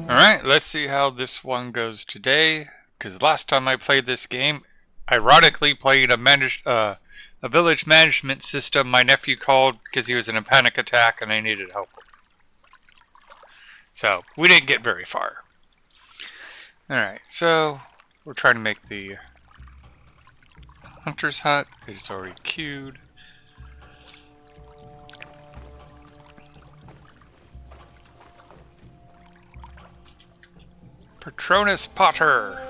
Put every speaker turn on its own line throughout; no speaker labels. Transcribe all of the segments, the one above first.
Alright, let's see how this one goes today. Because last time I played this game, ironically played a village management system my nephew called because he was in a panic attack and I needed help. So, we didn't get very far. Alright, so we're trying to make the hunter's hut. It's already queued. Patronus Potter.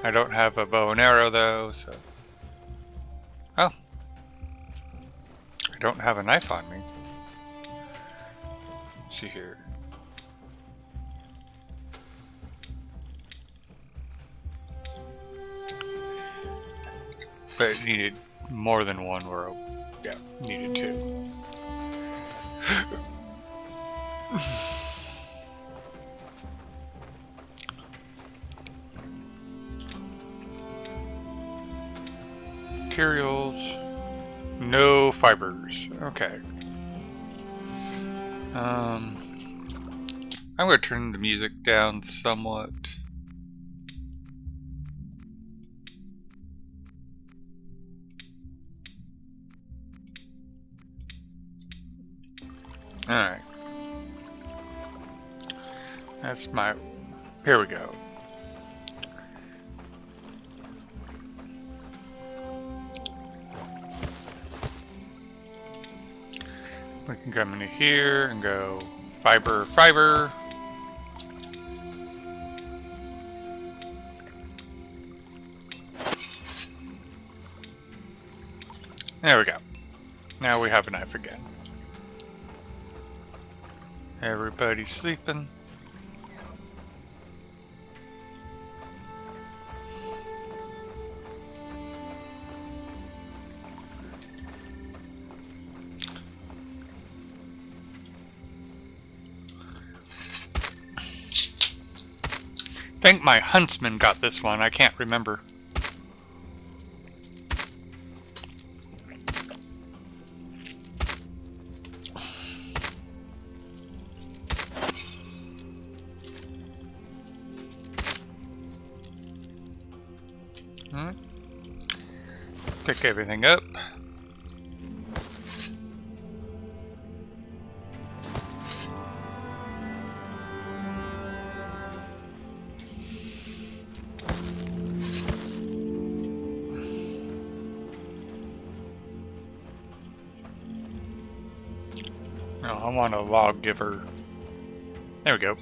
I don't have a bow and arrow though, so... Oh. I don't have a knife on me. Let's see here. But it needed more than one rope. Yeah, needed two. Materials. No fibers. Okay. I'm going to turn the music down somewhat. Alright. That's my... Here we go. We can come into here and go fiber, fiber. There we go. Now we have a knife again. Everybody's sleeping. I think my huntsman got this one. I can't remember. Pick everything up. No, I want a log giver. There we go.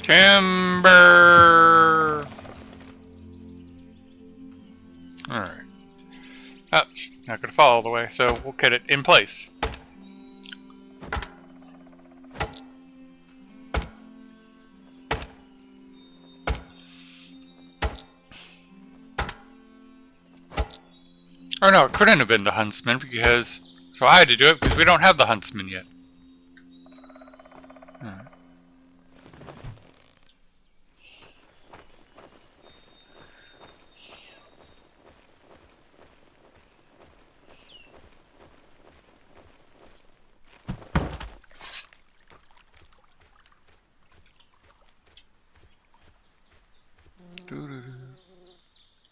Timber! Alright. Oh, it's not going to fall all the way, so we'll get it in place. Or no, it couldn't have been the huntsman because... So I had to do it because we don't have the huntsman yet. Alright.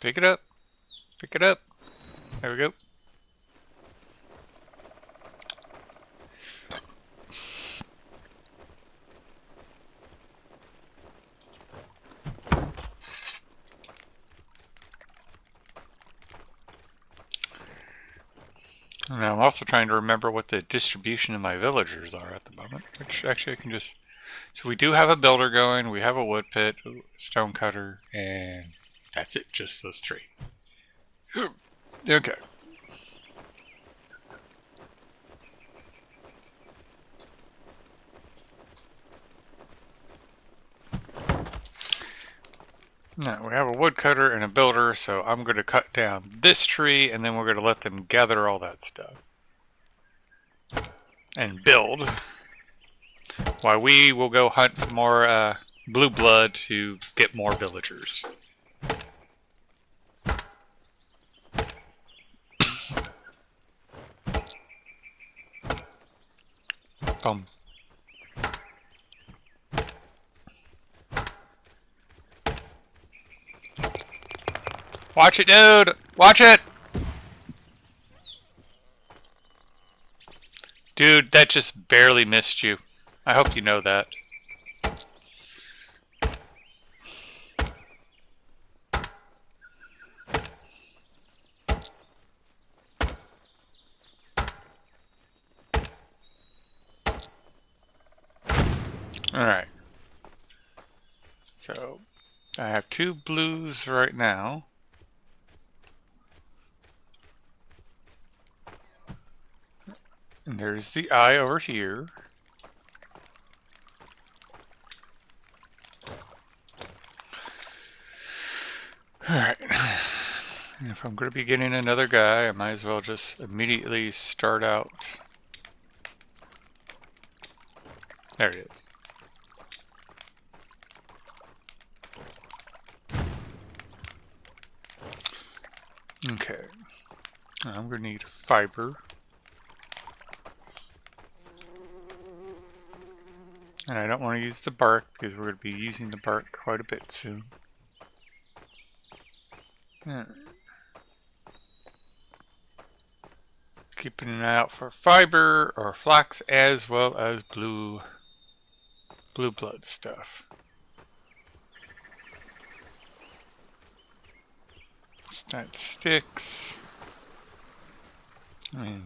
Pick it up. Pick it up. There we go. And I'm also trying to remember what the distribution of my villagers are at the moment, which actually I can just... So we do have a builder going, we have a wood pit, stone cutter, and that's it, just those three. Okay. Now, we have a woodcutter and a builder, so I'm going to cut down this tree, and then we're going to let them gather all that stuff. And build. While we will go hunt for more blue blood to get more villagers. Boom. Watch it, dude! Watch it! Dude, that just barely missed you. I hope you know that. Alright. So, I have 2 blues right now. And there's the eye over here. Alright. If I'm going to be getting another guy, I might as well just immediately start out. There he is. Okay. I'm going to need fiber. And I don't want to use the bark because we're going to be using the bark quite a bit soon. Keeping an eye out for fiber or flax as well as blue blood stuff. That sticks. I mean,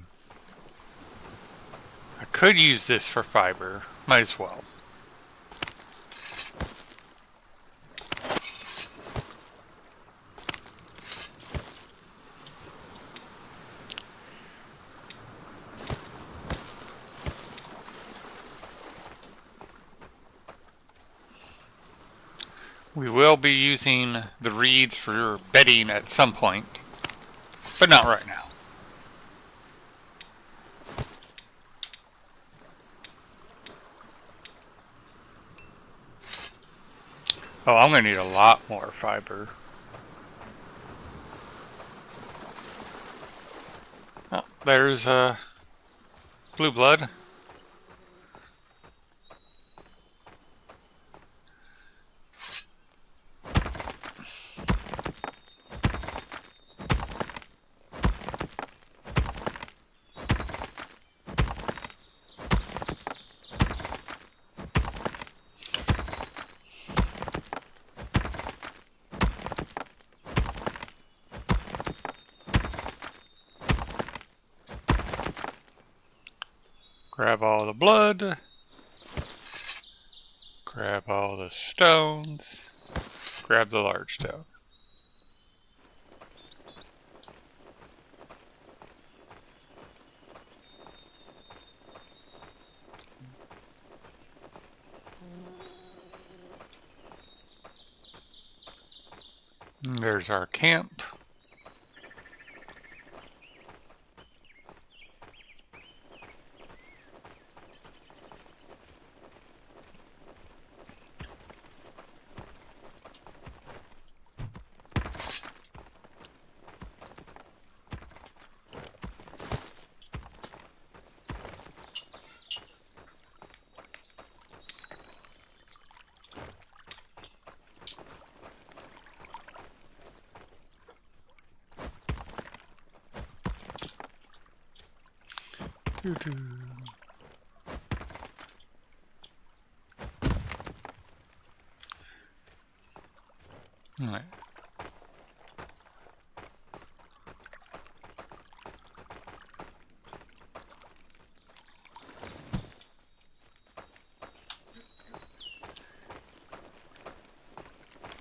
I could use this for fiber. Might as well. We will be using the reeds for bedding at some point, but not right now. Oh, I'm going to need a lot more fiber. Oh, there's blue blood. Grab all the blood. Grab all the stones. Grab the large stone. And there's our camp. All right.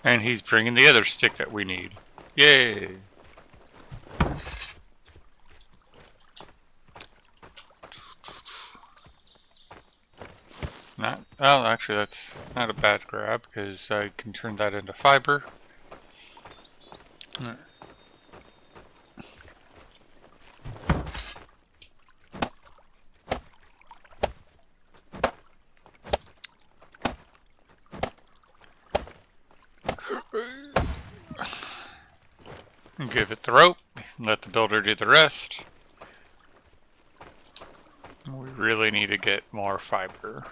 And he's bringing the other stick that we need. Yay! Well, actually, that's not a bad grab because I can turn that into fiber. Give it the rope, let the builder do the rest. We really need to get more fiber.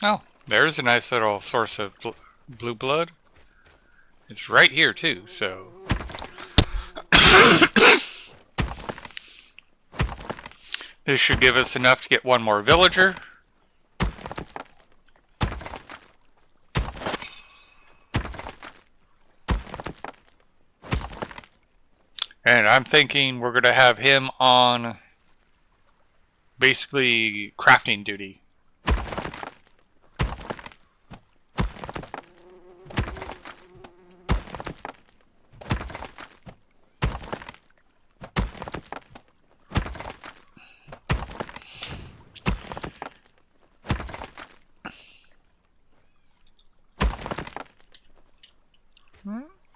Oh, there's a nice little source of blue blood. It's right here too, so... This should give us enough to get one more villager. And I'm thinking we're going to have him on basically crafting duty.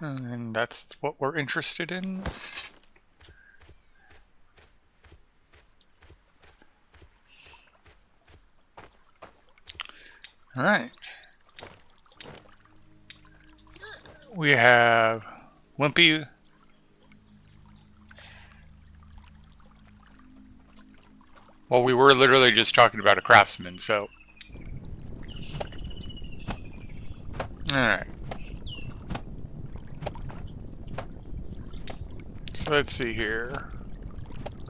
And that's what we're interested in. Alright. We have Wimpy. Well, we were literally just talking about a craftsman, so... Alright. So let's see here.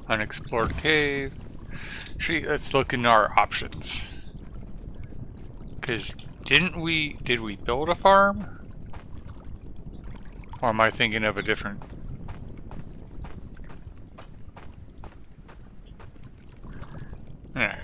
Unexplored cave. Actually, let's look in our options. Because did we build a farm? Or am I thinking of a different? Alright.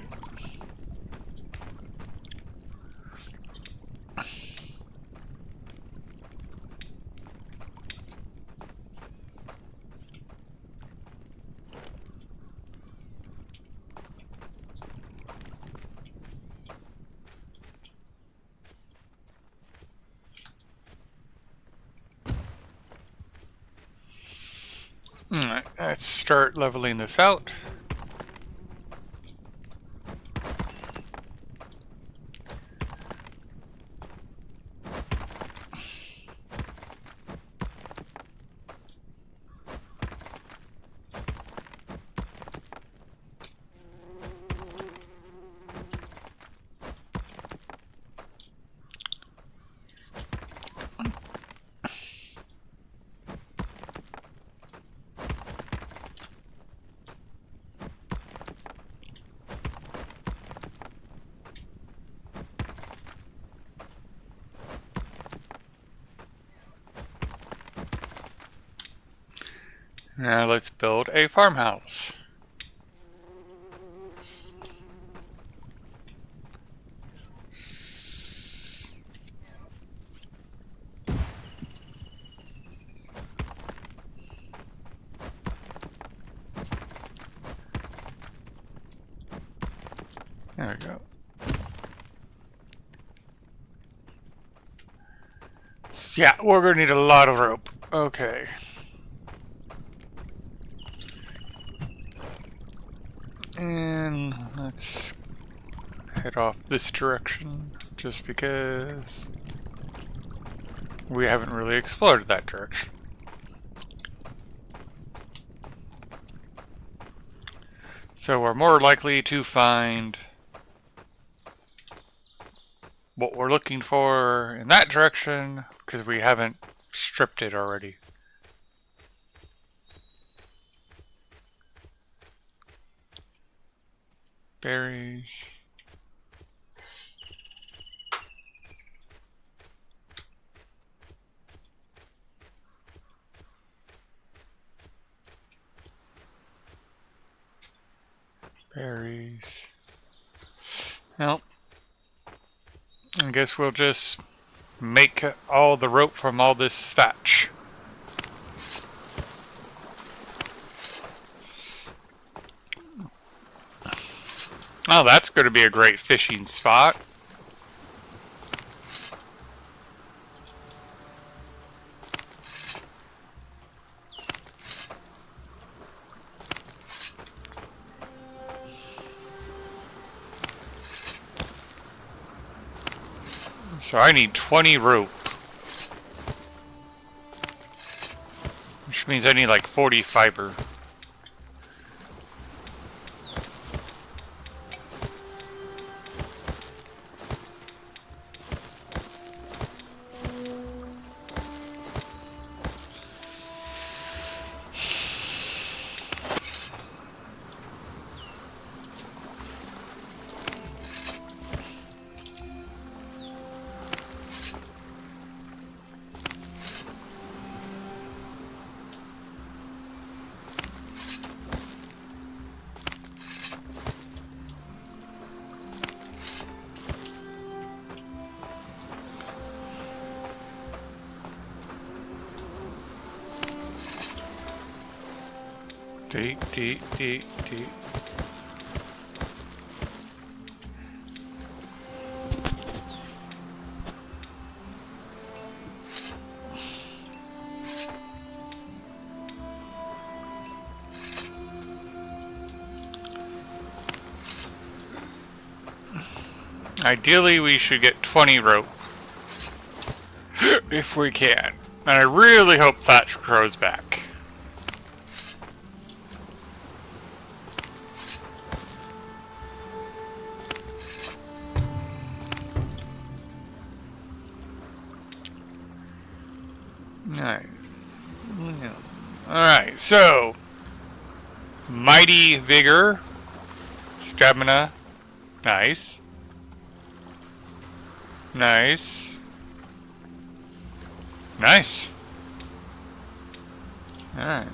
Alright, let's start leveling this out. Now let's build a farmhouse. There we go. Yeah, we're gonna need a lot of rope. Okay. And let's head off this direction, just because we haven't really explored that direction. So we're more likely to find what we're looking for in that direction, because we haven't stripped it already. Berries. Berries. Well, I guess we'll just make all the rope from all this thatch. Oh, that's going to be a great fishing spot. So I need 20 rope. Which means I need like 40 fiber. Deep. Ideally, we should get 20 rope. If we can. And I really hope Thatch grows back. Alright, so Mighty Vigor, Stamina, nice. Nice. Alright.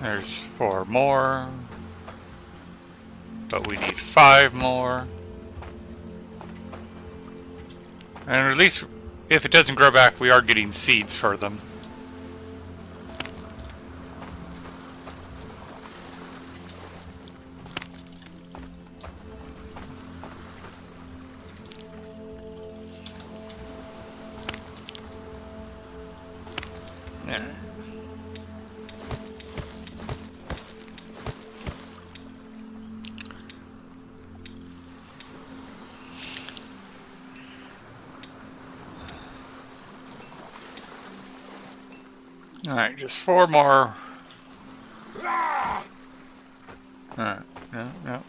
There's 4 more, but we need 5 more. And at least if it doesn't grow back, we are getting seeds for them. Alright, just 4 more. Alright, no.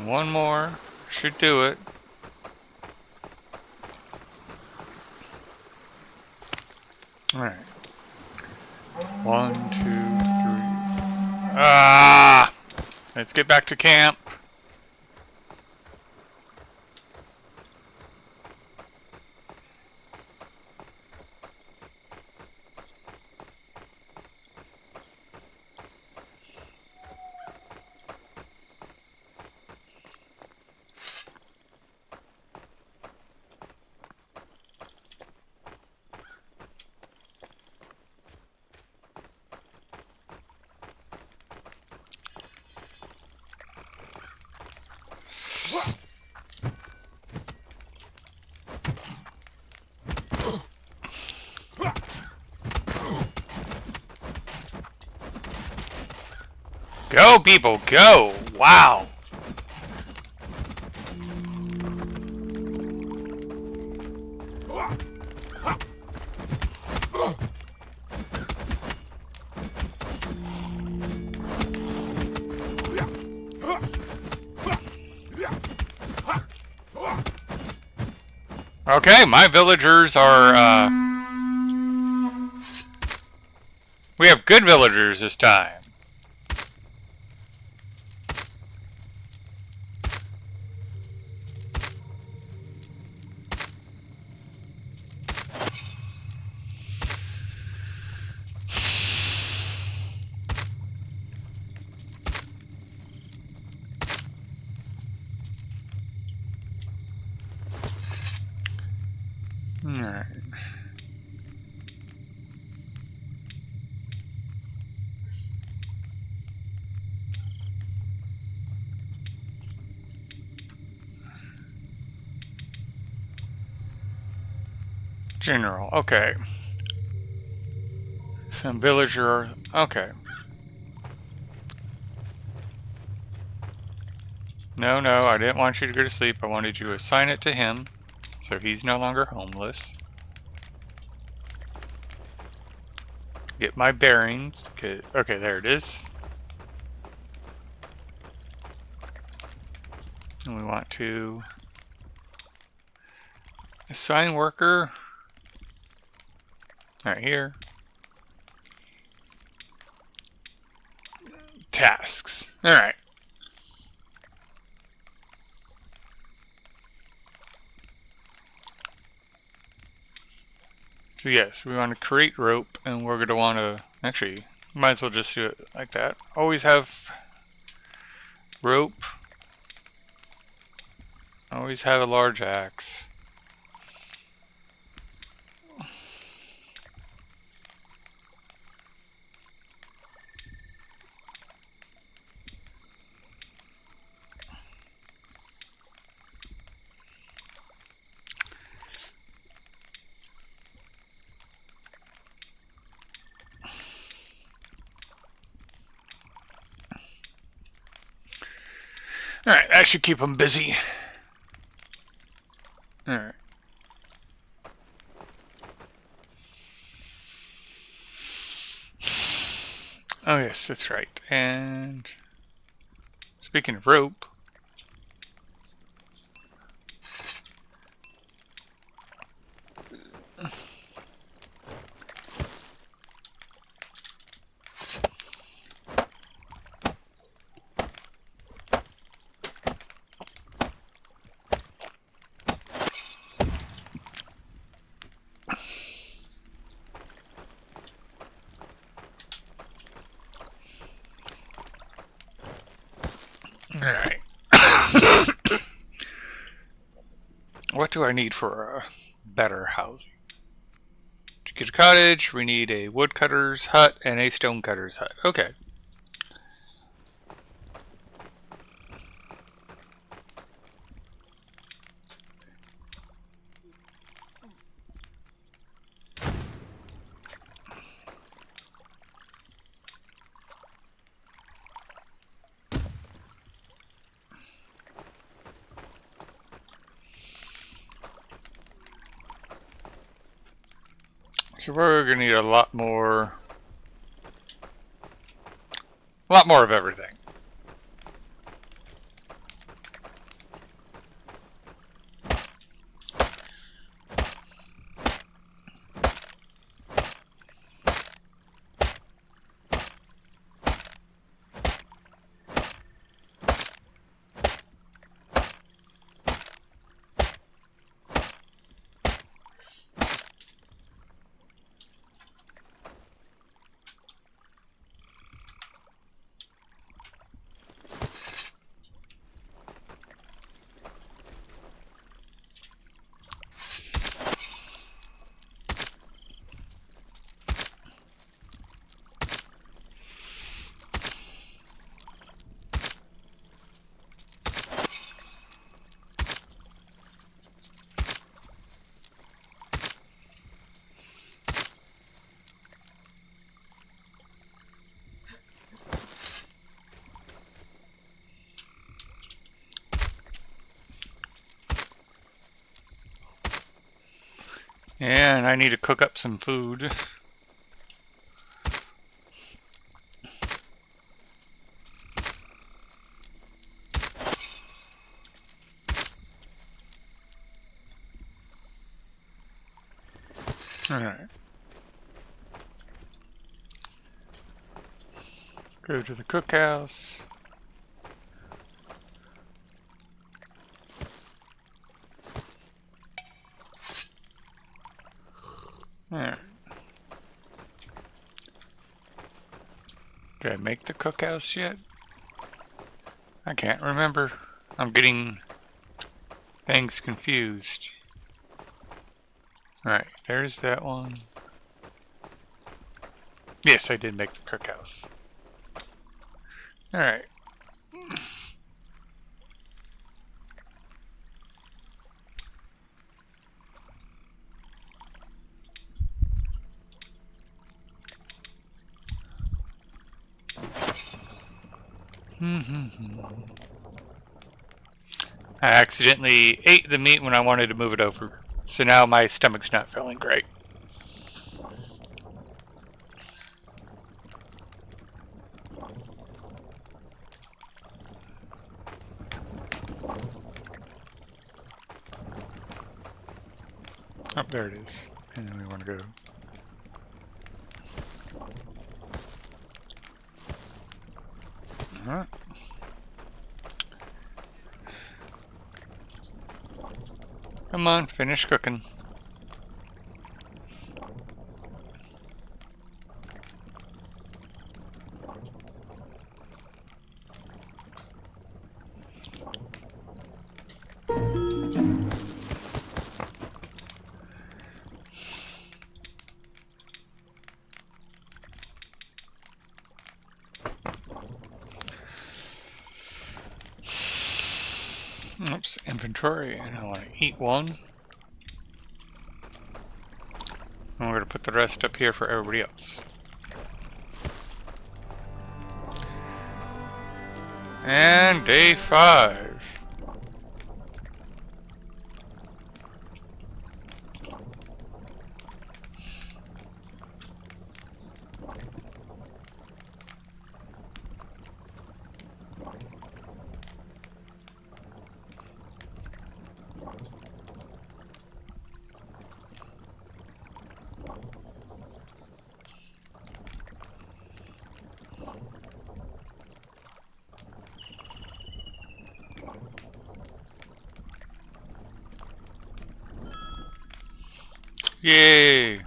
One more should do it. Alright. 1, 2, 3. Ah! Let's get back to camp. Go, people, go! Wow! Okay, my villagers are, we have good villagers this time. Alright. General, okay. Some villager, okay. No, I didn't want you to go to sleep. I wanted you to assign it to him, so he's no longer homeless. Get my bearings. Okay, there it is. And we want to assign worker right here. Tasks. Alright. So yes, we want to create rope, and we're going to want to, actually, might as well just do it like that. Always have rope. Always have a large axe. Alright, that should keep them busy. Alright. Oh yes, that's right. And speaking of rope, alright. What do I need for better housing? To get a cottage, we need a woodcutter's hut and a stonecutter's hut. Okay. So we're gonna need a lot more of everything. And I need to cook up some food. Alright. Go to the cookhouse. Alright. Did I make the cookhouse yet? I can't remember. I'm getting things confused. Alright, there's that one. Yes, I did make the cookhouse. Alright. I accidentally ate the meat when I wanted to move it over. So now my stomach's not feeling great. Oh, there it is. And then we want to go. Alright. Come on, finish cooking. Oops, inventory, and I want to eat one. And we're going to put the rest up here for everybody else. And day 5. Yay!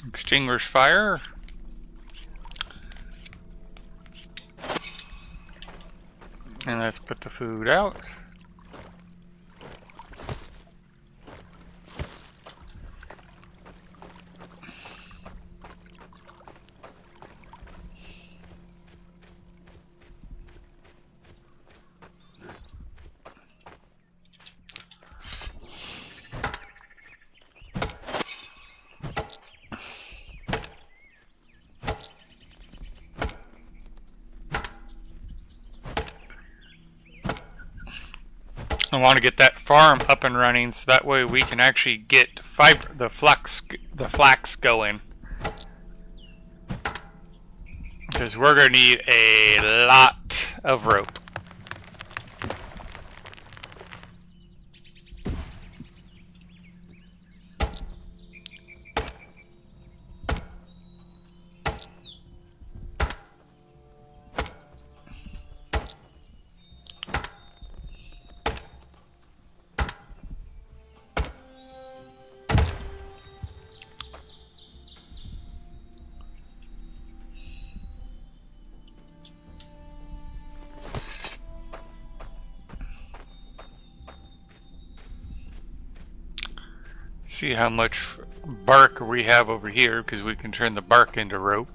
Extinguish fire. And let's put the food out. I want to get that farm up and running so that way we can actually get the flax going. Because we're going to need a lot of rope. See how much bark we have over here, because we can turn the bark into rope.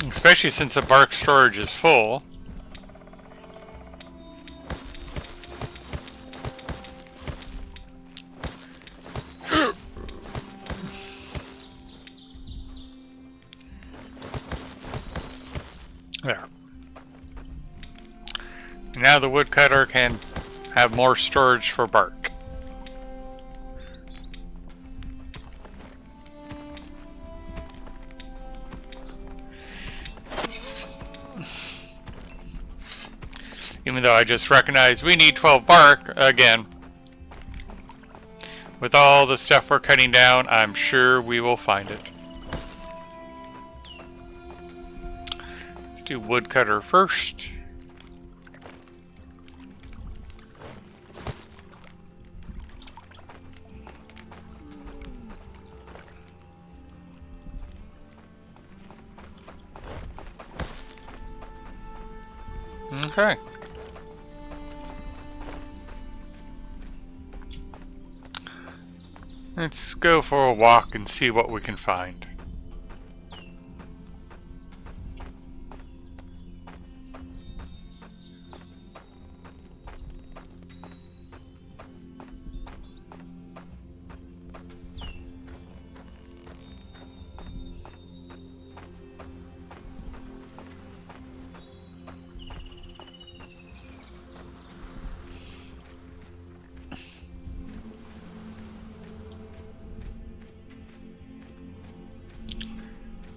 Especially since the bark storage is full. There. Now the woodcutter can have more storage for bark. Even though I just recognized we need 12 bark again. With all the stuff we're cutting down, I'm sure we will find it. Let's do woodcutter first. Okay. Let's go for a walk and see what we can find.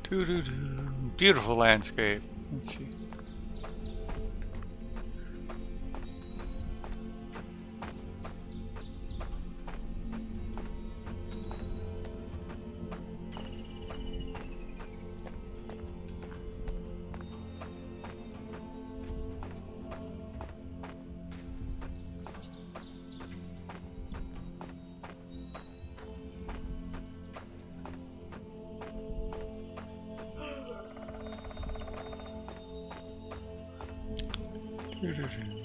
Doo-doo-doo. Beautiful landscape. Let's see. Doo-doo-doo.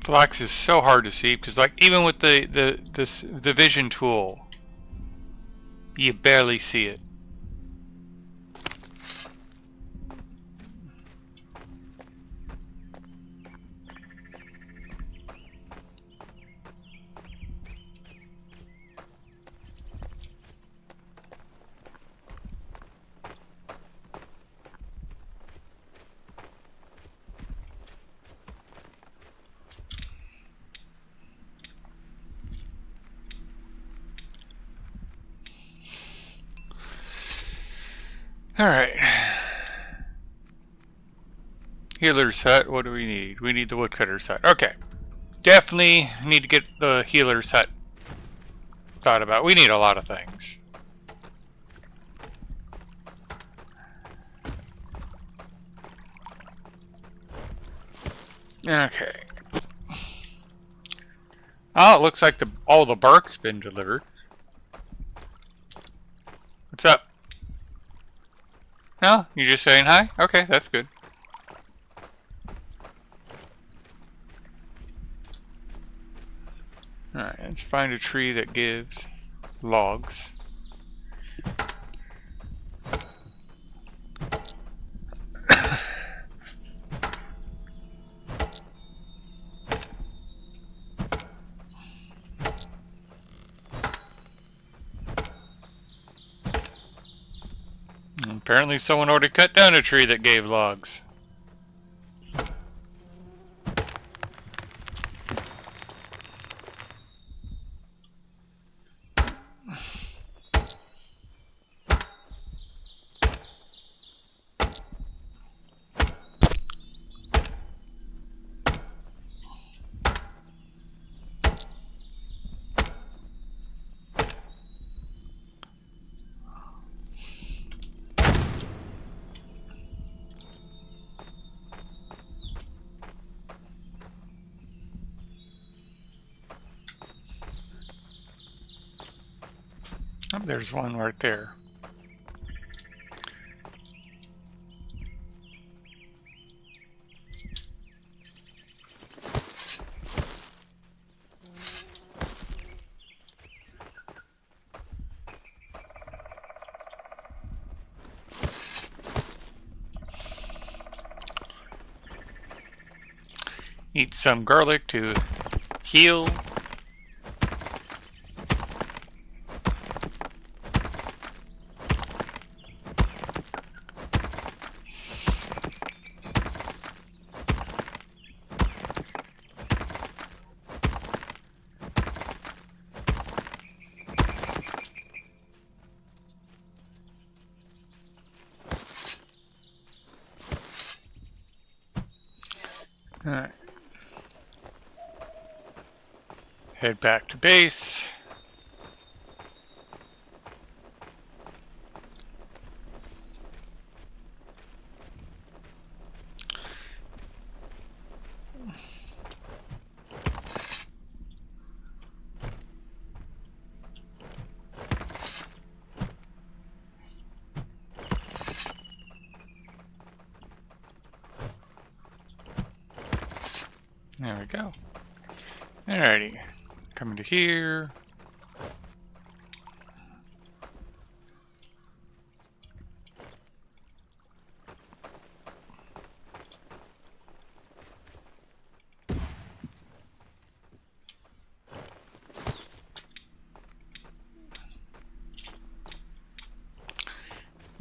Flax is so hard to see because, like, even with the vision tool, you barely see it. Alright. Healer's hut, what do we need? We need the woodcutter's hut. Okay. Definitely need to get the healer's hut thought about. We need a lot of things. Okay. Oh, it looks like all the bark's been delivered. What's up? No? You just saying hi? Okay, that's good. Alright, let's find a tree that gives logs. Apparently someone already cut down a tree that gave logs. Oh, there's one right there. Eat some garlic to heal. Alright. Head back to base. go. Alrighty. Coming to here.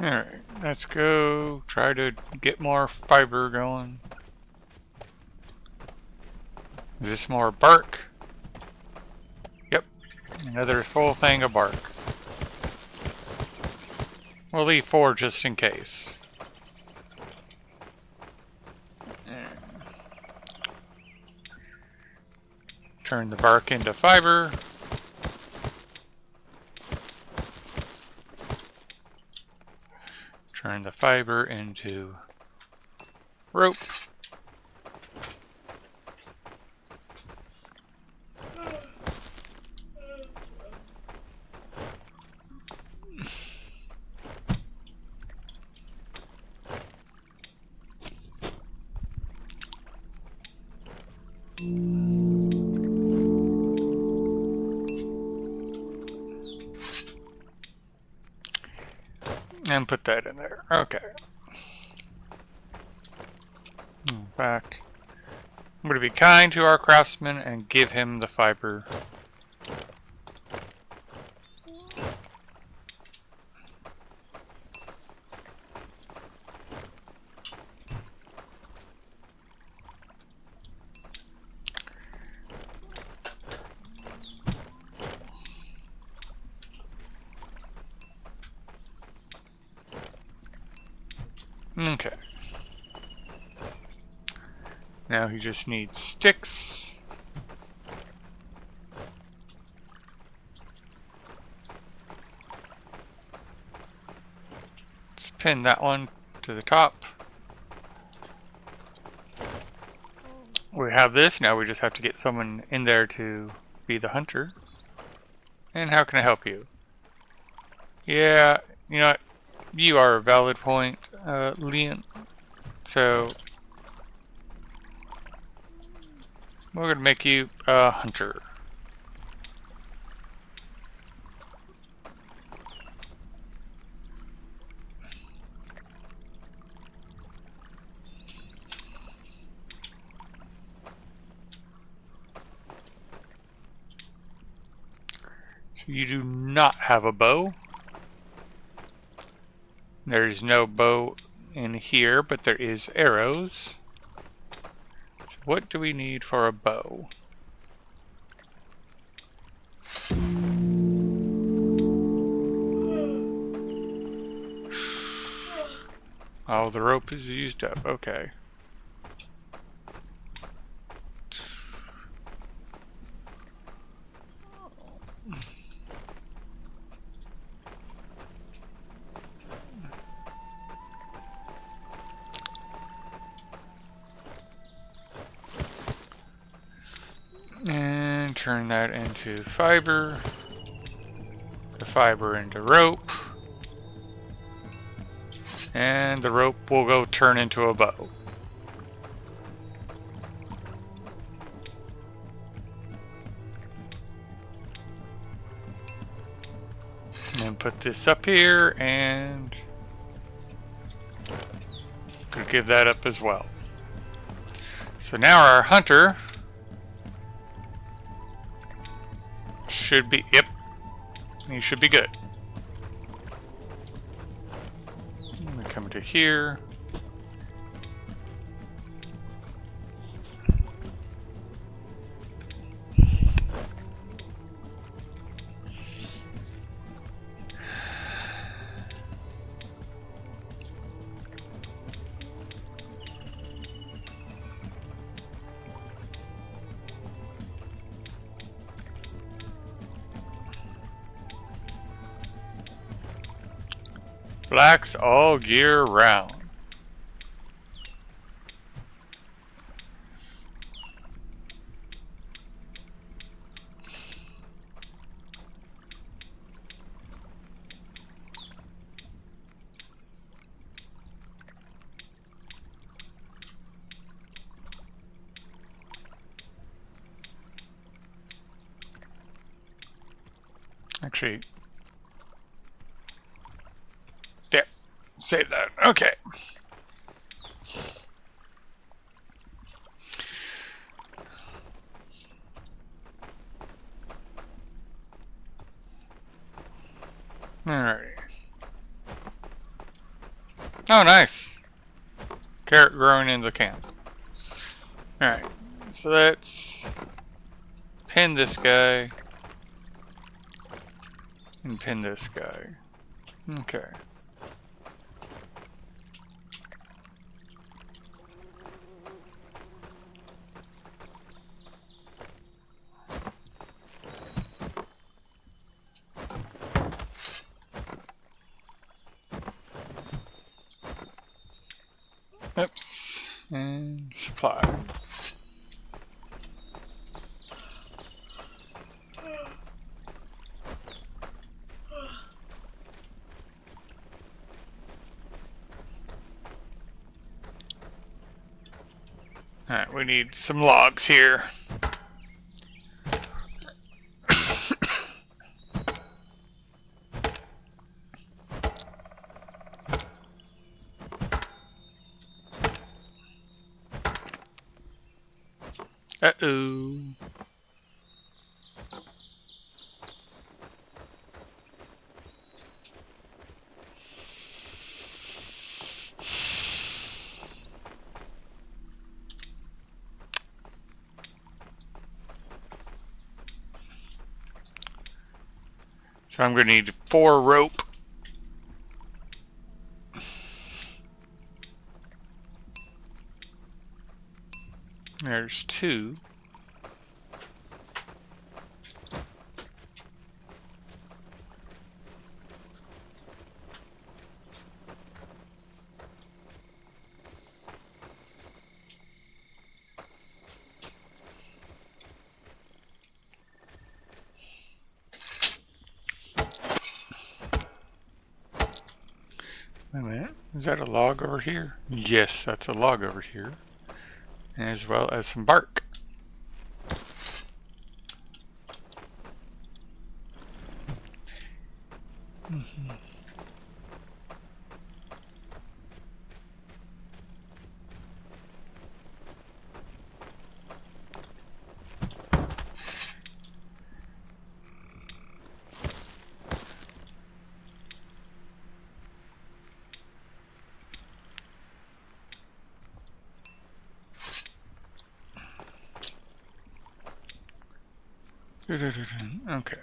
Alright, let's go try to get more fiber going. Is this more bark? Yep, another full thing of bark. We'll leave 4 just in case. Turn the bark into fiber. Turn the fiber into rope. And put that in there. Okay. Back. I'm going to be kind to our craftsman and give him the fiber. Okay. Now he just needs sticks. Let's pin that one to the top. We have this. Now we just have to get someone in there to be the hunter. And how can I help you? Yeah, you know what? You are a valid point, Leon. So we're going to make you a hunter. So you do not have a bow. There is no bow in here, but there is arrows. So what do we need for a bow? Oh, the rope is used up. Okay. And turn that into fiber. The fiber into rope. And the rope will go turn into a bow. And then put this up here and we'll give that up as well. So now our hunter should be, yep, he should be good. We come to here. Blacks all year round. Actually, there. Save that. Okay. Alright. Oh, nice. Carrot growing in the can. Alright. So let's pin this guy. And pin this guy. Okay. Oops. And supply. Alright, we need some logs here. Uh-oh. So I'm going to need 4 rope. There's 2. Wait a minute. Is that a log over here? Yes, that's a log over here. As well as some bark. Okay.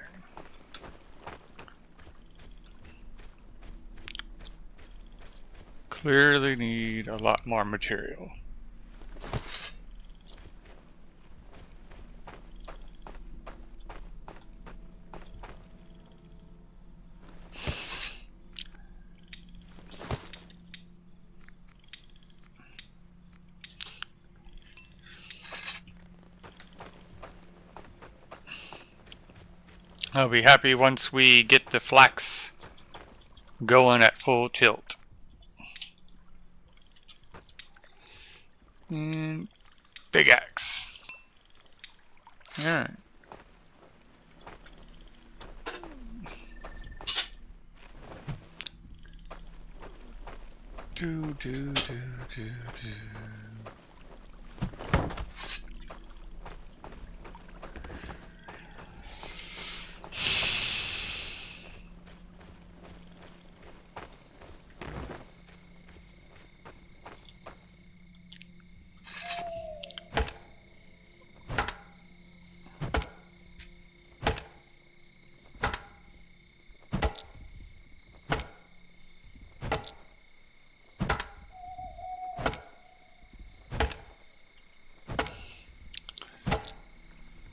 Clearly need a lot more material. I'll be happy once we get the flax going at full tilt. And big axe. Alright. Do.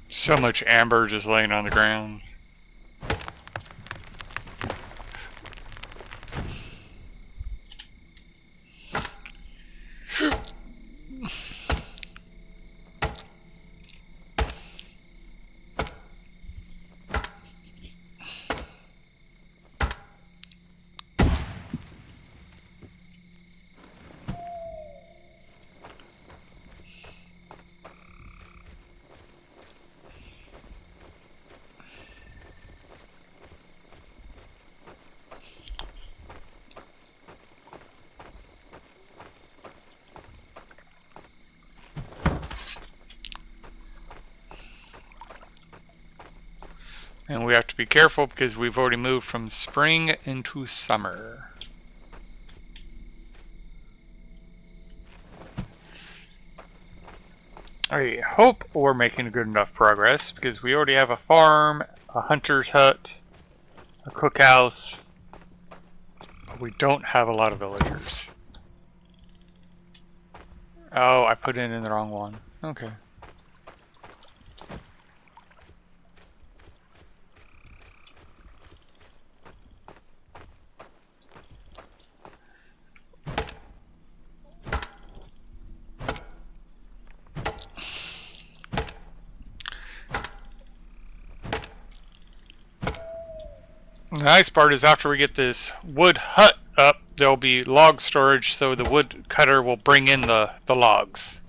So much amber just laying on the ground. And we have to be careful because we've already moved from spring into summer. I hope we're making good enough progress because we already have a farm, a hunter's hut, a cookhouse, but we don't have a lot of villagers. Oh, I put it in the wrong one. Okay. The nice part is after we get this wood hut up, there'll be log storage, so the wood cutter will bring in the logs.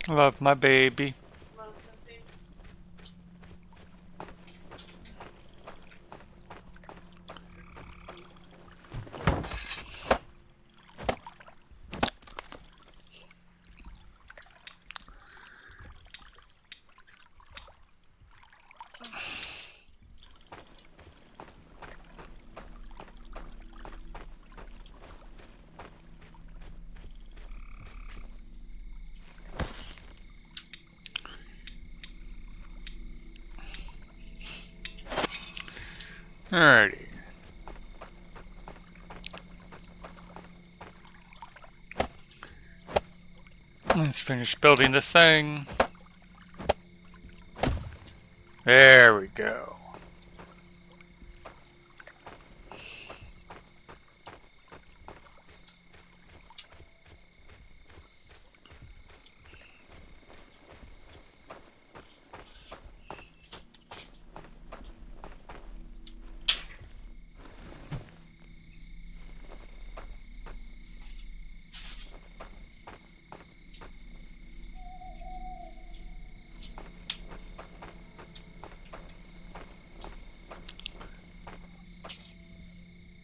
Love my baby. Alrighty. Let's finish building this thing. There we go.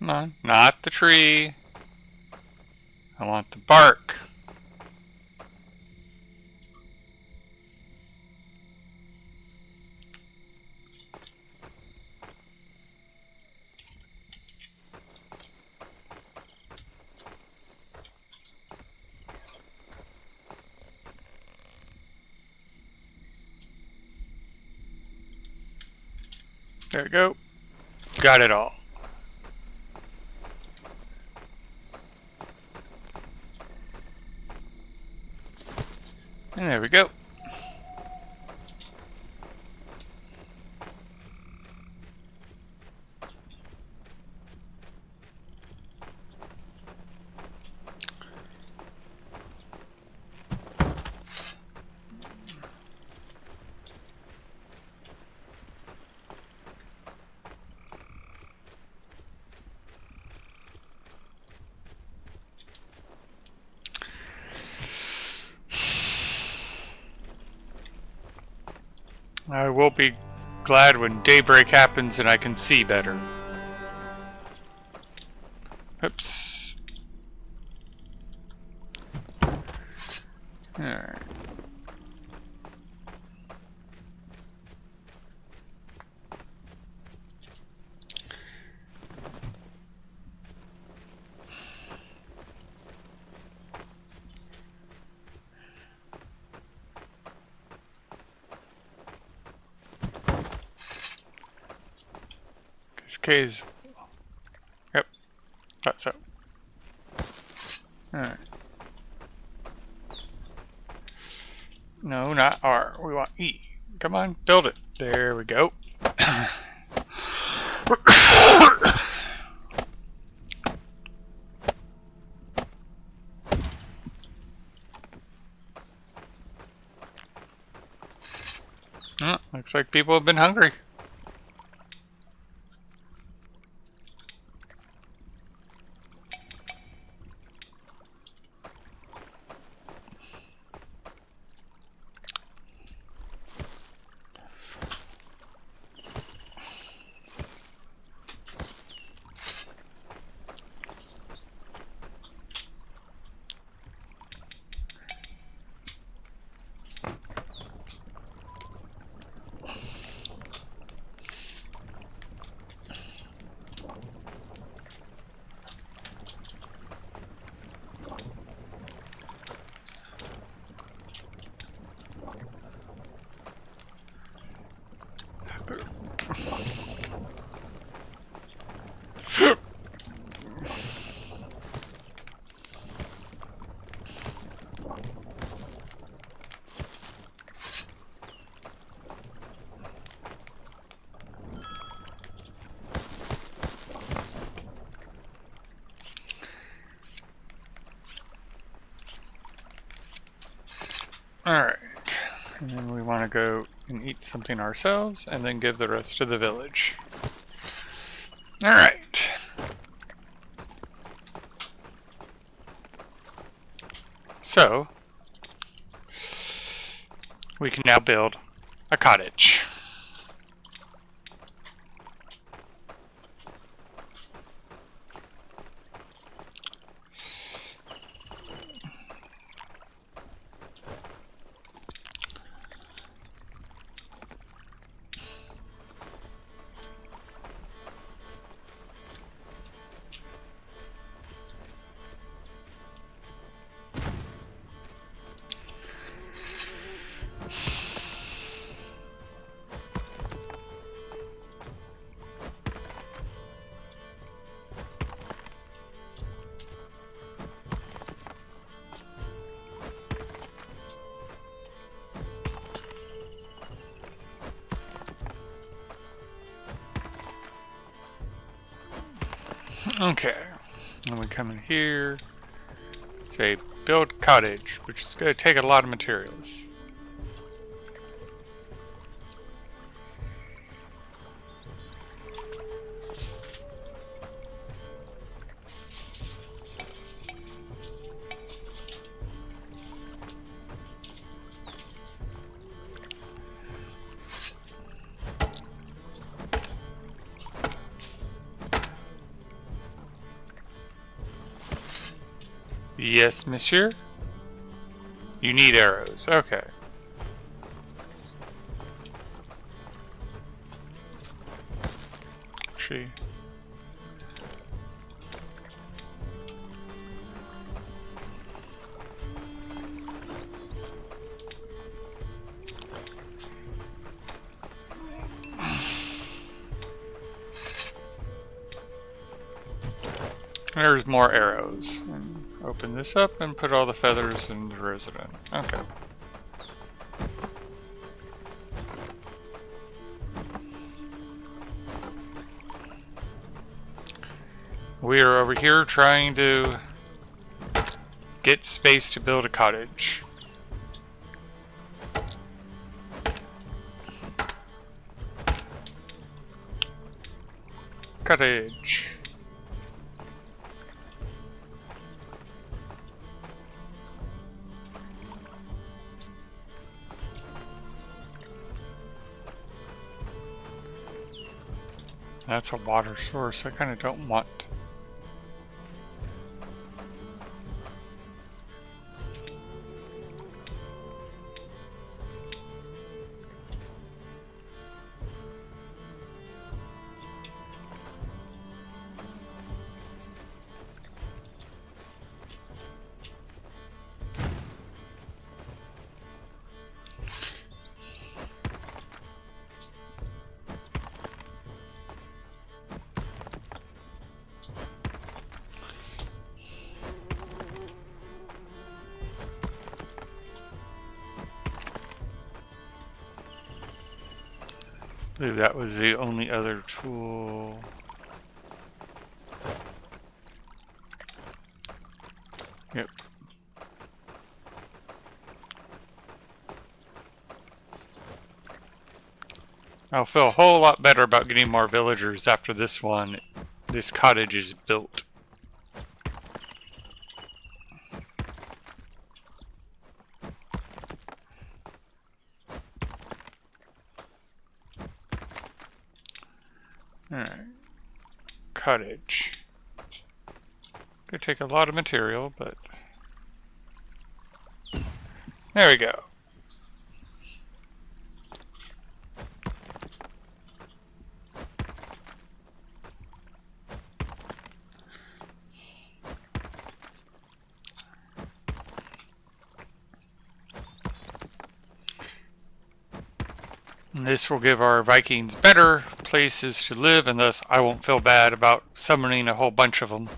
Come on, not the tree. I want the bark. There we go. Got it all. And there we go. I will be glad when daybreak happens and I can see better. Oops. Alright. Case. Yep. Thought so. Alright. No, not R. We want E. Come on, build it. There we go. Oh, looks like people have been hungry. Alright, and then we want to go and eat something ourselves and then give the rest to the village. Alright. So, we can now build a cottage. Okay, and we come in here, say build cottage, which is going to take a lot of materials. Yes, monsieur? You need arrows. Okay. Tree. There's more arrows. And open this up and put all the feathers in the resident. Okay. We are over here trying to get space to build a cottage. Cottage. That's a water source. I kind of don't want. I believe that was the only other tool. Yep. I'll feel a whole lot better about getting more villagers after this cottage is built. Alright. Cottage. Could take a lot of material, but... There we go. And this will give our Vikings better places to live, and thus I won't feel bad about summoning a whole bunch of them.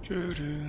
Doo-doo.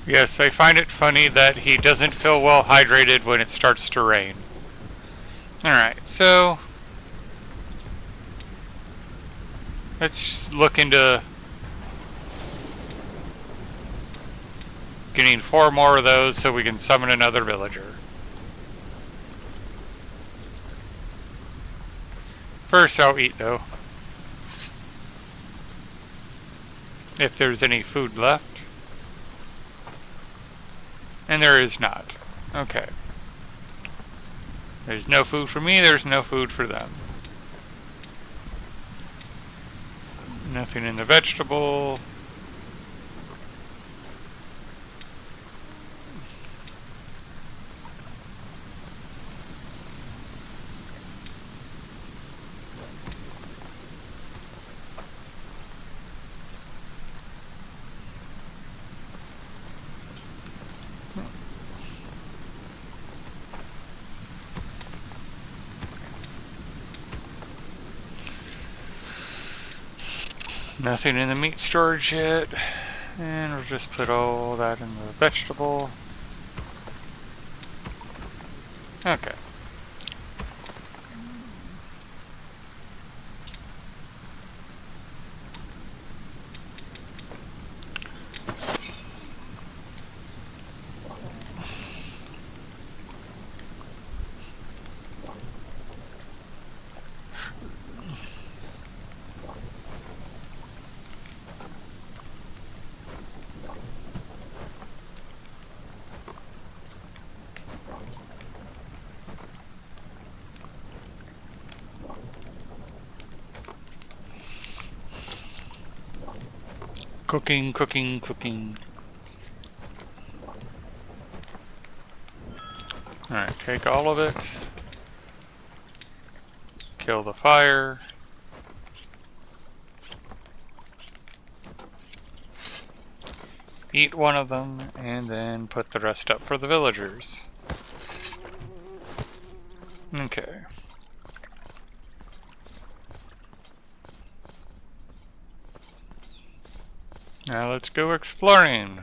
Yes, I find it funny that he doesn't feel well hydrated when it starts to rain. Alright, so let's look into getting 4 more of those so we can summon another villager. First I'll eat though. If there's any food left. And there is not. Okay. There's no food for me, there's no food for them. Nothing in the vegetable. Nothing in the meat storage yet. And we'll just put all that in the vegetable. Okay. Cooking, cooking, cooking. Alright, take all of it. Kill the fire. Eat one of them, and then put the rest up for the villagers. Okay. Now let's go exploring.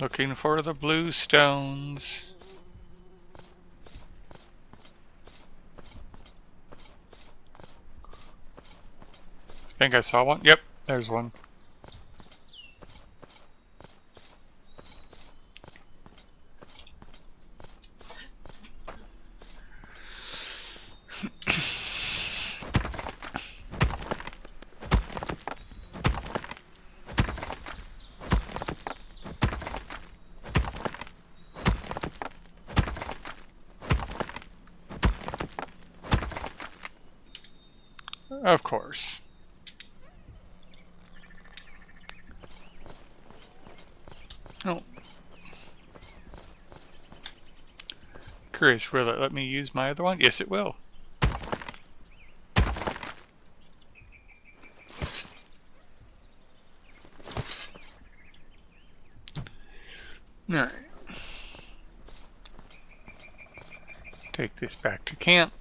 Looking for the blue stones. I think I saw one. Yep, there's one. Of course. Oh. Curious, will it let me use my other one? Yes, it will. Alright. Take this back to camp.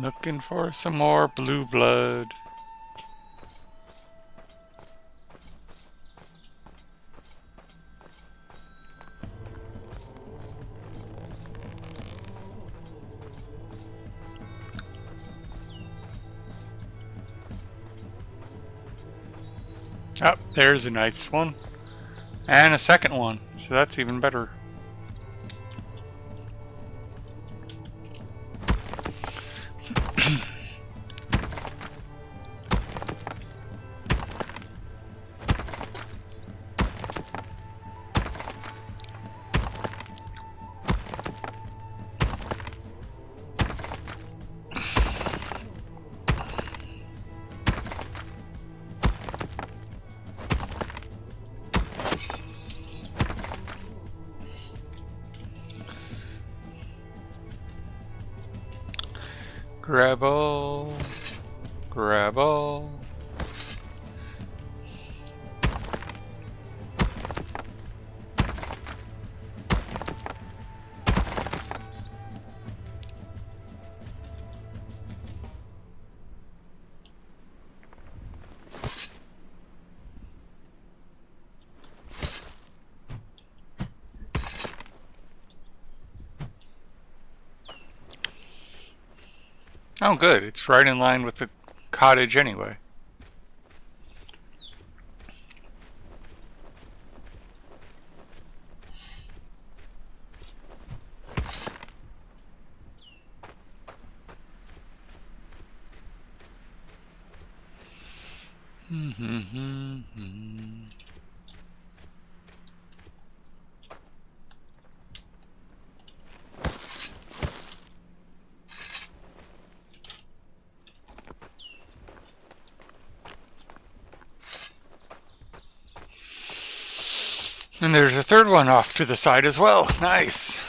Looking for some more blue blood. Oh, there's a nice one. And a second one, so that's even better. Grab all. Grab all. Oh, good. It's right in line with the cottage anyway. And there's a third one off to the side as well. Nice.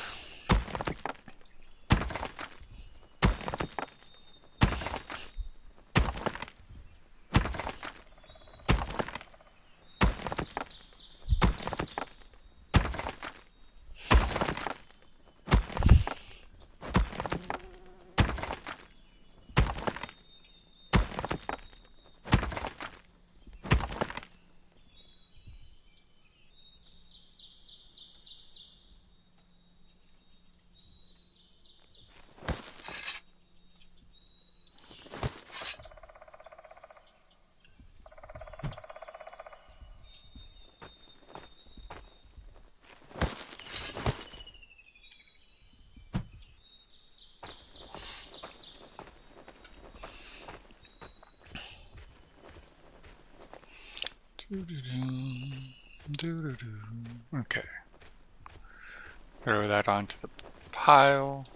Okay. Throw that onto the pile.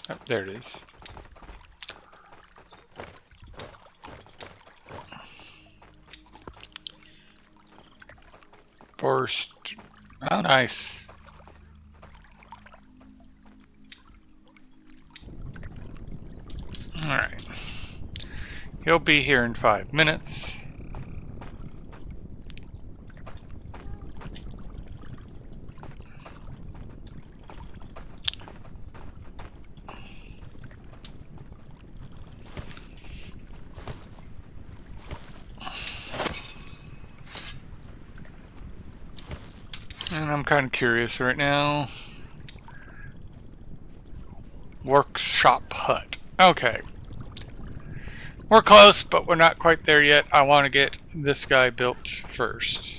Oh, there it is. Forced. Oh, nice. Alright. He'll be here in 5 minutes. And I'm kind of curious right now. Workshop hut. Okay. We're close, but we're not quite there yet. I want to get this guy built first.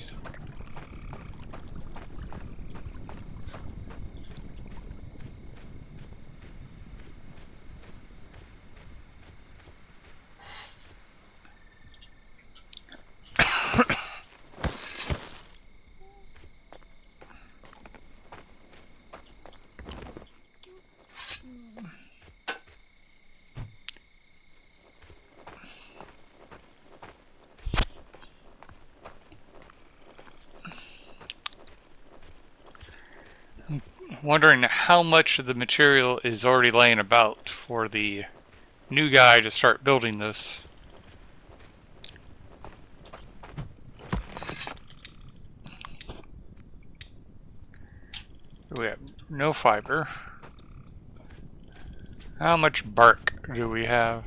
Wondering how much of the material is already laying about for the new guy to start building this. We have no fiber. How much bark do we have?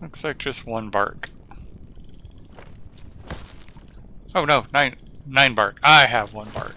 Looks like just 1 bark. Oh no, 9 bark. I have 1 bark.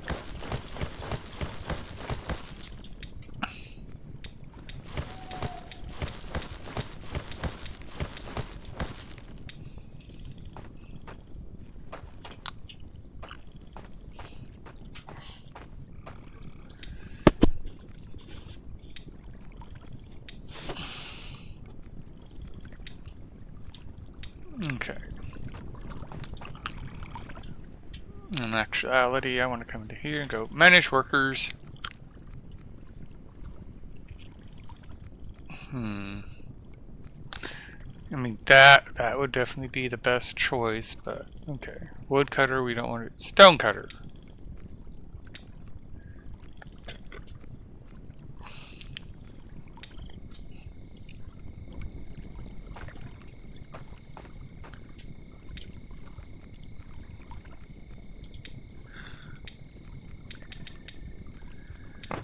Okay. In actuality, I want to come to here and go manage workers. I mean, that would definitely be the best choice, but okay. Woodcutter, we don't want it. Stonecutter.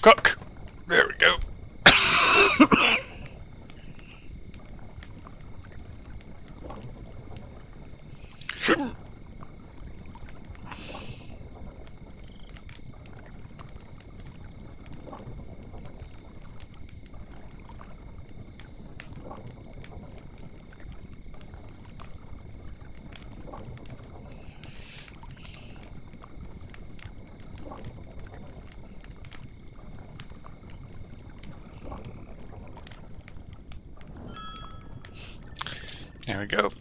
Cook! There we go. There we go.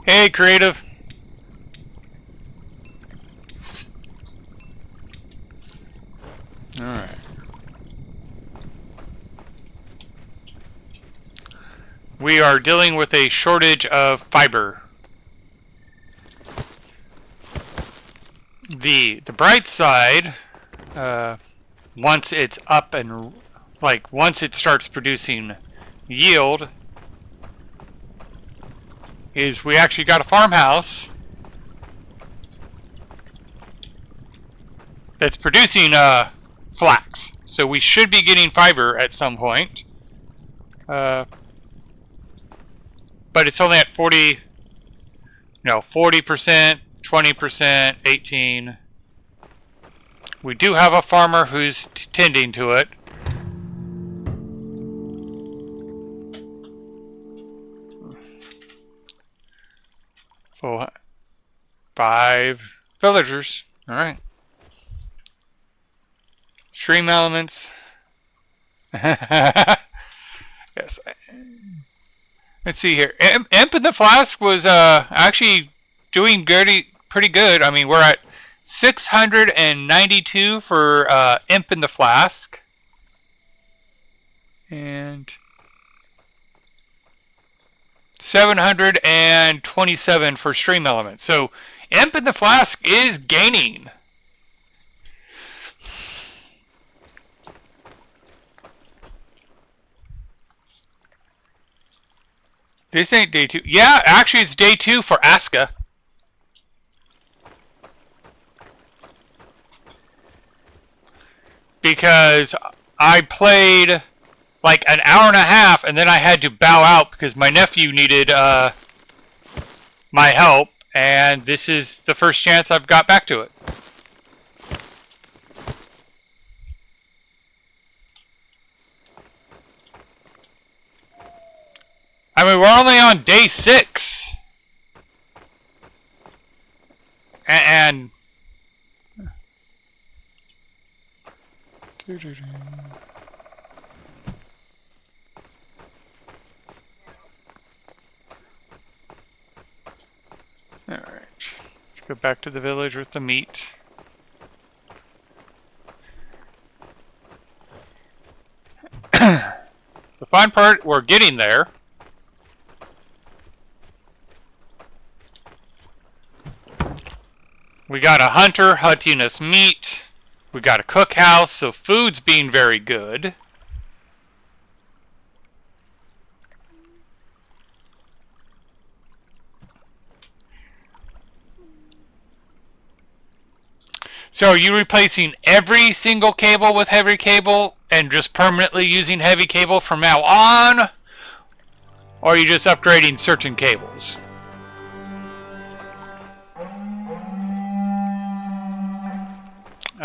Hey, creative. All right. We are dealing with a shortage of fiber. The bright side, once it's up and like once it starts producing yield, is we actually got a farmhouse that's producing flax. So we should be getting fiber at some point. But it's only at 40%, 20%, 18%. We do have a farmer who's tending to it. Oh, 5 villagers. All right. Stream elements. Yes. Let's see here. Imp in the Flask was actually doing pretty good. I mean, we're at 692 for Imp in the Flask. And 727 for Stream Elements. So Imp in the Flask is gaining. This ain't day 2. Yeah, actually it's day 2 for Aska. Because I played like an hour and a half and then I had to bow out because my nephew needed my help, and this is the first chance I've got back to it. I mean, we're only on day 6. And alright, let's go back to the village with the meat. The fun part, we're getting there. We got a hunter hunting us meat. We got a cookhouse, so food's being very good. So are you replacing every single cable with heavy cable and just permanently using heavy cable from now on? Or are you just upgrading certain cables?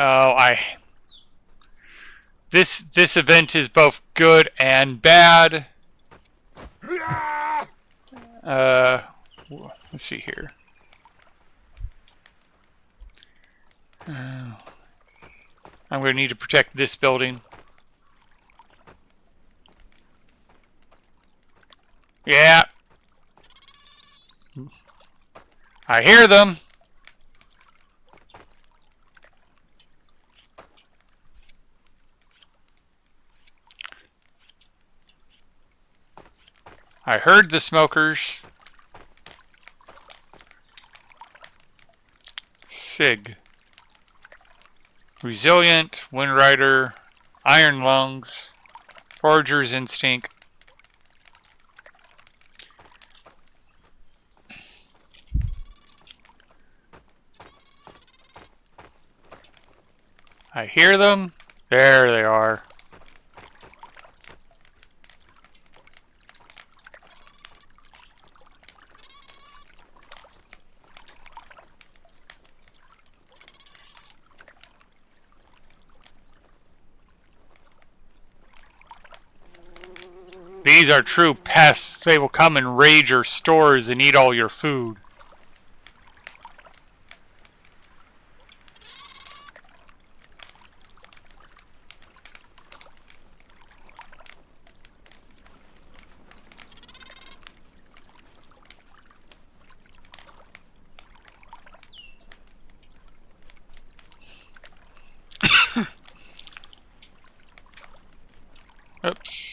Oh, this event is both good and bad. Let's see here. I'm going to need to protect this building. Yeah. I hear them. I heard the smokers. Sig. Resilient, Wind Rider, Iron Lungs, Forager's Instinct. I hear them. There they are. These are true pests. They will come and raid your stores and eat all your food. Oops.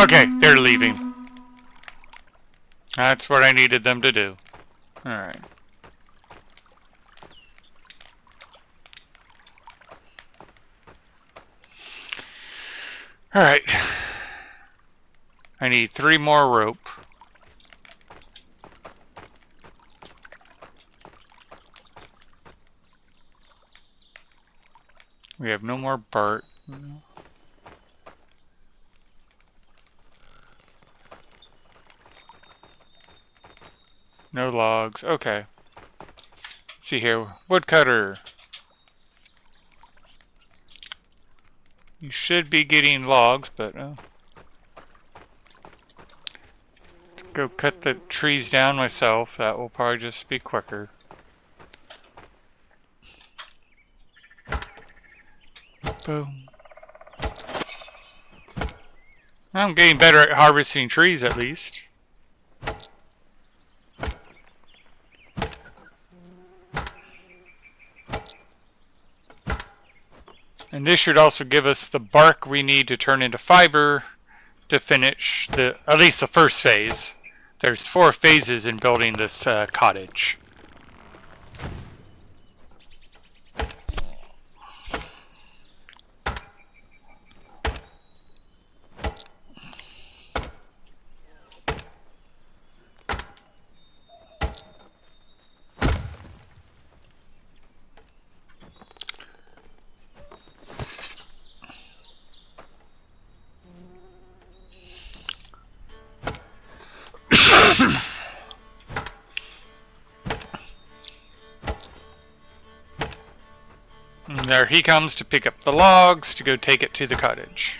Okay, they're leaving. That's what I needed them to do. Alright. Alright. I need 3 more rope. We have no more Bart. No logs. Okay. Let's see here. Woodcutter. You should be getting logs, but go cut the trees down myself. That will probably just be quicker. Boom. I'm getting better at harvesting trees at least. And this should also give us the bark we need to turn into fiber to finish at least the first phase. There's 4 phases in building this cottage. And there he comes to pick up the logs to go take it to the cottage.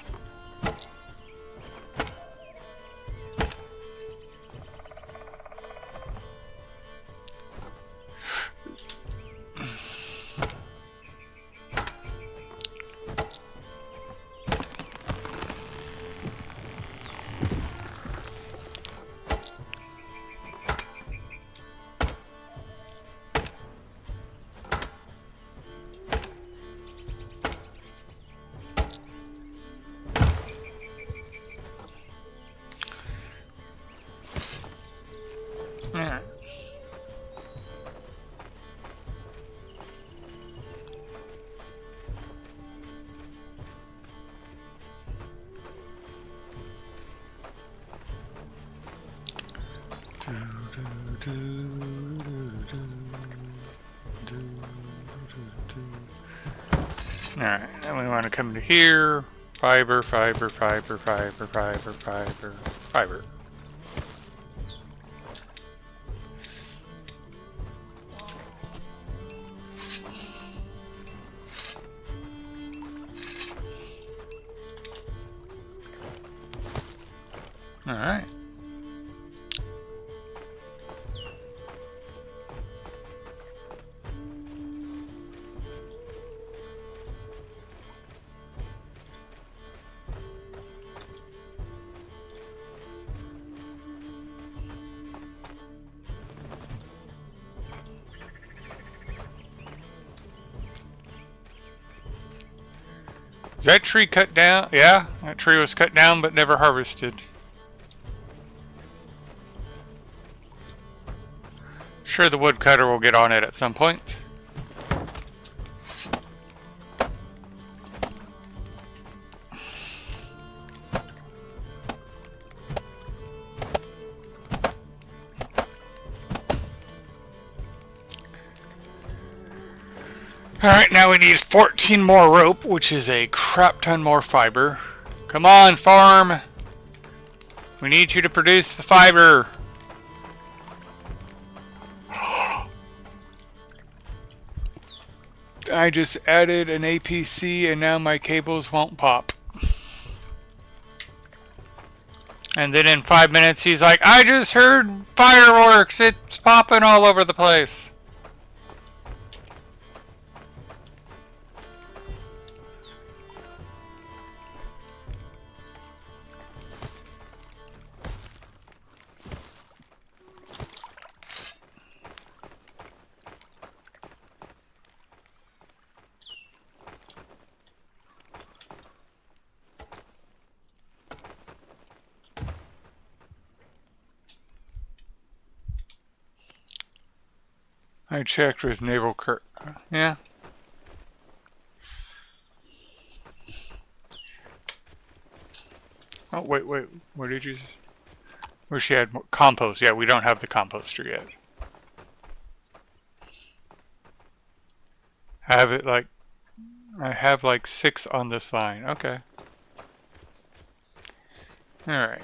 Alright, then we want to come to here. Fiber, fiber, fiber, fiber, fiber, fiber, fiber. Alright. Is that tree cut down? Yeah, that tree was cut down but never harvested. Sure, the woodcutter will get on it at some point. Alright, now we need 14 more rope, which is a crap ton more fiber. Come on, farm! We need you to produce the fiber! I just added an APC and now my cables won't pop. And then in 5 minutes he's like, I just heard fireworks! It's popping all over the place! I checked with Naval Kurt. Yeah. Oh, wait. Where did you... Where she had more compost. Yeah, we don't have the composter yet. Have it like... I have like 6 on this line. Okay. Alright.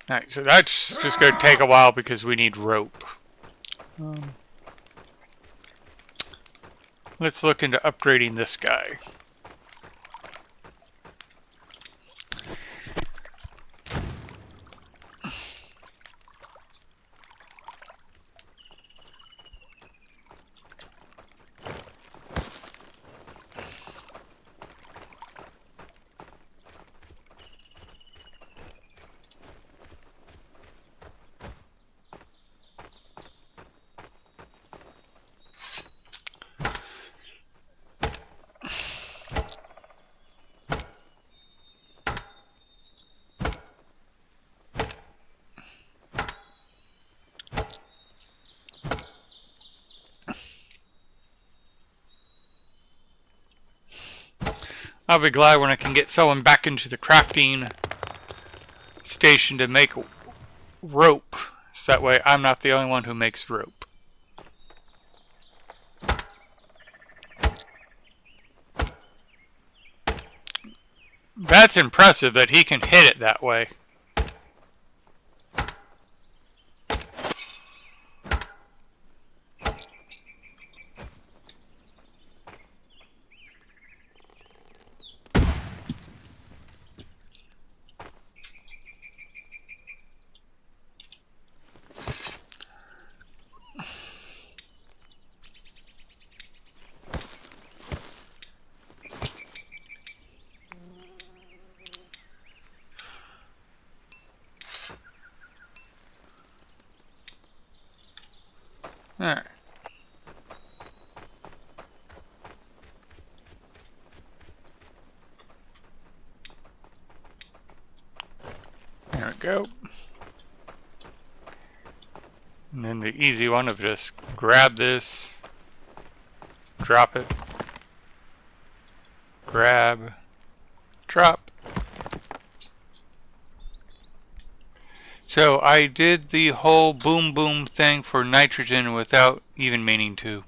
Alright, so that's just going to take a while because we need rope. Let's look into upgrading this guy. I'll be glad when I can get someone back into the crafting station to make rope. So that way I'm not the only one who makes rope. That's impressive that he can hit it that way. Alright. There we go. And then the easy one of just grab this, drop it, grab, drop. So I did the whole boom boom thing for nitrogen without even meaning to.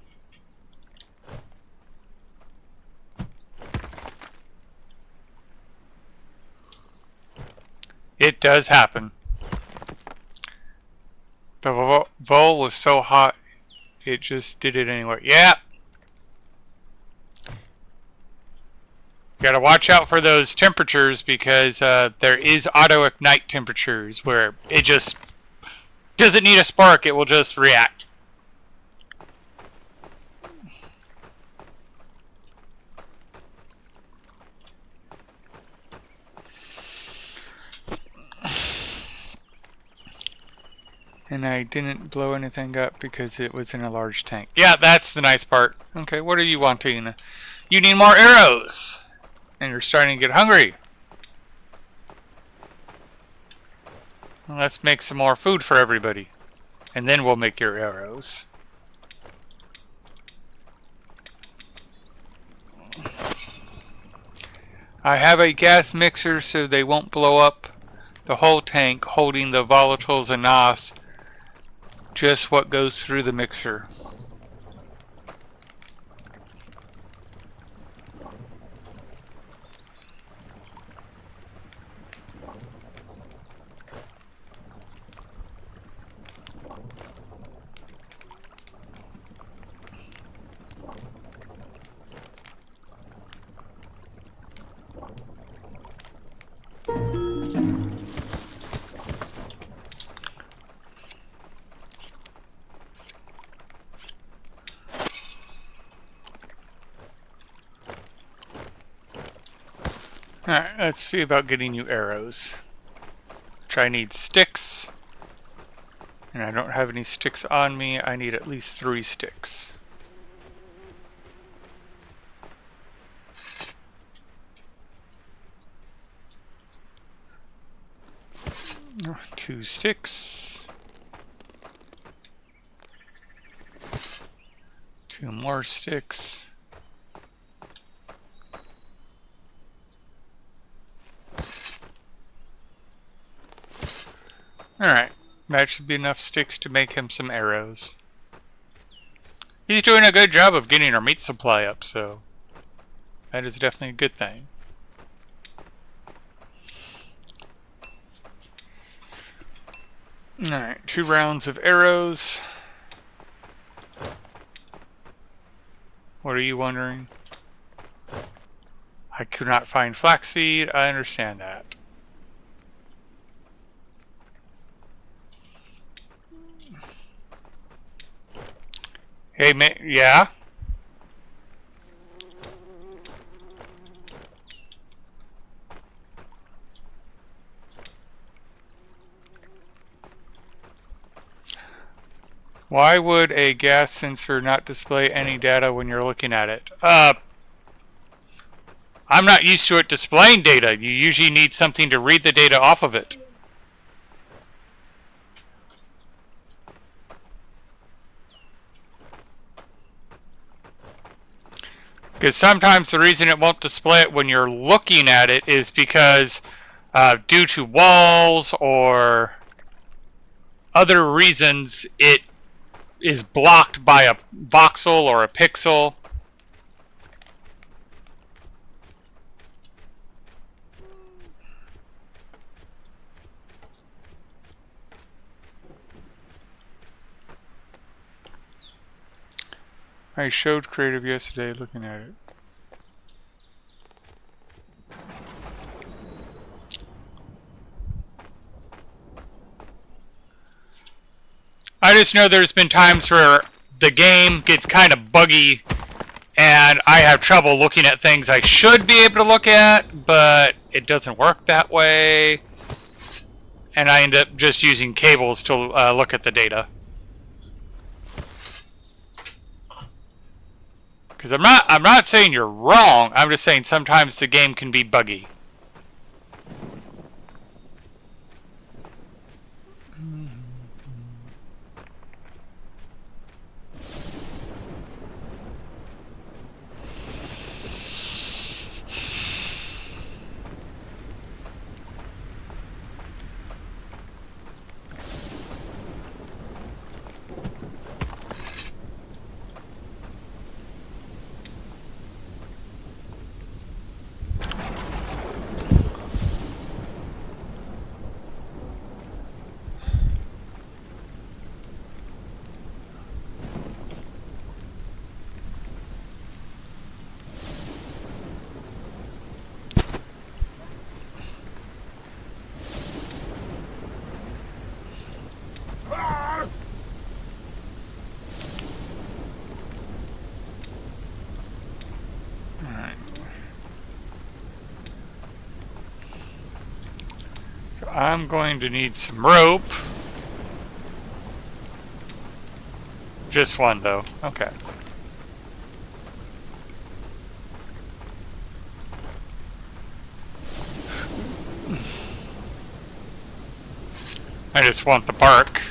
It does happen. The bowl was so hot, it just did it anyway. Yeah! Gotta watch out for those temperatures because there is auto-ignite temperatures where it just doesn't need a spark, it will just react. And I didn't blow anything up because it was in a large tank. Yeah, that's the nice part. Okay, what are you wanting? You need more arrows! And you're starting to get hungry. Well, let's make some more food for everybody. And then we'll make your arrows. I have a gas mixer so they won't blow up the whole tank, holding the volatiles and NOS. Just what goes through the mixer. Alright, let's see about getting you arrows. Which I need sticks. And I don't have any sticks on me. I need at least 3 sticks. 2 sticks. 2 more sticks. Alright, that should be enough sticks to make him some arrows. He's doing a good job of getting our meat supply up, so that is definitely a good thing. Alright, 2 rounds of arrows. What are you wondering? I could not find flaxseed. I understand that. Hey, yeah? Why would a gas sensor not display any data when you're looking at it? I'm not used to it displaying data. You usually need something to read the data off of it. Because sometimes the reason it won't display it when you're looking at it is because due to walls or other reasons, it is blocked by a voxel or a pixel. I showed Creative yesterday looking at it. I just know there's been times where the game gets kind of buggy and I have trouble looking at things I should be able to look at, but it doesn't work that way. And I end up just using cables to look at the data. Because I'm not saying you're wrong. I'm just saying sometimes the game can be buggy. I'm going to need some rope. Just one, though. Okay. I just want the bark.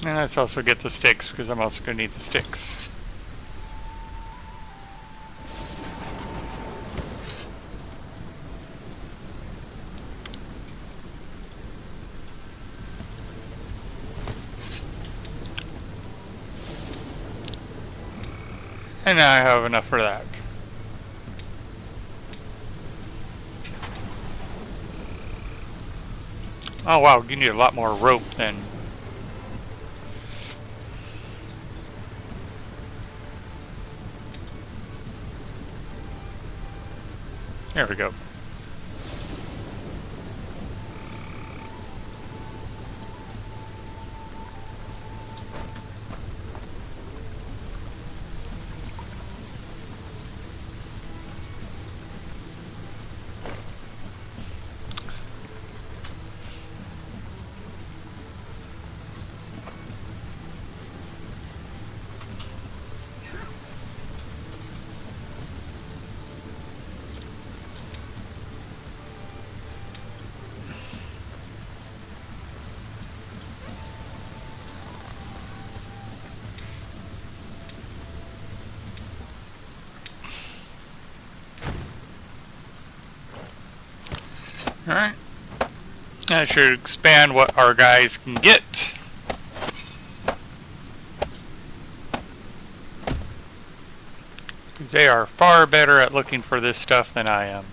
And let's also get the sticks, because I'm also going to need the sticks. And now I have enough for that. Oh wow, you need a lot more rope than... There we go. Alright. That should expand what our guys can get. Because they are far better at looking for this stuff than I am.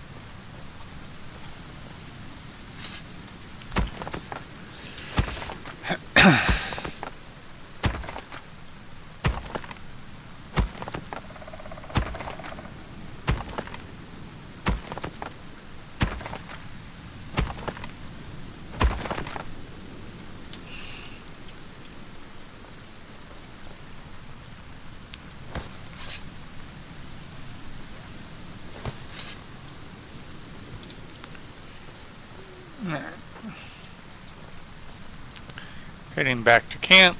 Heading back to camp.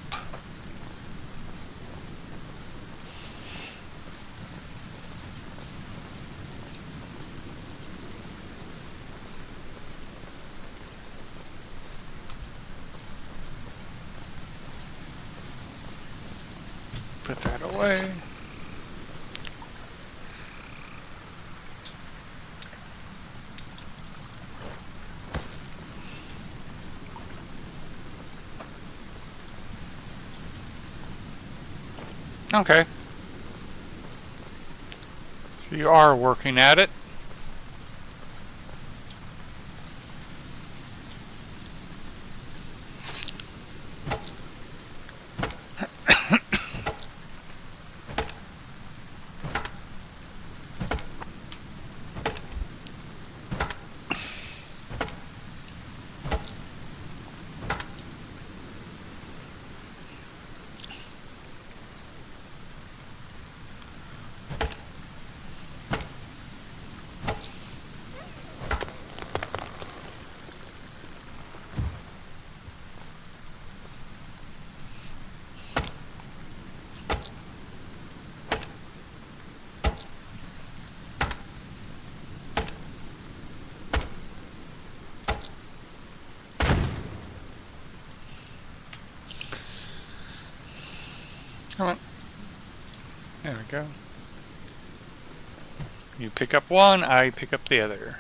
Put that away. Okay. So you are working at it. Come on. There we go. You pick up one, I pick up the other.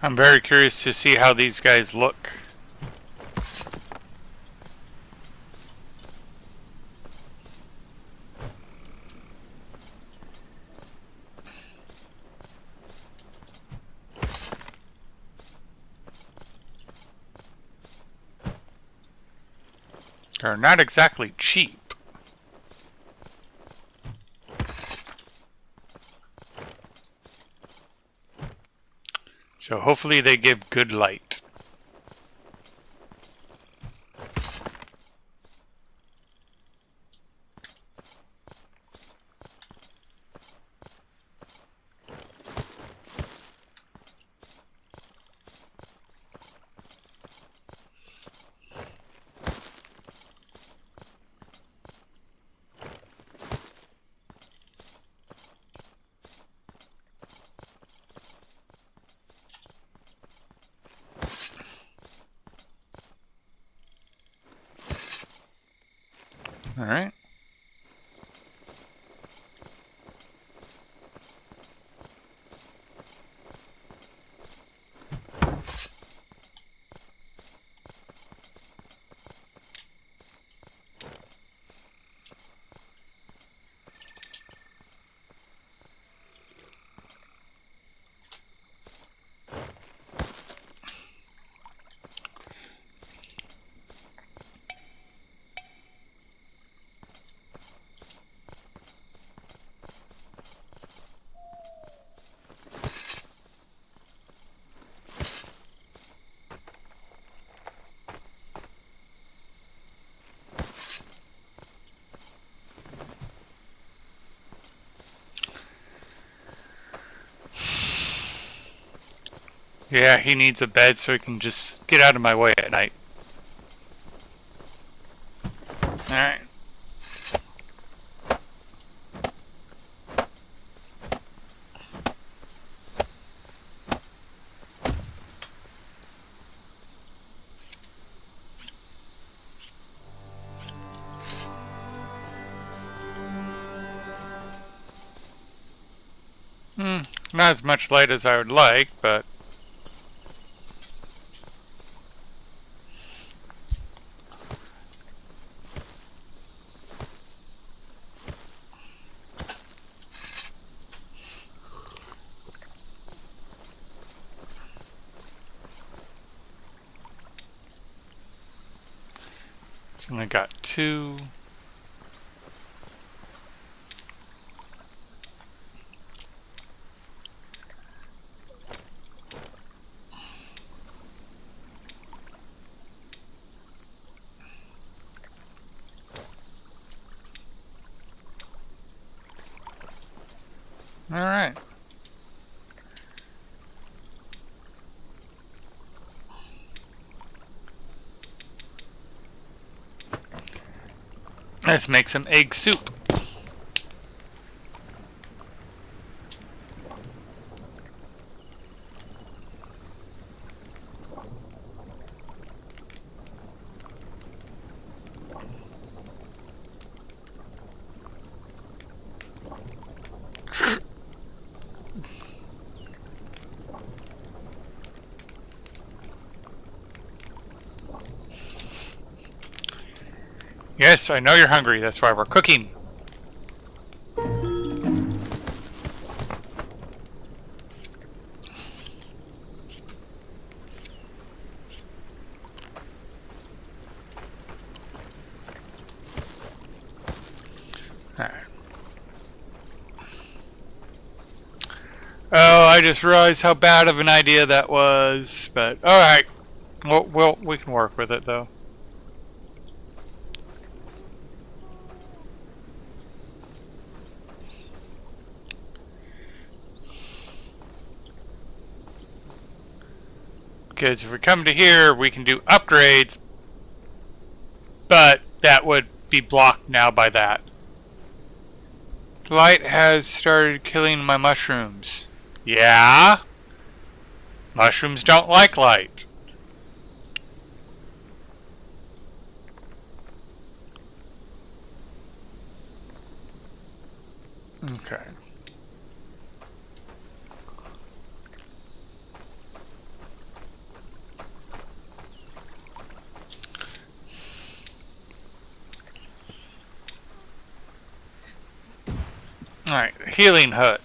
I'm very curious to see how these guys look. They're not exactly cheap. So hopefully they give good light. All right. Yeah, he needs a bed so he can just get out of my way at night. Alright. Not as much light as I would like, but... So I got 2. Alright. Let's make some egg soup. Yes, I know you're hungry. That's why we're cooking. Alright. Oh, I just realized how bad of an idea that was. But alright. We can work with it though. Because if we come to here, we can do upgrades, but that would be blocked now by that. Light has started killing my mushrooms. Yeah? Mushrooms don't like light. Okay. Alright, healing hut.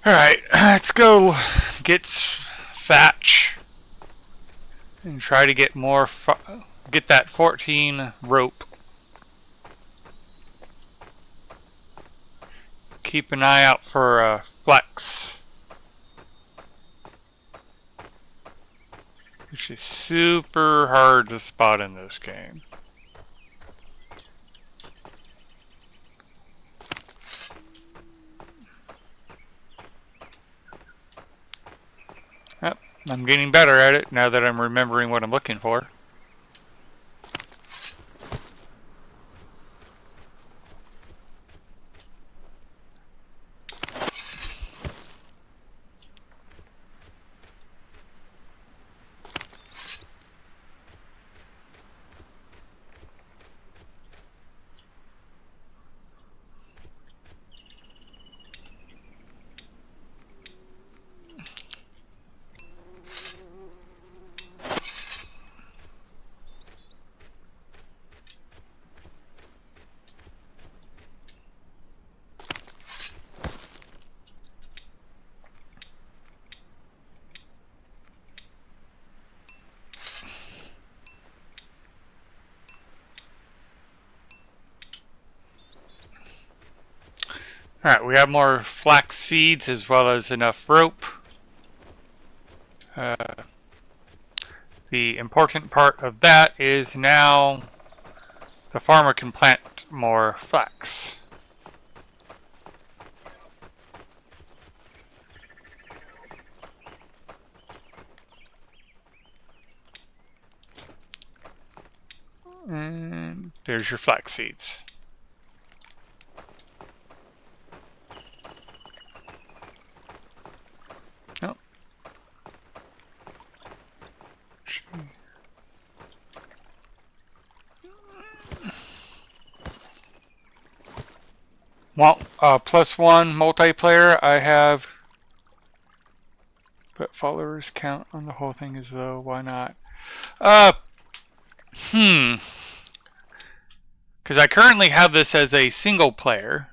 Alright, let's go get thatch and try to get more, get that 14 rope. Keep an eye out for flex, which is super hard to spot in this game. Yep, I'm getting better at it now that I'm remembering what I'm looking for. Alright, we have more flax seeds as well as enough rope. The important part of that is now the farmer can plant more flax. And there's your flax seeds. Oh. Well, +1 multiplayer, I have, but followers count on the whole thing as though, why not? Because I currently have this as a single player.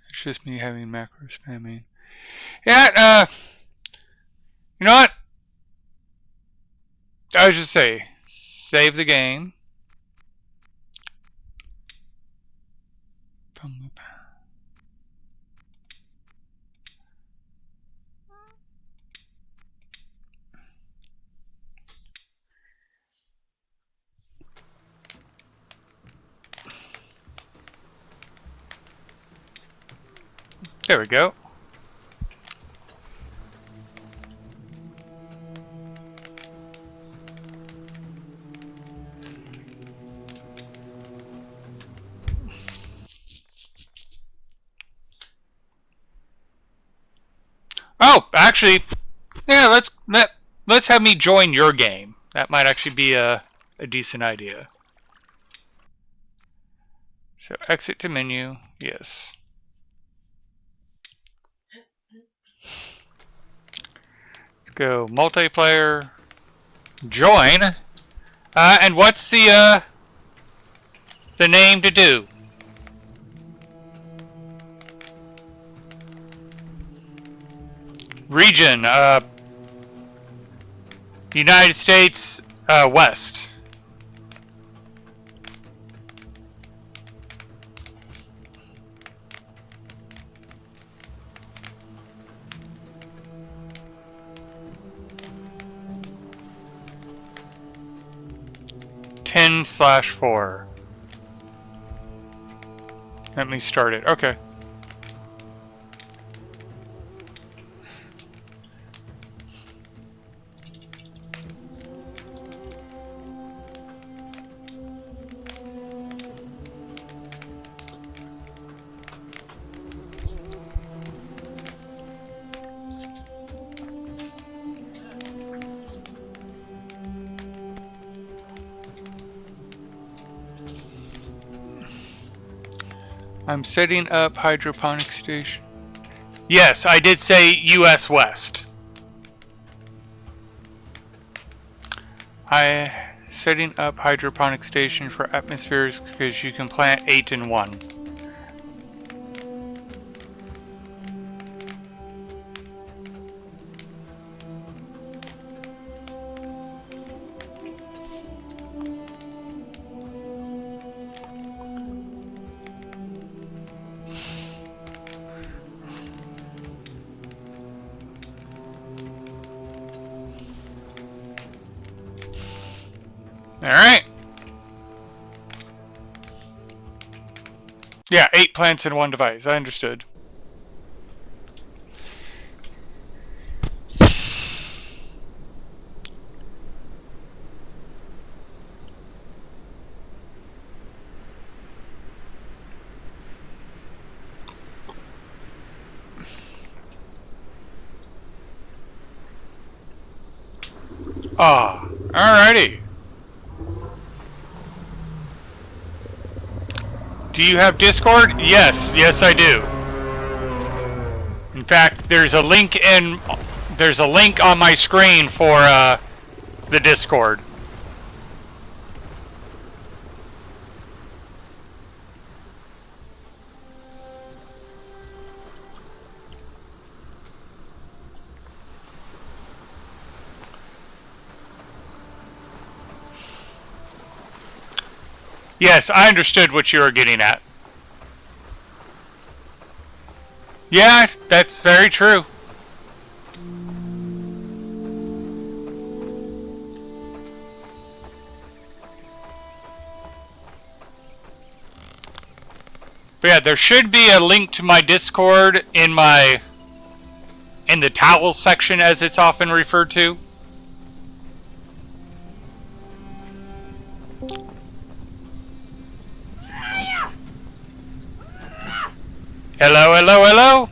It's just me having macro spamming. Yeah, you know what? I was just say, save the game. There we go. Oh, actually, yeah. Let's have me join your game. That might actually be a decent idea. So exit to menu. Yes. Let's go multiplayer. Join. And what's the name to do? Region. United States West. /4. Let me start it. Okay. I'm setting up hydroponic station. Yes, I did say US West. Setting up hydroponic station for atmospheres because you can plant 8 in 1. Alright. Yeah, 8 plants in 1 device. I understood. Ah, alrighty. Do you have Discord? Yes, yes I do. In fact, there's a link on my screen for the Discord. Yes, I understood what you were getting at. Yeah, that's very true. But yeah, there should be a link to my Discord in the towel section, as it's often referred to. Hello, hello, hello.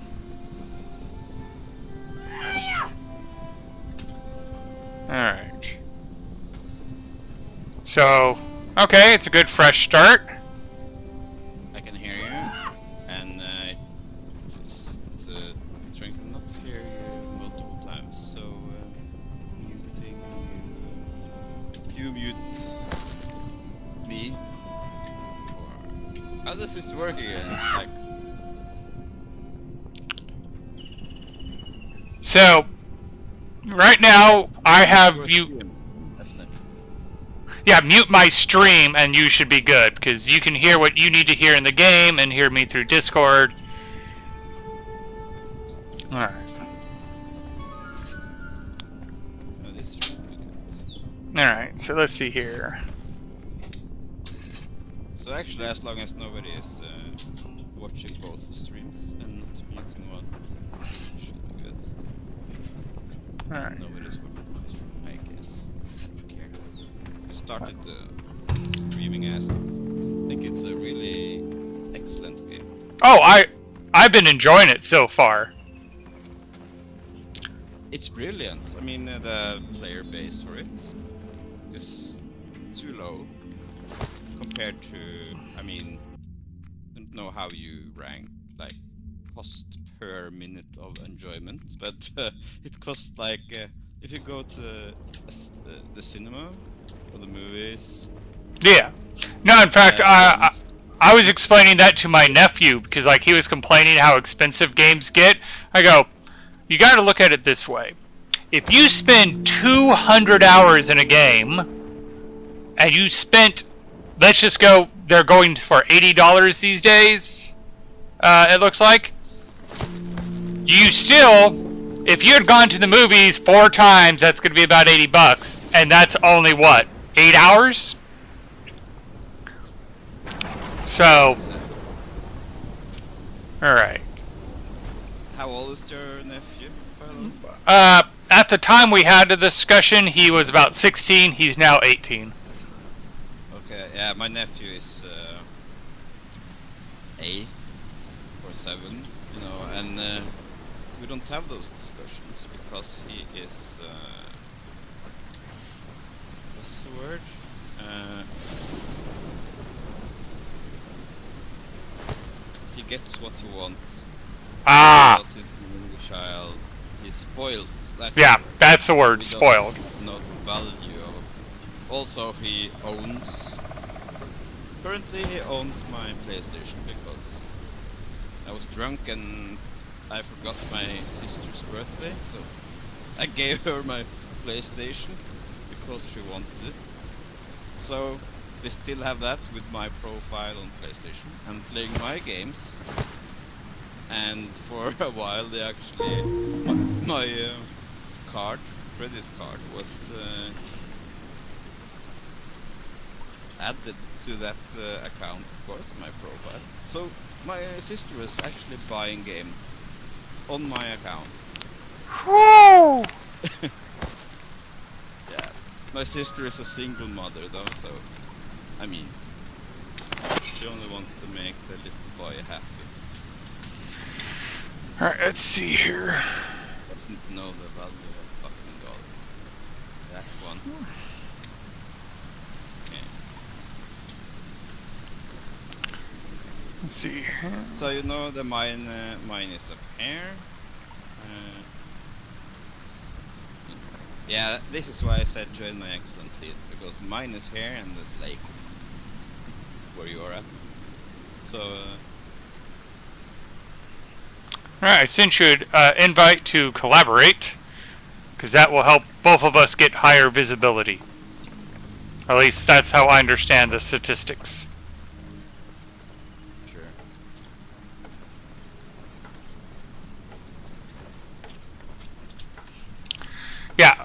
Alright. So, okay, it's a good fresh start.
I can hear you, and just trying to not hear you multiple times, so muting you. You mute me. How does this work again? Like,
So, right now, I have you...
Definitely.
Yeah, mute my stream and you should be good, because you can hear what you need to hear in the game and hear me through Discord. Alright.
Oh, this should be good.
Alright, so let's see here.
So actually, as long as nobody is watching both streams and not muting one, it should be good.
Alright.
Nobody's watching, I guess. I don't care. You started streaming Aska. I think it's a really excellent game.
Oh, I've been enjoying it so far.
It's brilliant. I mean, the player base for it is too low compared to, I mean, I don't know how you rank like cost per minute of enjoyment, but it costs like if you go to the cinema or the movies.
Yeah. No, in fact, I was explaining that to my nephew because like he was complaining how expensive games get. I go, you got to look at it this way. If you spend 200 hours in a game and you spent, let's just go, they're going for $80 these days, it looks like. You still, if you had gone to the movies 4 times, that's going to be about $80. And that's only what, 8 hours? So, alright.
How old is your nephew, by the way?
At the time we had the discussion, he was about 16, he's now 18.
Okay, yeah, my nephew is 8 or 7, you know, and we don't have those discussions because he is, what's the word? He gets what he wants.
Ah!
Because he's an only child. He's spoiled.
That's the word, spoiled.
No value of. Also, he owns. Currently, he owns my PlayStation because I was drunk and I forgot my sister's birthday, so I gave her my PlayStation because she wanted it. So they still have that with my profile on PlayStation. I'm playing my games. And for a while, they actually my credit card, was added to that account, of course, my profile. So my sister was actually buying games on my account.
Whoa!
Yeah, my sister is a single mother, though, so I mean, she only wants to make the little boy happy.
Alright, let's see here.
Doesn't know the value of fucking God. That one. Okay.
Let's see here.
So you know the mine is up here. Yeah, this is why I said join my excellency, because mine is here and the lake is where you are at. So
Alright, I sent you an invite to collaborate, because that will help both of us get higher visibility. At least that's how I understand the statistics.
sure.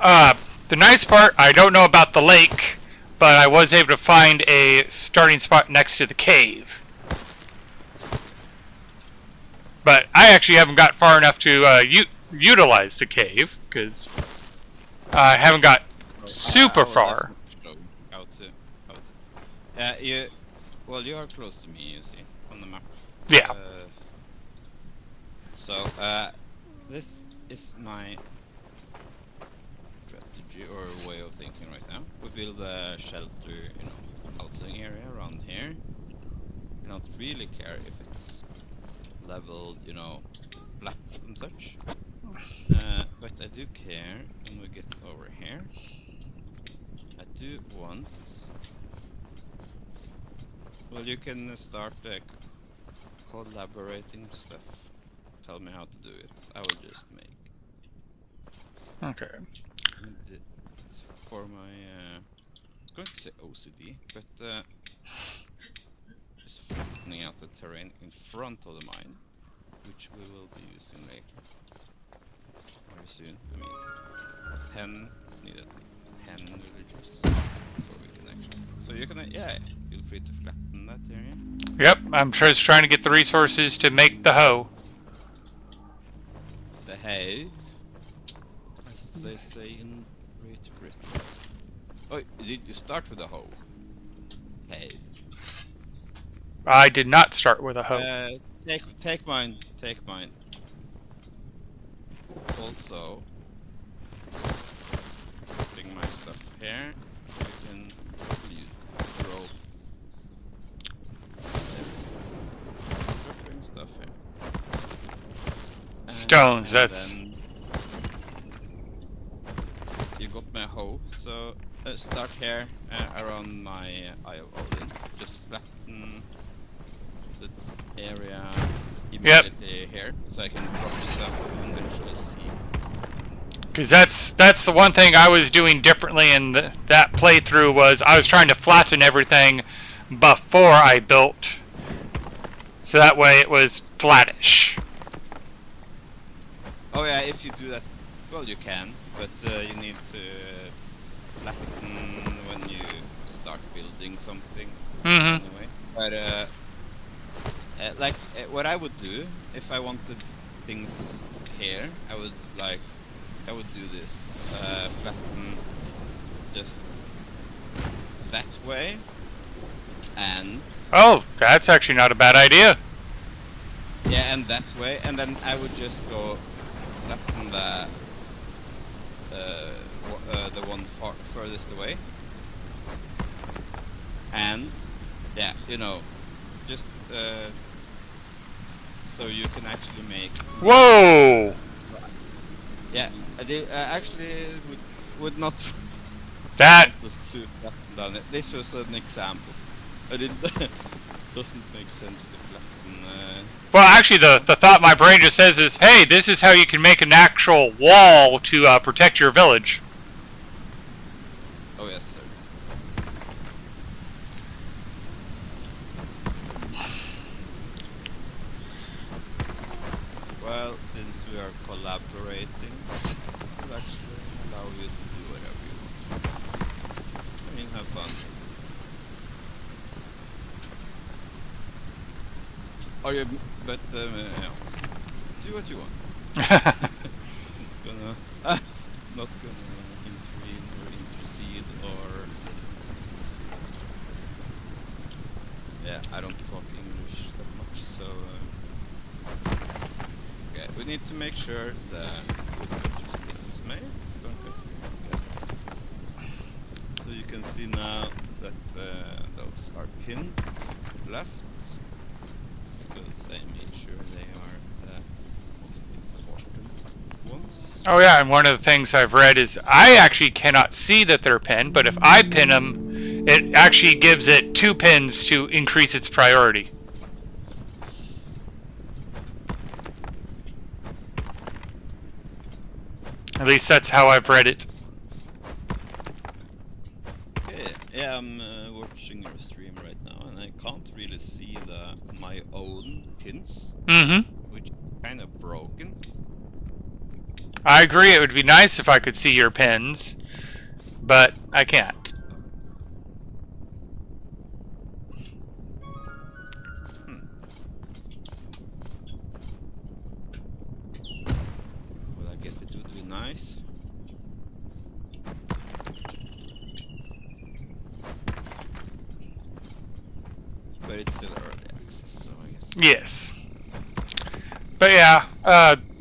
The nice part, I don't know about the lake, but I was able to find a starting spot next to the cave. But I actually haven't got far enough to utilize the cave, because I haven't got
I
super
will
far.
definitely show you how to. Well, you are close to me, you see, on the map.
Yeah.
So, this is my strategy or way of thinking right now. We build a shelter, housing area around here. I don't really care if it's leveled, flat and such. But I do care when we get over here. I do want. Well, you can start collaborating stuff. Tell me how to do it. I will just make.
Okay.
And it's for my. I was going to say OCD, but just flattening out the terrain in front of the mine, which we will be using later. Very soon. I mean, 10 need at least 10 villagers before we can actually. So you can, yeah, feel free to flatten that area.
Yep, I'm just trying to get the resources to make the hoe.
The hay, as they say in Great Britain. Oh, did you start with a hoe? Hay.
I did not start with a hoe.
Take mine. Take mine. Also, putting my stuff here, you can use rope. Dropping stuff here.
Stones,
And
that's...
then you got my hoe, so start here around my Eye of Odin. Just flatten the area immediately here, so I can drop stuff and actually see.
Because that's the one thing I was doing differently in that playthrough was I was trying to flatten everything before I built. So that way it was flattish.
Oh yeah, if you do that, well you can, but you need to flatten when you start building something.
Mm-hmm.
Anyway, but what I would do if I wanted things here, I would do this, flatten just that way, and
Oh, that's actually not a bad idea.
yeah, and that way, and then I would just go flatten the one furthest away, and yeah, just so you can actually make.
Whoa!
Yeah, I did, actually would not
That...
want us to flatten down it. This was an example. I didn't. Doesn't make sense to flatten.
Well, actually, the thought my brain just says is, hey, this is how you can make an actual wall to protect your village.
Oh yes, sir. Well, since we are collaborating, we'll actually allow you to do whatever you want. I mean, have fun. Or you, but do what you want. It's gonna not gonna intervene or intercede or yeah. I don't talk English that much, so okay. We need to make sure the woodcutter split is made, don't we? Okay. So you can see now that those are pinned left. Because I made sure they are the most important ones.
Oh yeah, and one of the things I've read is I actually cannot see that they're pinned, but if I pin them, it actually gives it 2 pins to increase its priority. At least that's how I've read it.
Okay, yeah, I'm watching your stream right now, and I can't really see my own pins,
Mm-hmm.
which is kind of broken.
I agree. It would be nice if I could see your pins, but I can't.
Hmm. Well, I guess it would be nice. But it's still early access, so I guess.
Yes. But yeah,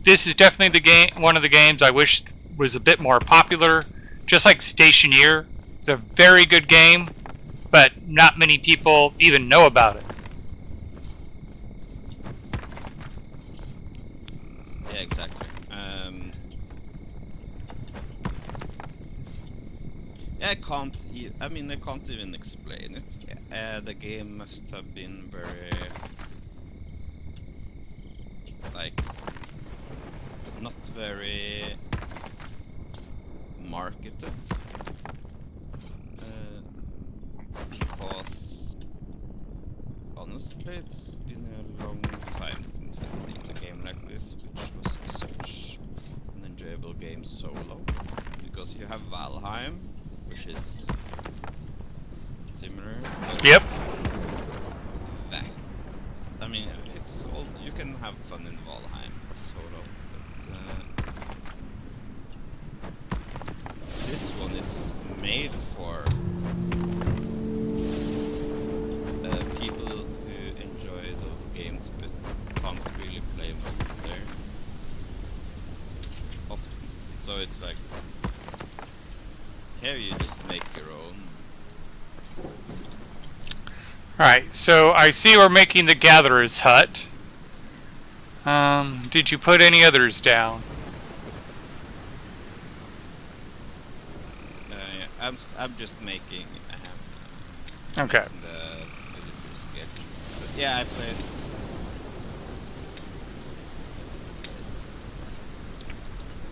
this is definitely the game. One of the games I wish was a bit more popular. Just like Stationeer, it's a very good game, but not many people even know about it.
Yeah, exactly. Yeah, I can't. I mean, I can't even explain it. The game must have been very, like, not very marketed. Because honestly, it's been a long time since I've played a game like this, which was such an enjoyable game solo. Because you have Valheim, which is similar, but
Yep.
that. I mean, it's all you can have fun in Valheim solo, but this one is made for people who enjoy those games but can't really play multiplayer often. So it's like here you just make your own.
Alright, so I see we're making the Gatherer's Hut. Did you put any others down?
Yeah, I'm just making
Okay.
the villager sketches. But yeah, I placed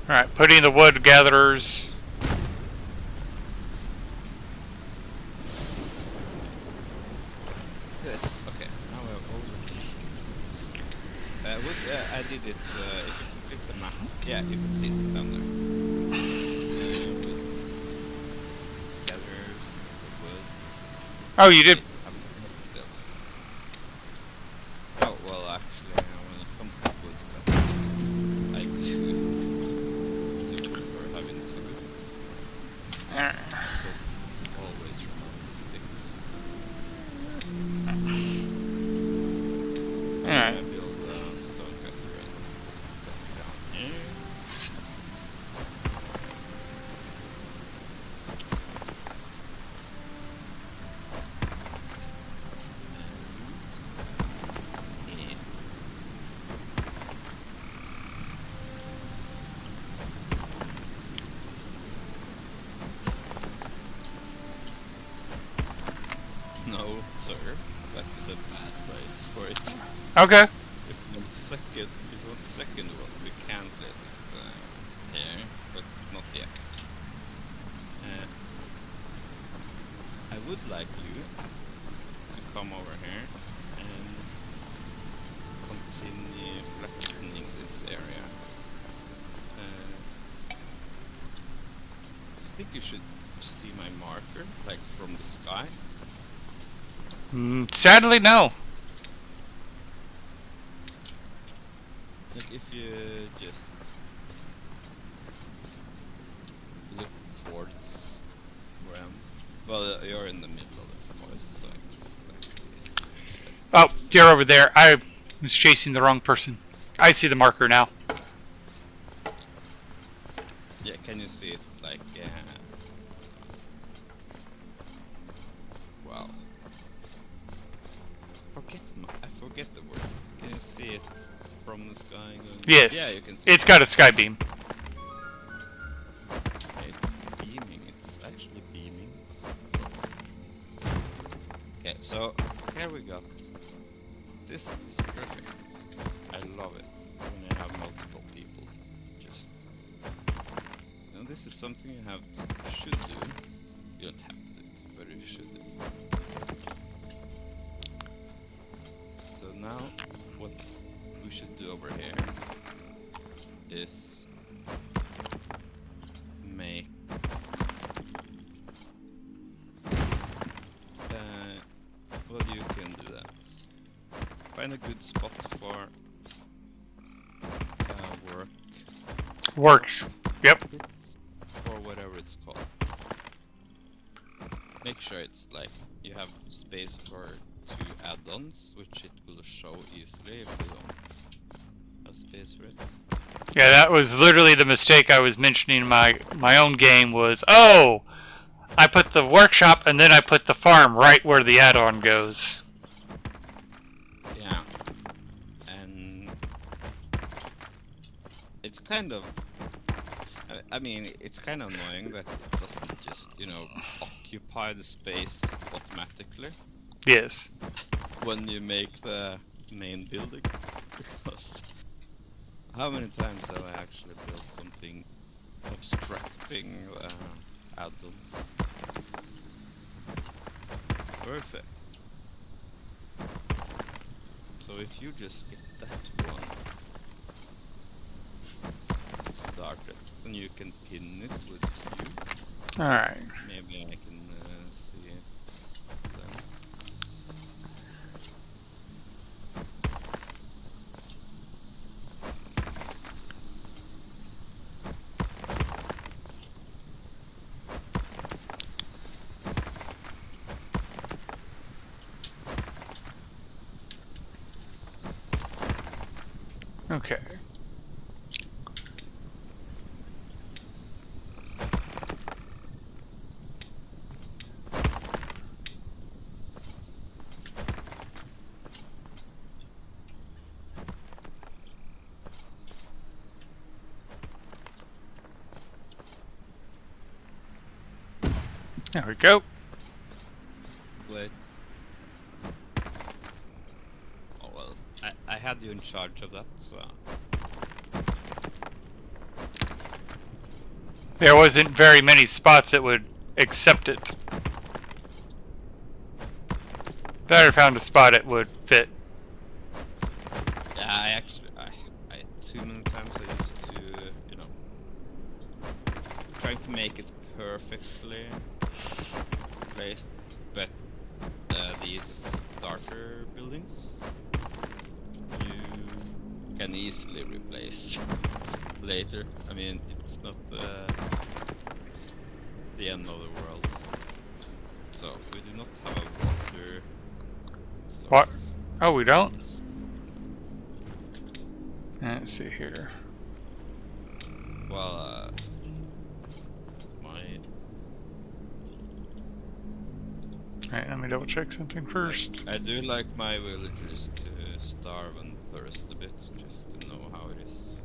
Alright, putting the wood gatherers.
this. Okay, now we have all the sketches. I did it. If you click the map, yeah, you can see it down there. Woods, gatherers, the woods.
Oh, you did.
Wait, I'm still. Oh well, actually, when it comes to wood cutters, I do prefer having two because it always removes sticks.
Alright.
I build a stone cutter and cut down here. And yeah. No, sir, that is a bad place for it.
Okay.
If one second one, we can place it here, but not yet. I would like you to come over here and continue flattening this area. I think you should see my marker, like from the sky.
Sadly, no.
Like if you just look towards where I'm. Well, you're in the middle of the forest, so I guess like this.
Oh, you're over there. I was chasing the wrong person. I see the marker now.
Yeah, can you see it? Like, wow. I forget the words. Can you see it from the sky? Going...
Yes.
Yeah, you can see
It's got a sky beam.
it's beaming. It's actually beaming. Okay, so here we got. This is perfect. I love it when you have multiple people. Just. You know, this is something you should do. You don't have to do it, but you should do it. So now, what we should do over here is find a good spot for work
Works. Yep.
bits, or whatever it's called. Make sure it's like you have space for 2 add-ons, which it will show easily if you don't have space for it.
Yeah, that was literally the mistake I was mentioning in my own game was, oh, I put the workshop and then I put the farm right where the add-on goes.
Yeah, and it's kind of, I mean, it's kind of annoying that it doesn't just, you know, occupy the space automatically
Yes.
when you make the main building. Because how many times have I actually built something obstructing add-ons? Perfect. So if you just get that one started, then you can pin it with you.
Alright.
Maybe I can see it then.
Okay. There we go.
Wait. Oh well, I had you in charge of that, so
There wasn't very many spots that would accept it. If I found a spot it would fit.
yeah, I too many times I used to, you know, trying to make it perfectly placed, but these starter buildings you can easily replace later. I mean, it's not the end of the world. So we do not have a water source.
What? Oh, we don't? Let's see here.
Well, my
Alright, let me double check something first.
I do like my villagers to starve and thirst a bit, just to know how it is.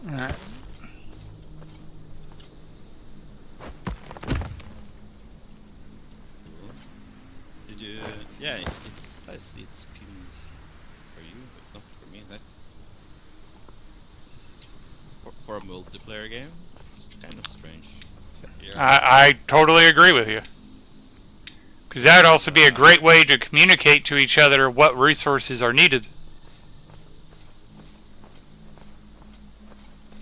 Alright.
Cool. Did you? Yeah, it's I see it's pinned for you, but not for me. That's for a multiplayer game. It's kind of strange. Yeah.
I totally agree with you. Because that would also be a great way to communicate to each other what resources are needed.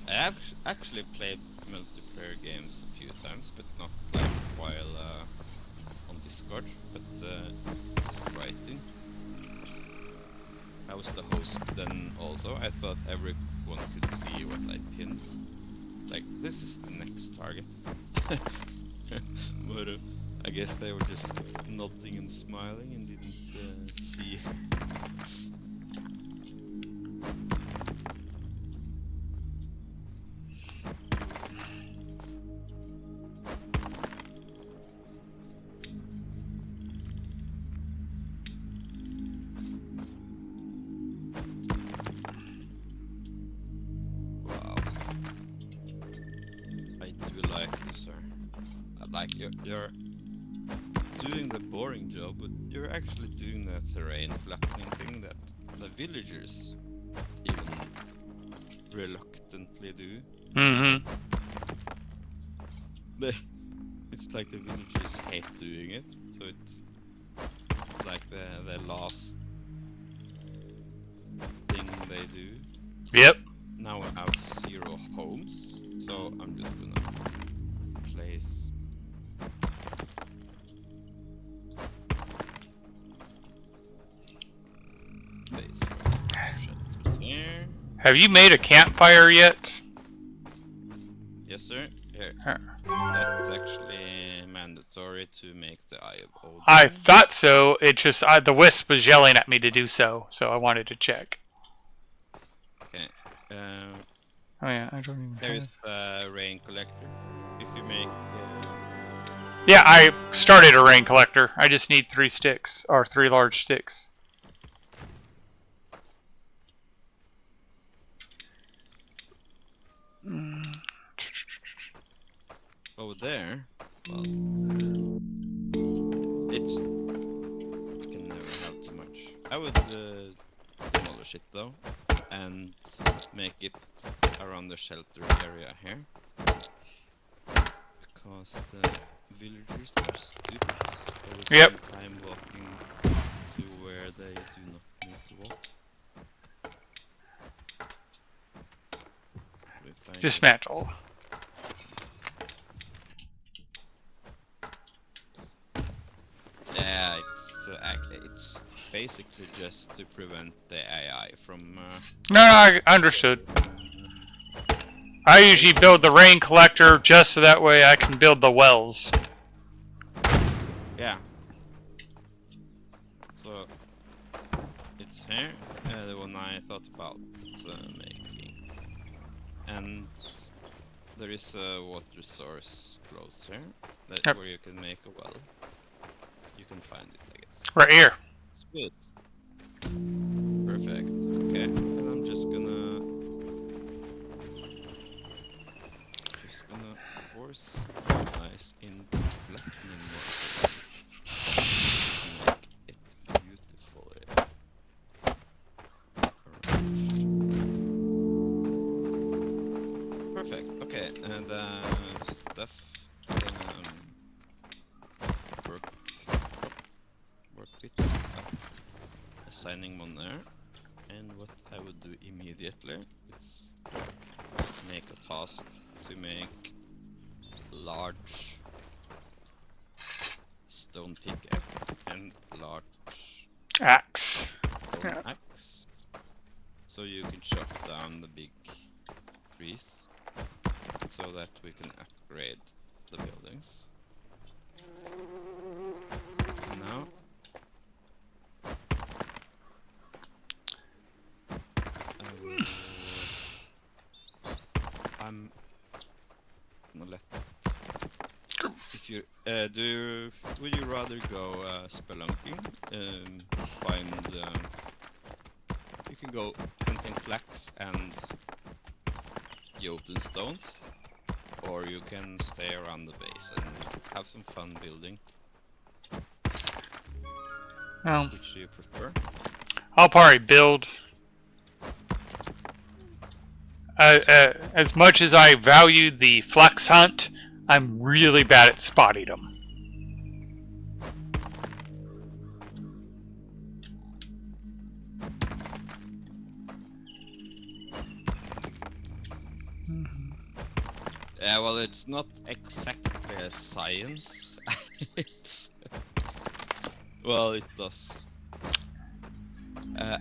I have actually played multiplayer games a few times, but not like while on Discord, but just writing. I was the host then also. I thought everyone could see what I pinned. Like, this is the next target. But I guess they were just nodding and smiling and didn't see. Wow. I do like you, sir. I like you're doing the boring job, but you're actually doing that terrain flattening thing that the villagers even reluctantly do.
Mm-hmm.
It's like the villagers hate doing it, so it's like the last thing they do.
Yep.
now I have 0 homes, so I'm just gonna place shelters here.
Have you made a campfire yet?
Yes, sir. Here.
Huh.
That's actually mandatory to make the Eye of Odin.
I thought so. It just the wisp was yelling at me to do so, so I wanted to check.
Okay.
Oh yeah, I don't even.
There is the rain collector. If you make
Yeah, I started a rain collector. I just need 3 sticks, or 3 large sticks.
over there, well, it's you can never have too much. I would demolish it though, and make it around the shelter area here, because the villagers are stupid. They will
Yep.
spend time walking to where they do not need to walk.
Dismantle.
Yeah, it's basically just to prevent the AI from.
No, I understood. I usually build the rain collector just so that way I can build the wells.
Yeah. So it's here, the one I thought about making, and there is a water source close here that where you can make a well. You can find it, I guess.
Right here.
Sweet. Perfect. Okay, and I'm just gonna force ice into flattening water. Make it beautifully arranged. Perfect. Okay, and stuff work pictures up, assigning one there. And what I would do immediately is make a task to make large stone pickaxe and large
Axe.
stone axe, so you can chop down the big trees, so that we can upgrade the buildings. Now I'm gonna let. If you would you rather go spelunking? Find you can go hunting flax and jotun stones, or you can stay around the base and have some fun building. Which do you prefer?
I'll probably build. As much as I value the flex hunt, I'm really bad at spotting them.
Yeah, well, it's not exactly a science. It's well, it does.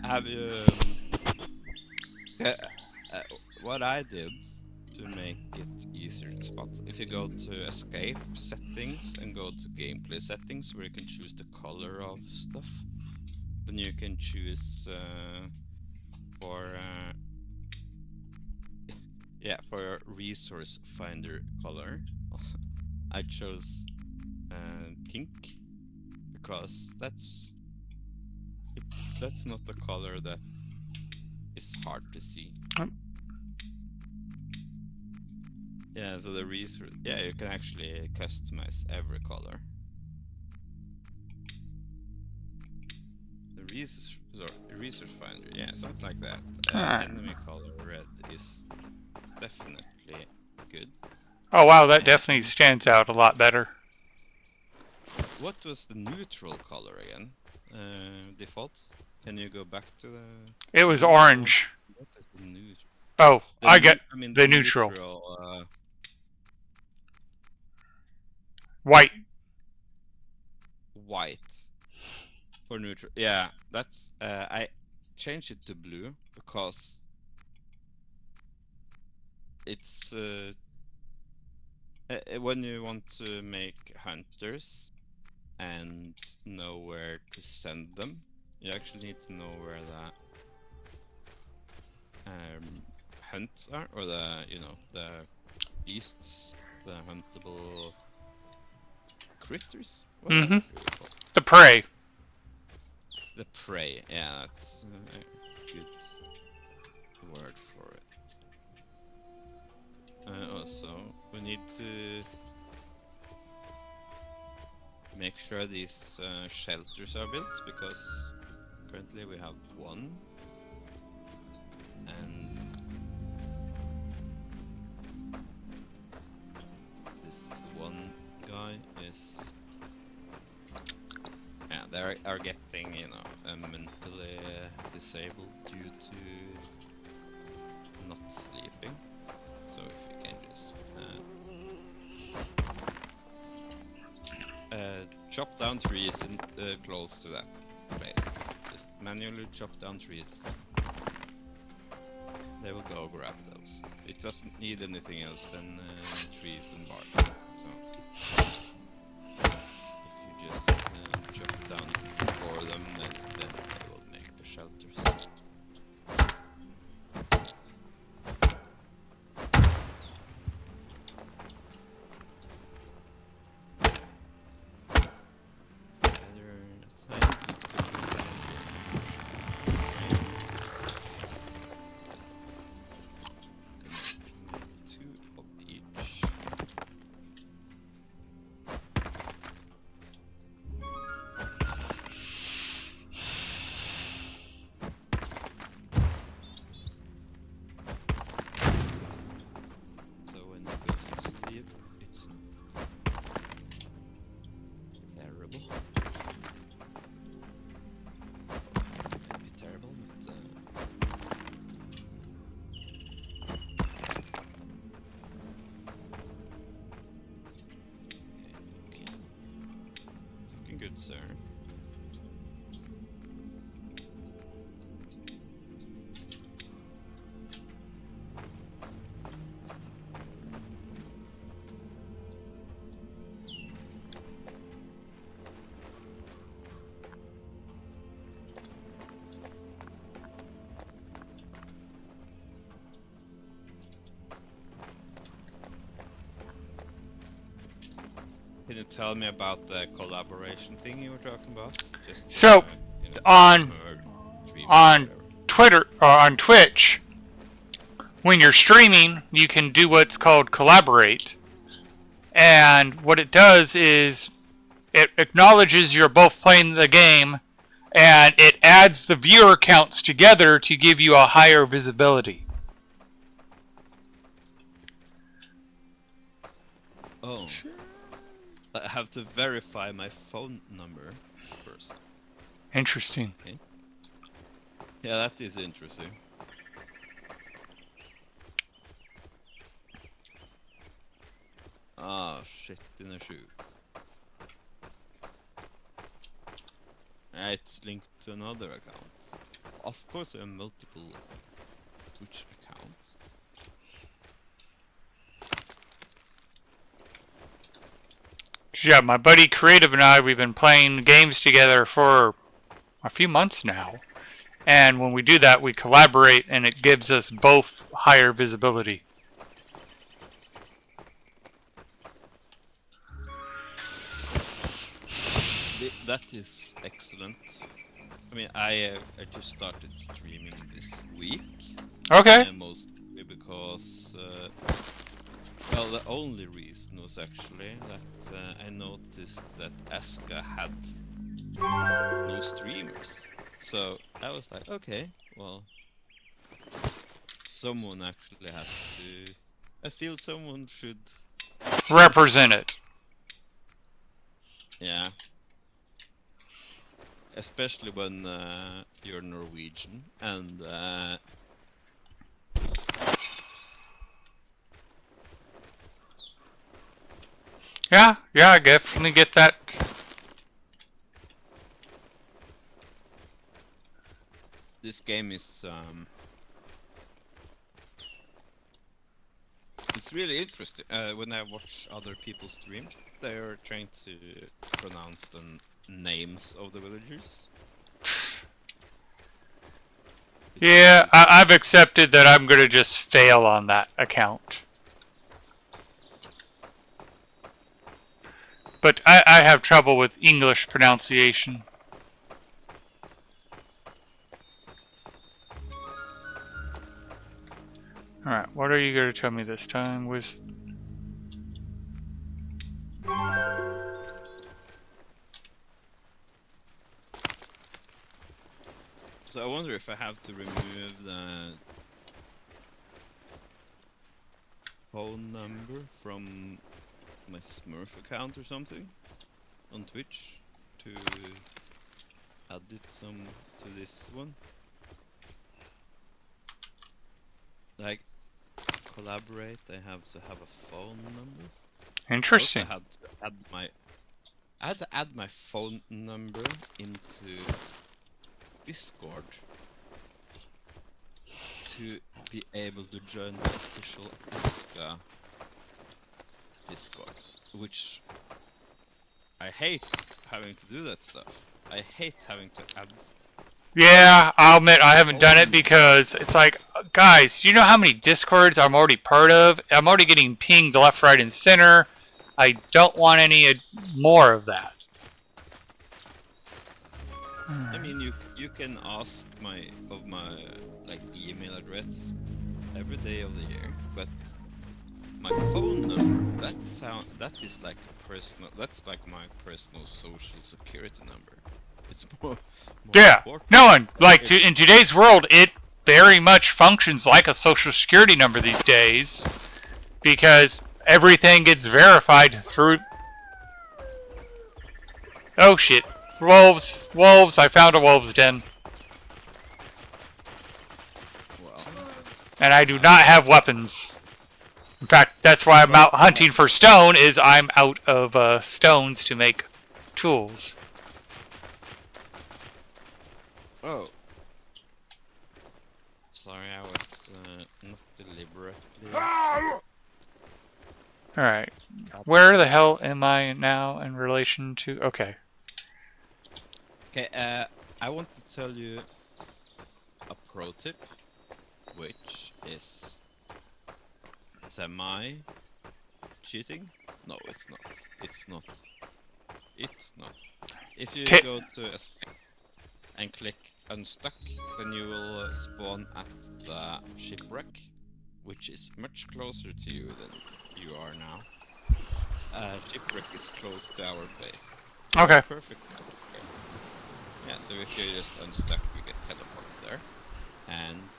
Have you? What I did to make it easier to spot, if you go to escape settings and go to gameplay settings, where you can choose the color of stuff, then you can choose for for resource finder color. I chose pink because that's not the color that is hard to see. Yeah, so the resource, you can actually customize every color. The resource finder, yeah, something like that. Enemy color red is definitely good.
Oh wow, that definitely stands out a lot better.
What was the neutral color again? Default? Can you go back to the...
It was orange.
What is the neutral?
Oh, I get
I mean
the neutral.
neutral.
White.
White for neutral. Yeah, that's I changed it to blue because it's when you want to make hunters and know where to send them, you actually need to know where the hunts are, or the the beasts, the huntable critters. What are
Mm-hmm.
they really called?
The prey.
The prey. Yeah, that's a good word for it. Also, we need to make sure these shelters are built, because currently we have one, and this one guy is, yeah, they are getting, mentally disabled due to not sleeping. So if we can just chop down trees and close to that place. Just manually chop down trees. They will go grab those. It doesn't need anything else than trees and bark. So if you just chop down for them, then they will make the shelters. So when it goes to sleep, it's not terrible. Maybe terrible, but okay. Looking good, sir. Can you tell me about the collaboration thing you were talking about? Just
So on
streamers or
on
whatever.
Twitter or on Twitch, when you're streaming, you can do what's called collaborate. And what it does is it acknowledges you're both playing the game, and it adds the viewer counts together to give you a higher visibility.
Oh, I have to verify my phone number first.
Interesting.
Okay. Yeah, that is interesting. Ah, shit in a shoe. It's linked to another account. Of course, there are multiple Twitch accounts.
Yeah, my buddy Creative and I, we've been playing games together for a few months now. And when we do that, we collaborate, and it gives us both higher visibility.
That is excellent. I mean, I just started streaming this week.
Okay.
Mostly because, well, the only reason was actually that I noticed that Aska had no streamers. So I was like, okay, well, someone actually has to. I feel someone should.
Represent it.
Yeah. Especially when you're Norwegian and
Yeah, I definitely get that.
This game is it's really interesting. When I watch other people stream, they are trying to pronounce the names of the villagers.
Yeah,
It's
I've accepted that I'm gonna just fail on that account. But I have trouble with English pronunciation. Alright, what are you gonna tell me this time?
so I wonder if I have to remove the phone number from my Smurf account or something on Twitch to add it to this one. Like to collaborate, I have to have a phone number. I also
Interesting.
had to add my phone number into Discord to be able to join the official Aska Discord, which I hate having to do that stuff. I hate having to add.
Yeah, I'll admit I haven't done it
phone.
because it's like, guys, do you know how many Discords I'm already part of? I'm already getting pinged left, right, and center. I don't want any more of that.
I mean, you can ask my like email address every day of the year, but my phone number that is like a personal. That's like my personal social security number. It's more
Yeah,
important.
no one like
It,
in today's world, it very much functions like a social security number these days because everything gets verified through. Oh shit! Wolves! Wolves! I found a wolves den,
well,
and I do not have weapons. In fact, that's why I'm
well,
out hunting for stone. Is I'm out of stones to make tools.
oh, sorry, I was not deliberately.
All right,
Got
where the
that.
hell am I now in relation to? Okay,
Okay, I want to tell you a pro tip, which is semi cheating. No, it's not. It's not. It's not. If you
T-
go to a spec and click unstuck, then you will spawn at the shipwreck, which is much closer to you than you are now. Shipwreck is close to our place. You are
okay.
perfect. Yeah, so if you just unstuck, you get teleported there, and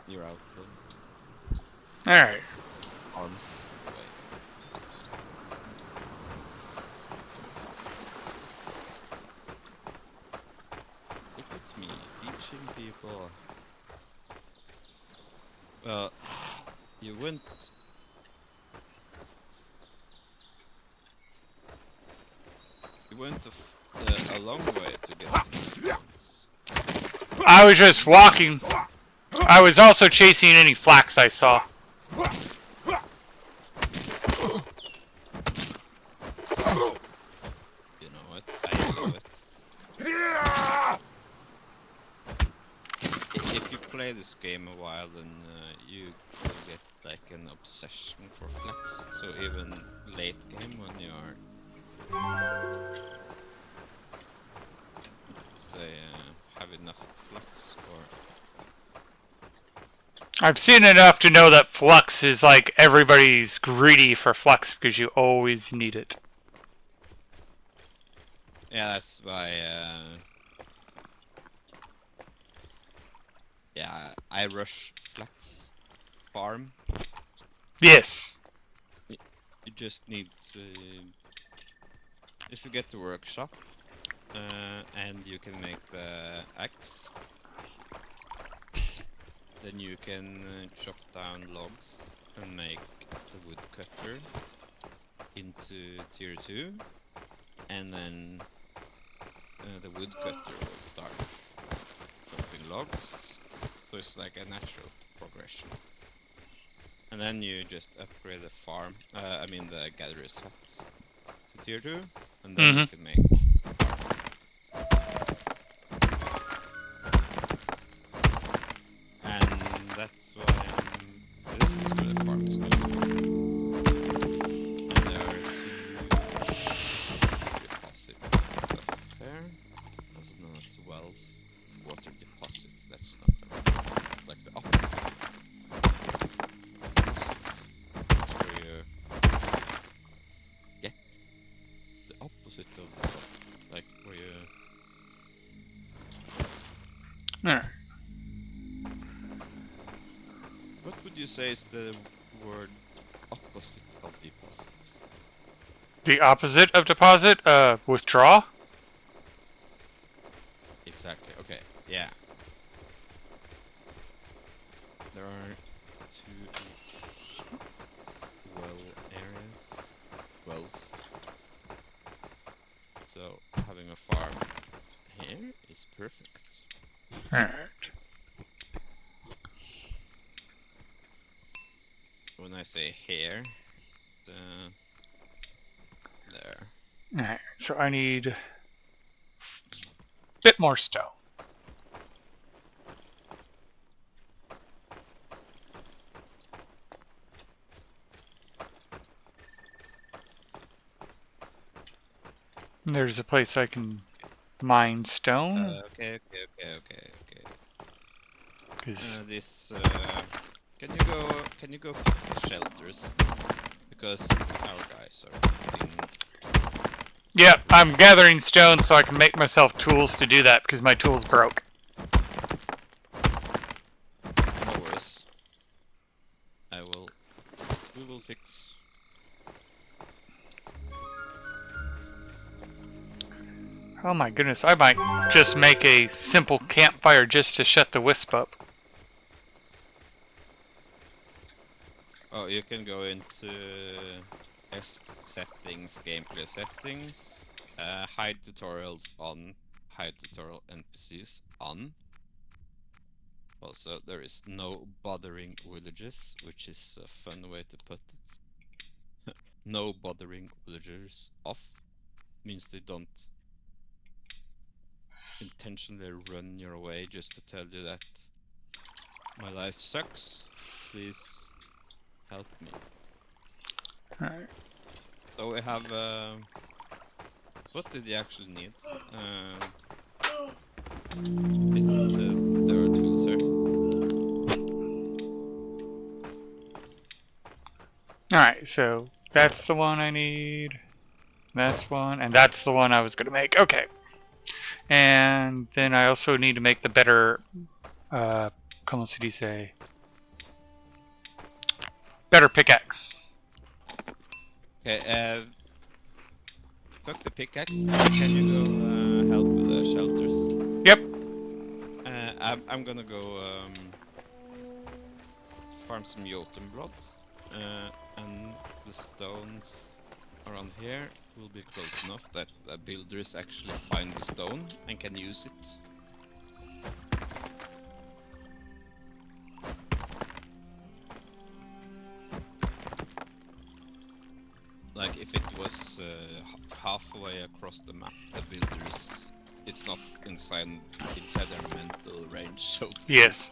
you're out of
All right.
arms away. Look at me, teaching people. Well, you went. You went a long way to get some stones.
I was just walking. I was also chasing any flax I saw.
You know what? I know it. If you play this game a while, then you will get like an obsession for flax. So even late game when you are, let's say, have enough flax or
I've seen enough to know that flux is like everybody's greedy for flux because you always need it.
yeah, that's why. Yeah, I rush flax farm.
Yes.
You just need to. If you get the workshop, and you can make the axe, then you can chop down logs and make the woodcutter into tier 2, and then the woodcutter will start chopping logs, so it's like a natural progression. And then you just upgrade the farm, I mean the gatherer's hut to tier 2, and then you can make farm. And that's why this is where the farm is going. And there are 2 deposit stuff there. Also known as wells. Water deposit, that's not the right, like the opposite. Deposit. That's where you get the opposite of deposit. Like where you...
Alright.
What would you say is the word opposite of deposit?
The opposite of deposit? Withdraw?
Exactly, okay, yeah. There are 2 well areas. Wells. So having a farm here is perfect.
Alright.
When I say here, there.
Alright, so I need a bit more stone. There's a place I can mine stone.
Okay.
Cause
This can you go fix the shelters? Because our guys are being...
yeah, I'm gathering stone so I can make myself tools to do that because my tools broke.
No worries. We will fix.
Oh my goodness, I might just make a simple campfire just to shut the wisp up.
Oh, you can go into settings, gameplay settings, hide tutorials on, hide tutorial NPCs on. Also, there is no bothering villages, which is a fun way to put it. No bothering villagers off means they don't intentionally run your way just to tell you that my life sucks. Please help me.
Alright.
So we have what did you actually need? There are tools here.
Alright, so that's the one I need. That's one, and that's the one I was gonna make. Okay. And then I also need to make the better, como se dice? Better pickaxe.
Okay, fuck the pickaxe. Can you go help with the shelters?
Yep.
I'm gonna go farm some Jotun blood, and the stones around here will be close enough that the builders actually find the stone and can use it. Like if it was halfway across the map, the builders, it's not inside their mental range, so to speak.
Yes.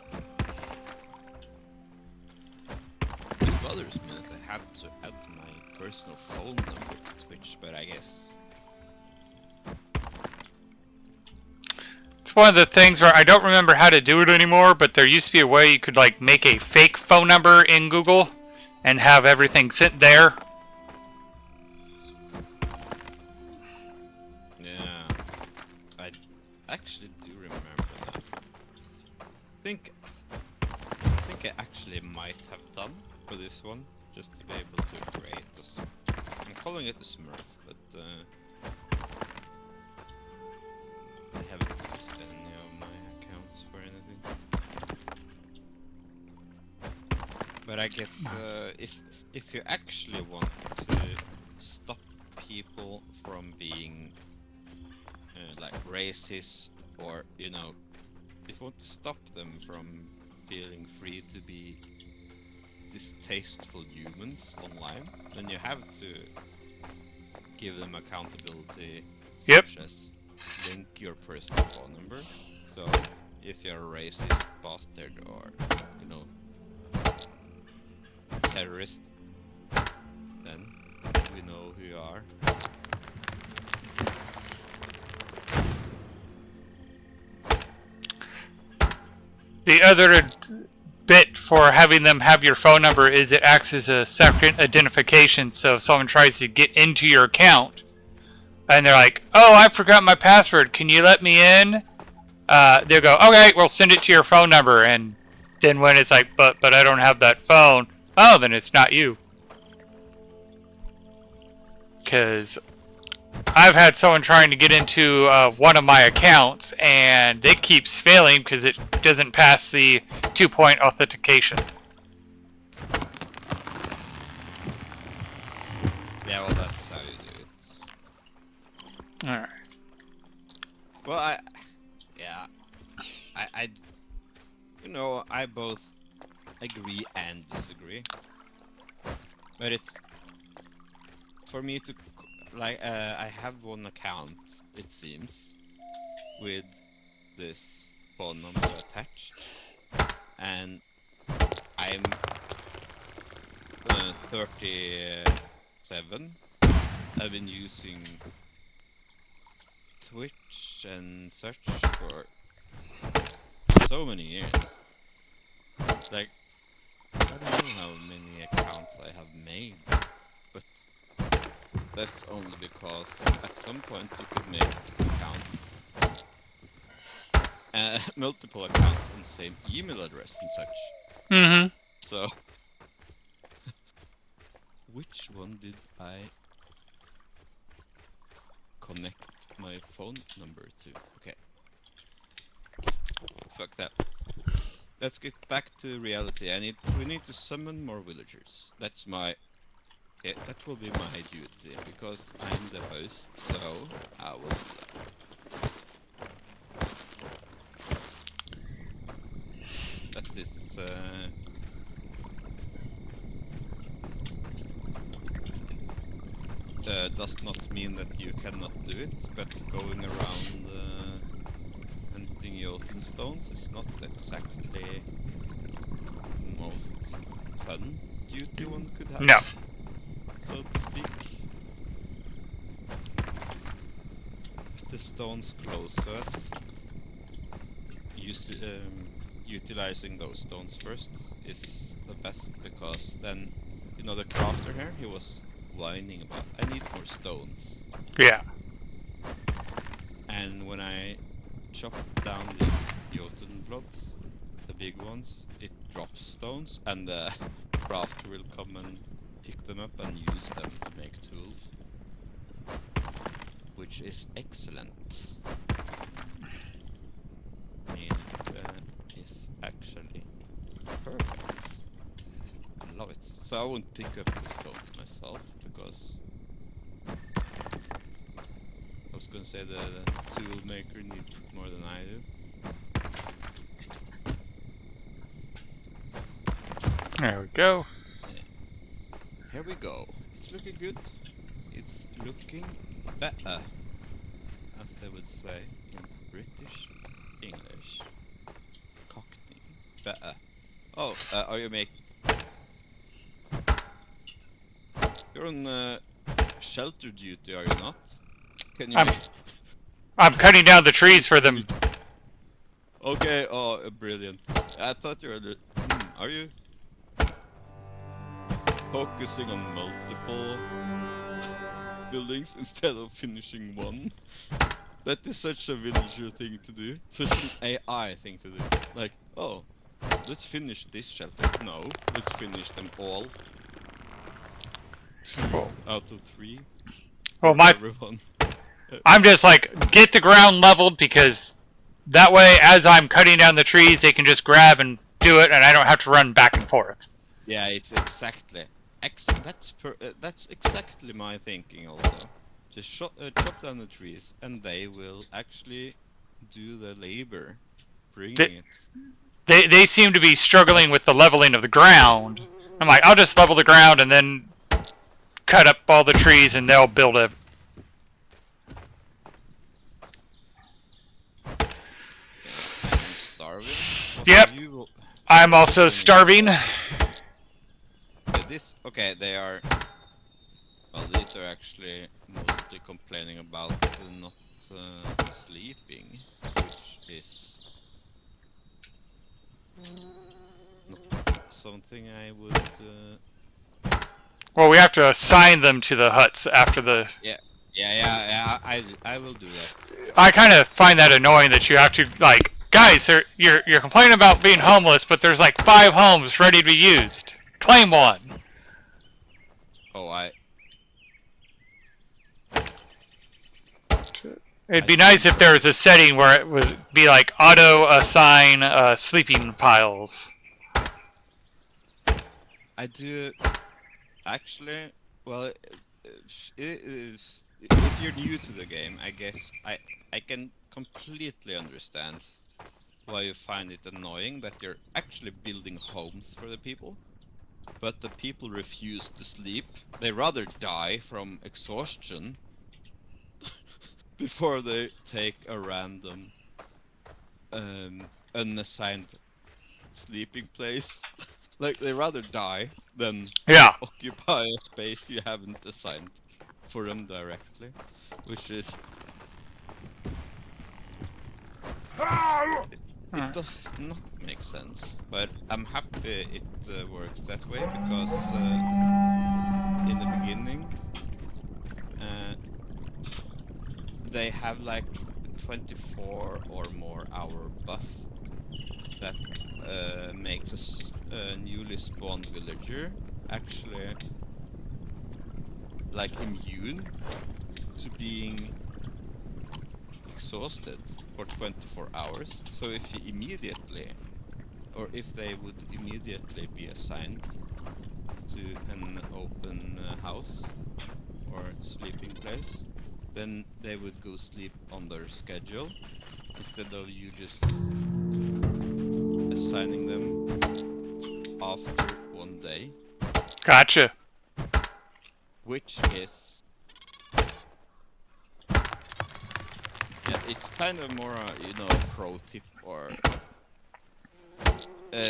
It bothers me that I had to add my personal phone number to Twitch, but I guess...
It's one of the things where I don't remember how to do it anymore, but there used to be a way you could like make a fake phone number in Google and have everything sit there.
Yeah, I actually do remember that. I think I actually might have done for this one, just to be able to create this. I'm calling it a Smurf, but I haven't used any of my accounts for anything. But I guess if you actually want to stop people from being like racist, or if you want to stop them from feeling free to be distasteful humans online, then you have to give them accountability,
Yep.
such as link your personal phone number. So if you're a racist bastard or terrorist, then we know who you are.
The other bit for having them have your phone number is it acts as a second identification. So if someone tries to get into your account and they're like, "Oh, I forgot my password. Can you let me in?" They'll go, "Okay, we'll send it to your phone number." And then when it's like, "But I don't have that phone," oh, then it's not you. Because I've had someone trying to get into one of my accounts, and it keeps failing because it doesn't pass the 2-point authentication.
Yeah, well, that's how you do it.
Alright.
Well, I both agree and disagree. But it's for me to I have one account, it seems, with this phone number attached, and I'm 37. I've been using Twitch and such for so many years. Like, I don't know how many accounts I have made, but that's only because at some point you could make accounts, multiple accounts on the same email address and such.
Mm-hmm.
So, which one did I connect my phone number to? Okay. Fuck that. Let's get back to reality. We need to summon more villagers. That's my... Yeah, that will be my duty, because I'm the host, so I will do that. That is... does not mean that you cannot do it, but going around hunting Jotun stones is not exactly the most fun duty one could have.
No.
So to speak. With the stones close to us, utilizing those stones first is the best, because then, the crafter here, he was whining about, I need more stones.
Yeah.
And when I chop down these Jotun bloods, the big ones, it drops stones, and the crafter will come and pick them up and use them to make tools. Which is excellent. It is actually perfect. I love it. So I won't pick up the stones myself, because I was gonna say the tool maker needs more than I do.
There we go.
Here we go. It's looking good. It's looking better, as they would say in British English. Cockney. Better. Oh, are you You're on shelter duty, are you not? Can you
I'm cutting down the trees for them.
Okay, oh, brilliant. I thought you were... are you focusing on multiple buildings instead of finishing one? That is such a villager thing to do. Such an AI thing to do. Like, oh, let's finish this shelter. No, let's finish them all. 2 out of 3.
Well,
everyone.
I'm just like, get the ground leveled, because that way, as I'm cutting down the trees, they can just grab and do it, and I don't have to run back and forth.
Yeah, it's exactly. That's exactly my thinking also. Just chop down the trees, and they will actually do the labor,
They,
bringing it.
they seem to be struggling with the leveling of the ground. I'm like, I'll just level the ground and then cut up all the trees and they'll build it.
Okay, I am starving. What are
Yep,
you?
I'm
What are you
also
doing in your
starving.
house? Okay, okay, they are. Well, these are actually mostly complaining about not sleeping, which is not something I would.
Well, we have to assign them to the huts after the.
Yeah, yeah. I will do that.
I kind of find that annoying that you have to like, guys, you're complaining about being homeless, but there's like 5 homes ready to be used. Claim one.
Oh,
It'd
I
be
do
nice if there
enjoy
was a setting where it would be like auto assign sleeping piles.
I do actually. Well, if you're new to the game, I guess I can completely understand why you find it annoying that you're actually building homes for the people, but the people refuse to sleep. They rather die from exhaustion before they take a random unassigned sleeping place. Like they rather die than
Yeah.
occupy a space you haven't assigned for them directly, which is it does not make sense. But I'm happy it works that way because in the beginning uh, they have like 24 or more hour buff that makes a newly spawned villager actually like immune to being exhausted for 24 hours. So if you immediately, or if they would immediately be assigned to an open house or sleeping place, then they would go sleep on their schedule instead of you just assigning them after one day,
Gotcha.
which is yeah, it's kind of more a pro tip or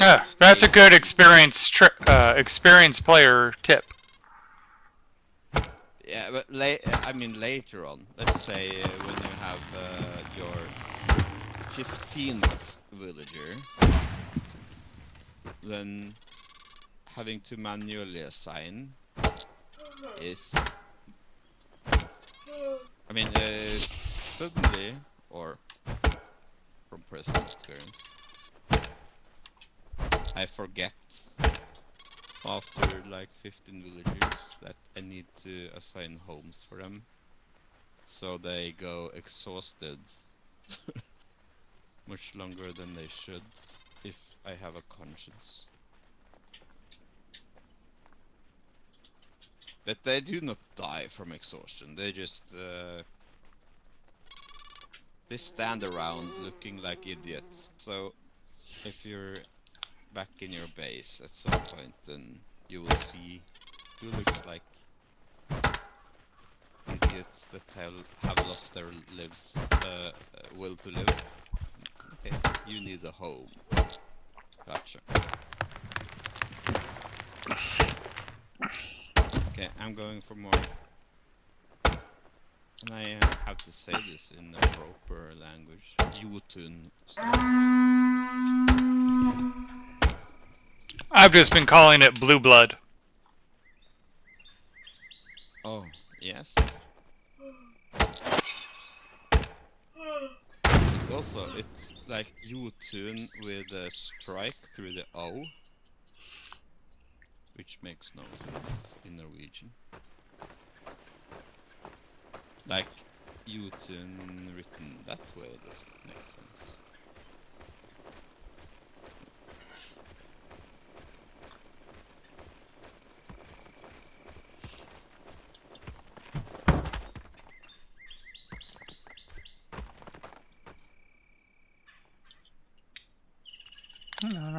Yeah, that's a good
stating.
experienced player tip.
Yeah, but I mean later on, let's say when you have your 15th villager, then having to manually assign is, I mean, suddenly, or from personal experience, I forget after like 15 villagers that I need to assign homes for them, so they go exhausted much longer than they should if I have a conscience. But they do not die from exhaustion. They just they stand around looking like idiots. So if you're back in your base at some point, then you will see who looks like idiots that have lost their lives, will to live. Okay, you need a home. Gotcha. Okay, I'm going for more. And I have to say this in the proper language. Jotun stuff.
I've just been calling it blue blood.
Oh, yes. It also, it's like Jotun with a strike through the O, which makes no sense in Norwegian. Like, Jotun written that way doesn't make sense.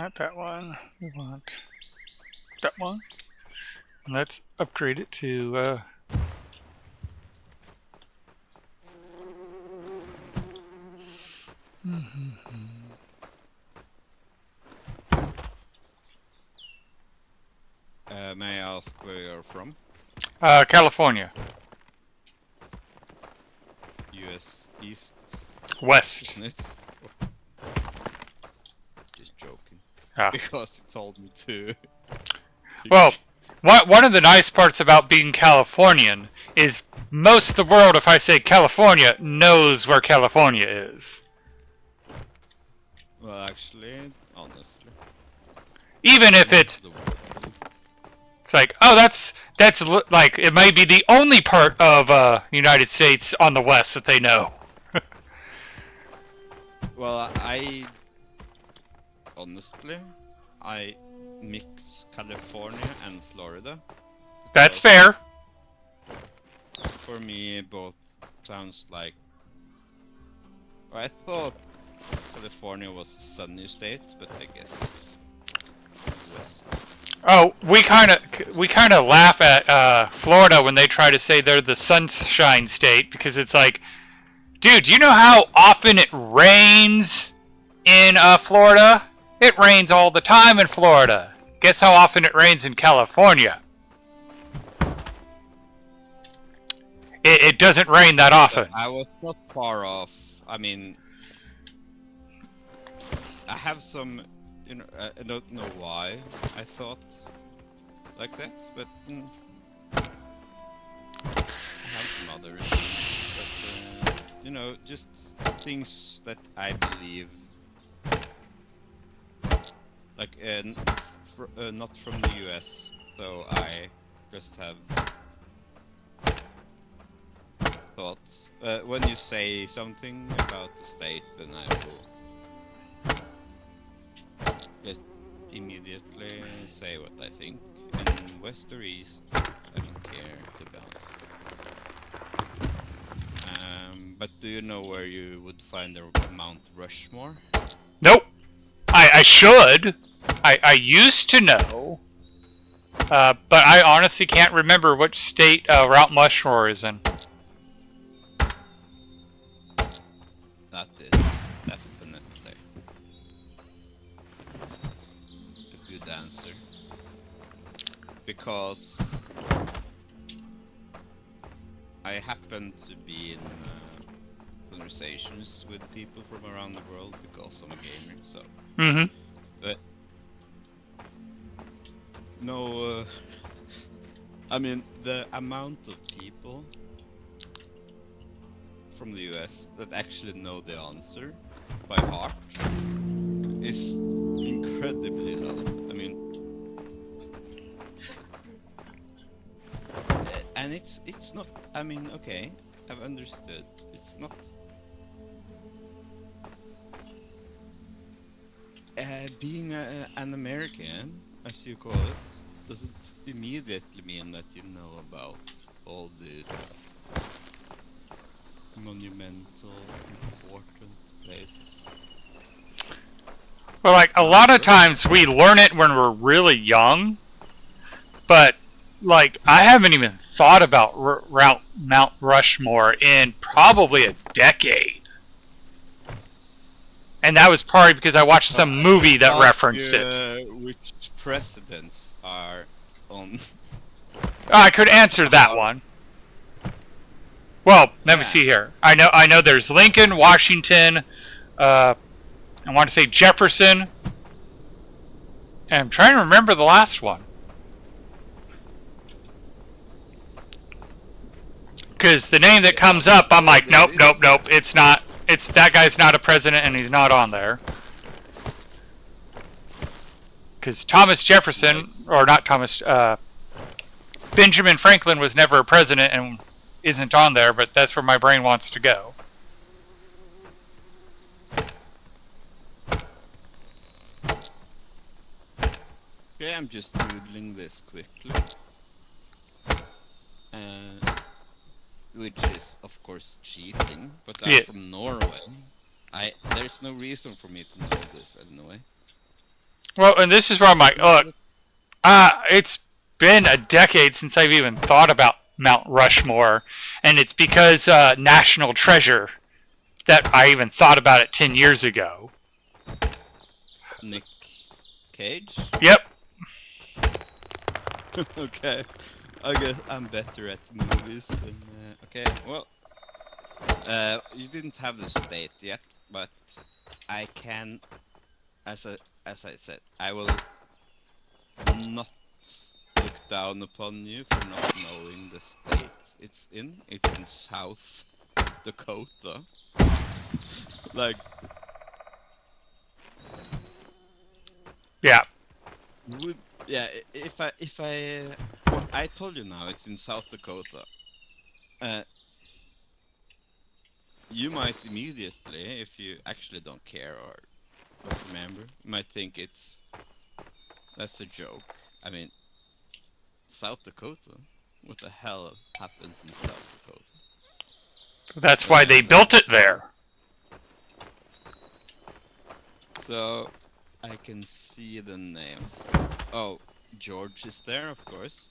not that one. We want that one. And let's upgrade it to...
May I ask where you're from?
California.
US East,
West.
isn't it? Just joking.
Ah.
Because you told me to.
Well, one of the nice parts about being Californian is most of the world, if I say California, knows where California is.
Well, actually, honestly.
Even if it's like, oh, that's like, it may be the only part of United States on the west that they know.
Well, honestly, I mix California and Florida.
That's fair.
For me, both sounds like... I thought California was a sunny state, but I guess it's west.
Oh, we kind of laugh at Florida when they try to say they're the sunshine state, because it's like, dude, do you know how often it rains in Florida? It rains all the time in Florida. Guess how often it rains in California? It doesn't rain that often.
I was not far off. I mean, I have some, you know, I don't know why I thought like that, but I have some other reasons. But you know, just things that I believe, like not from the US, so I just have thoughts. When you say something about the state, then I will just immediately say what I think. And west or east, I don't care, to be honest. But do you know where you would find the Mount Rushmore?
Nope. I should. I used to know. But I honestly can't remember which state Mount Rushmore is in.
That is definitely a good answer. Because I happen to be in conversations with people from around the world because I'm a gamer, so...
Mm-hmm.
But... No, I mean, the amount of people from the US that actually know the answer by heart is incredibly low. I mean, and it's not, I mean, okay, I've understood. It's not being an American, as you call it, doesn't immediately mean that you know about all these monumental, important places.
Well, like, a lot of times we learn it when we're really young, but, like, I haven't even thought about Mount Rushmore in probably a decade. And that was probably because I watched some movie that referenced it.
Which presidents are on?
I could answer that one. Well, let me see here. I know there's Lincoln, Washington, I want to say Jefferson, and I'm trying to remember the last one. Because the name that comes up, I'm like, nope, it's not. That guy's not a president, and he's not on there. Because Thomas Jefferson, or not Thomas, Benjamin Franklin was never a president and isn't on there, but that's where my brain wants to go.
Okay, I'm just doodling this quickly. Which is, of course, cheating, but I'm from Norway. There's no reason for me to know this anyway.
Well, and this is where I'm like,
No,
look, it's been a decade since I've even thought about Mount Rushmore, and it's because National Treasure that I even thought about it 10 years ago.
Nick Cage.
Yep.
Okay, I guess I'm better at movies than. Okay, well, you didn't have the state yet, but I can, as I said, I will not look down upon you for not knowing the state it's in. It's in South Dakota. Like,
Yeah.
would yeah, if I told you now it's in South Dakota. Uh, you might immediately, if you actually don't care or don't remember, you might think that's a joke. I mean, South Dakota? What the hell happens in South Dakota?
That's why they built it there.
So I can see the names. Oh, George is there, of course.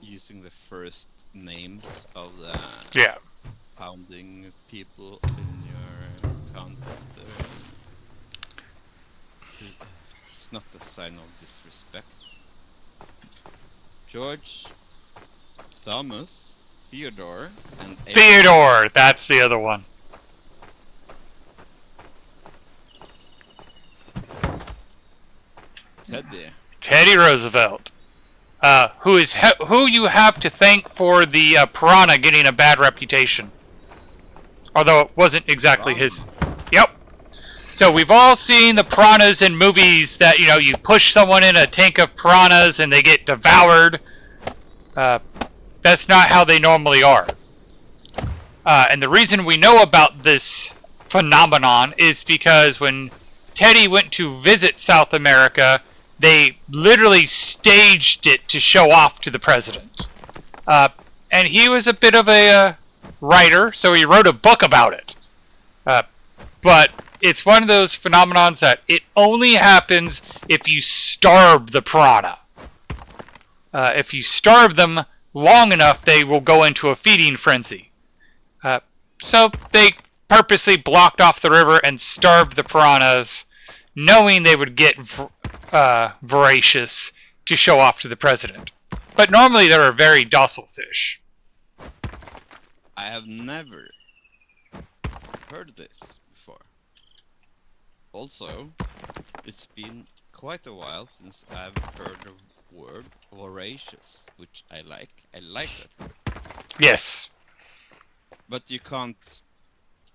Using the first names of the
Yeah.
founding people in your content there. It's not a sign of disrespect. George, Thomas, Theodore, and Abraham.
Theodore, that's the other one.
Teddy.
Teddy Roosevelt. Who you have to thank for the piranha getting a bad reputation. Although it wasn't exactly his.
Rana.
Yep. So we've all seen the piranhas in movies that, you push someone in a tank of piranhas and they get devoured. That's not how they normally are. And the reason we know about this phenomenon is because when Teddy went to visit South America, they literally staged it to show off to the president. And he was a bit of a writer, so he wrote a book about it. But it's one of those phenomenons that it only happens if you starve the piranha. If you starve them long enough, they will go into a feeding frenzy. So they purposely blocked off the river and starved the piranhas, knowing they would get voracious to show off to the president. But normally they're a very docile fish.
I have never heard this before. Also, it's been quite a while since I've heard the word voracious, which I like. I like that word.
Yes.
But you can't.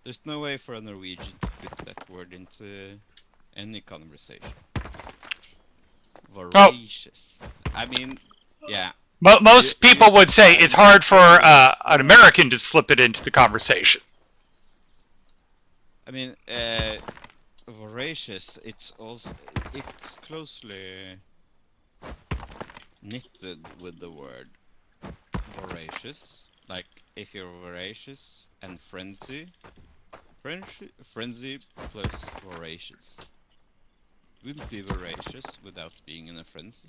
There's no way for a Norwegian to put that word into any conversation. Voracious. I mean, yeah.
Most people would say
I'm
it's hard for an American to slip it into the conversation.
I mean, voracious. It's closely knitted with the word voracious. Like if you're voracious and frenzy, frenzy plus voracious. Wouldn't be voracious without being in a frenzy.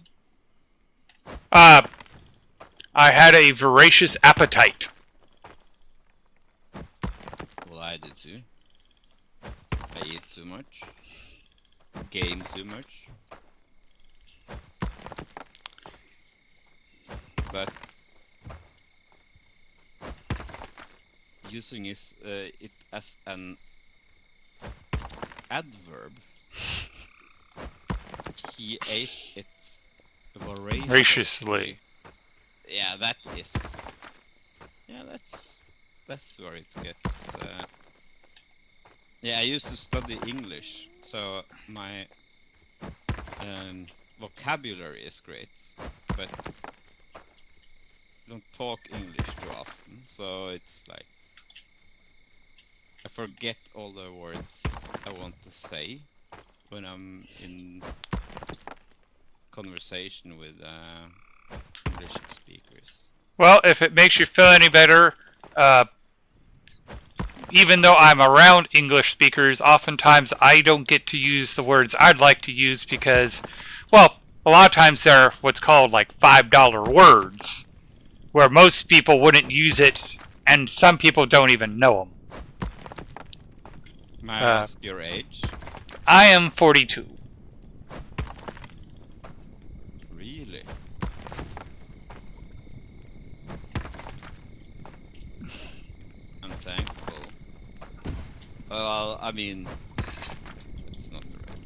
I had a voracious appetite.
Well, I did too. I eat too much. Game too much. But using it as an adverb, he ate it voraciously. Yeah, that is. Yeah, that's where it gets. Yeah, I used to study English, so my vocabulary is great, but I don't talk English too often, so it's like I forget all the words I want to say when I'm in conversation with English speakers.
Well, if it makes you feel any better, even though I'm around English speakers, oftentimes I don't get to use the words I'd like to use because, well, a lot of times they're what's called like $5 words, where most people wouldn't use it, and some people don't even know
May I
them.
ask your age?
I am 42.
Really? I'm thankful. Well, I mean, it's not the right.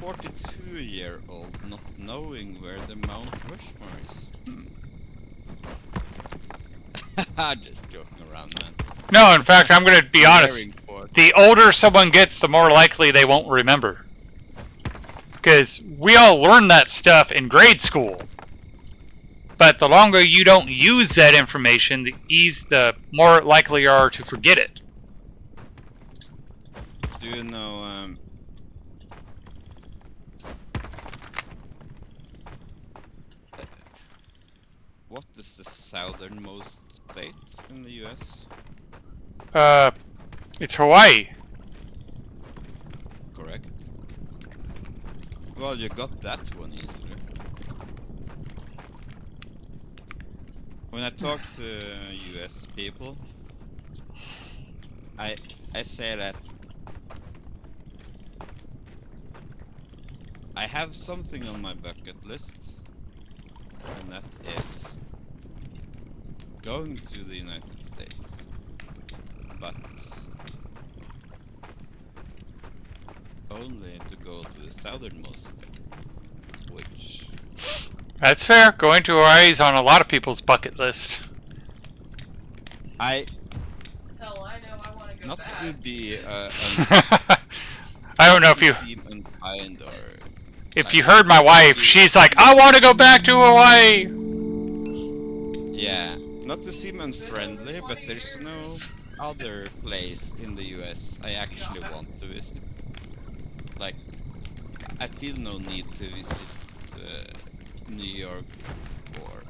42-year-old not knowing where the Mount Rushmore is. I'm just joking around, man.
No, in fact, I'm going to be honest.
Daring for-
The older someone gets, the more likely they won't remember. Because we all learned that stuff in grade school. But the longer you don't use that information, the more likely you are to forget it.
Do you know what is the southernmost state in the US?
It's Hawaii.
Correct. Well, you got that one easily. When I talk to US people, I say that I have something on my bucket list, and that is going to the United States, but only to go to the southernmost state, which...
That's fair. Going to Hawaii is on a lot of people's bucket list.
Hell,
I know, I want to go
not
back.
to be
I don't know if you
seem unkind or...
if you heard my wife. She's like, I want to go back to Hawaii.
Yeah, not to seem unfriendly, but there's no other place in the US I actually want to visit. Like, I feel no need to visit New York or,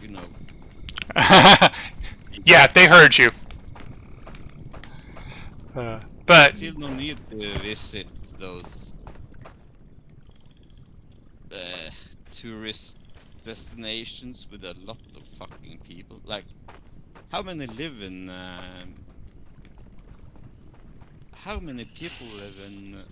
you know...
Yeah, they heard you.
I
But
feel no need to visit those tourist destinations with a lot of fucking people. Like, how many live in... how many people live in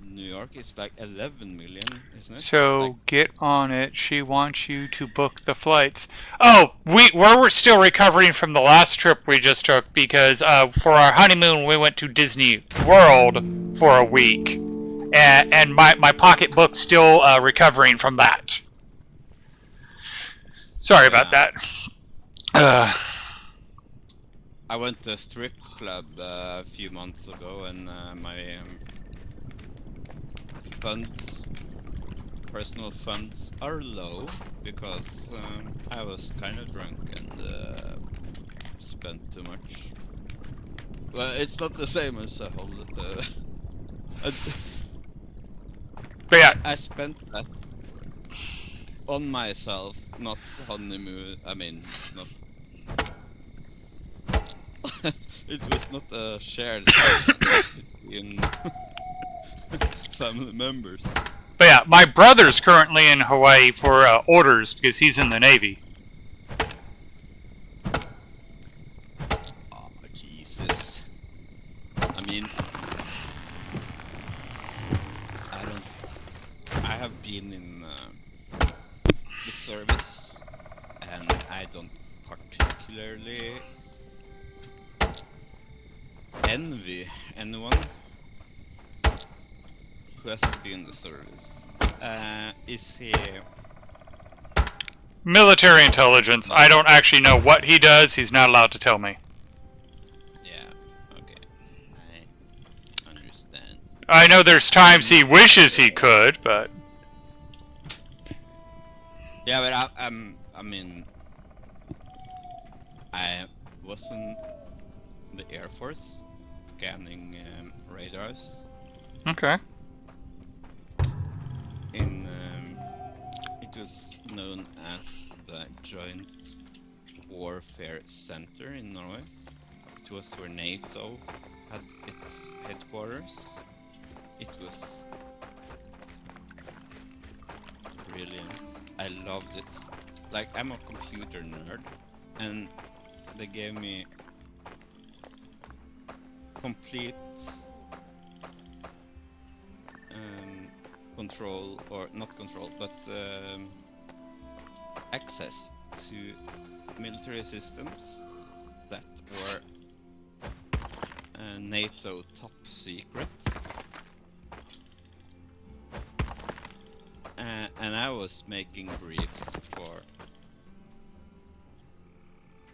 New York? It's like 11 million, isn't it?
so
Like,
get on it. She wants you to book the flights. Oh, we're still recovering from the last trip we just took because for our honeymoon we went to Disney World for a week, and my pocketbook's still recovering from that. Sorry about
Yeah.
that.
I went to a strip club a few months ago, and my personal funds are low because I was kind of drunk and spent too much. Well, it's not the same as a holiday.
But yeah,
I spent that on myself, not honeymoon. I mean, not. It was not a shared between family members.
but yeah, my brother's currently in Hawaii for orders because he's in the Navy.
Oh, Jesus. I mean, I have been in the service, and I don't particularly envy anyone who has to be in the service. Is he...
Military intelligence. I don't actually know what he does. He's not allowed to tell me.
Yeah, okay. I understand.
I know there's times he wishes he could, but
Yeah, but I mean, I was in the Air Force scanning radars,
okay.
it was known as the Joint Warfare Center in Norway. It was where NATO had its headquarters. It was brilliant. I loved it. Like, I'm a computer nerd, and they gave me complete control, or not control, but access to military systems that were NATO top secret. And I was making briefs for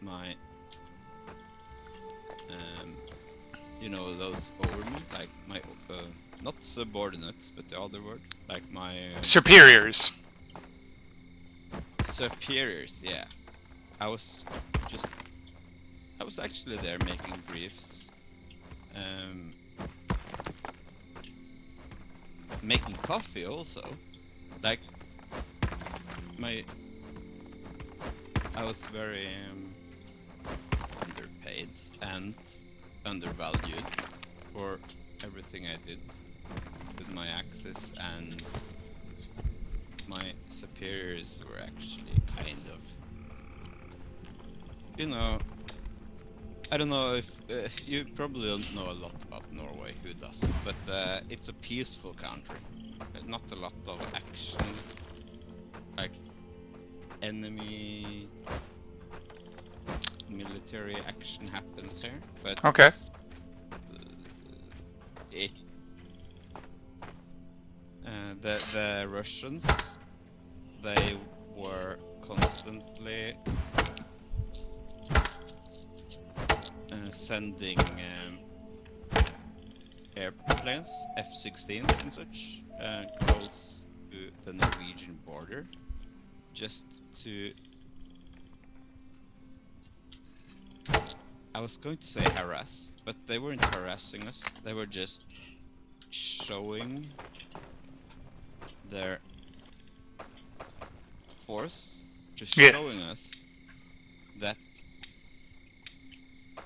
my, those over me, like my, not subordinates, but the other word, like my
Superiors.
superiors. Yeah, I was actually there making briefs, making coffee also. Like, I was very underpaid and undervalued for everything I did with my access, and my superiors were actually kind of, I don't know if you probably don't know a lot about Norway, who does, but it's a peaceful country. Not a lot of action, like enemy military action happens here, but
Okay.
The Russians, they were constantly sending airplanes, F-16s and such, close to the Norwegian border, just to, I was going to say harass, but they weren't harassing us, they were just showing their force, just
Yes.
showing us that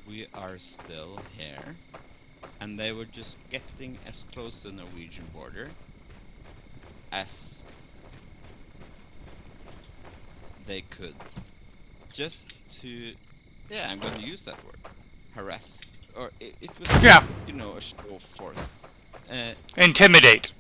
we are still here, and they were just getting as close to the Norwegian border as they could, just to, yeah, I'm going to use that word, harass, or it was,
Yeah.
a show of force.
Intimidate.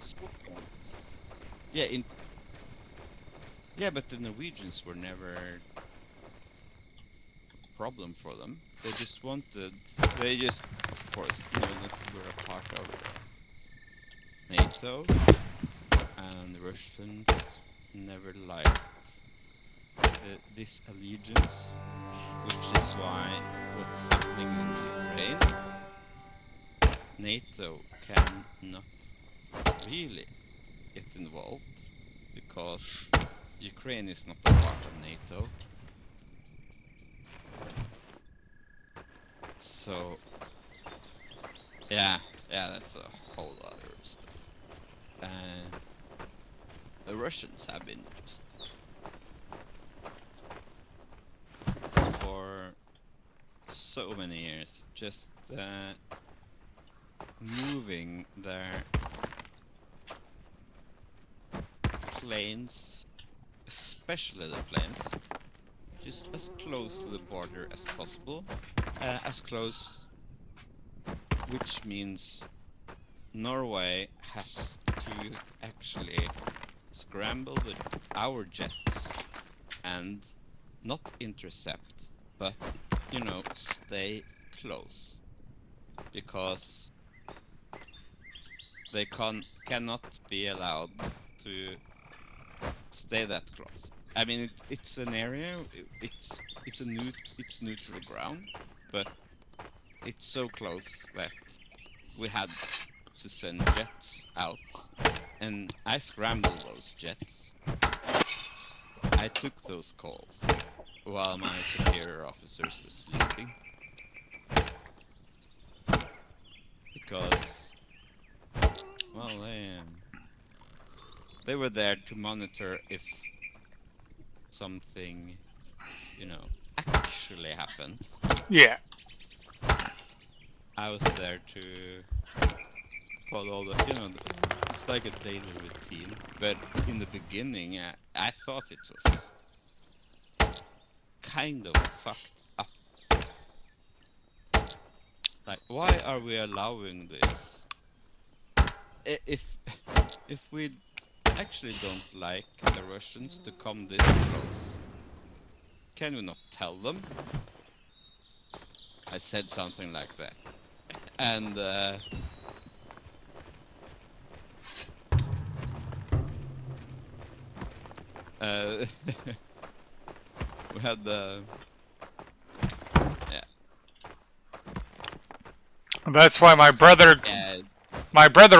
Yeah, but the Norwegians were never a problem for them. They just, of course, know that we're a part of NATO, and the Russians never liked this allegiance, which is why what's happening in Ukraine, NATO cannot really get involved, because Ukraine is not a part of NATO. So, yeah, that's a whole other stuff. The Russians have been just for so many years, just moving their planes, especially the planes, just as close to the border as possible, as close, which means Norway has to actually scramble our jets and not intercept, but, stay close, because they cannot be allowed to stay that close. I mean, it's an area, it's neutral ground, but it's so close that we had to send jets out, and I scrambled those jets. I took those calls while my superior officers were sleeping, because, well, they were there to monitor if something, you know, actually happens.
Yeah.
I was there to follow the, you know, it's like a daily routine. But in the beginning, I thought it was kind of fucked up. Like, why are we allowing this? If if we actually don't like the Russians to come this close, can we not tell them? I said something like that, and we had the yeah
That's why my brother
yeah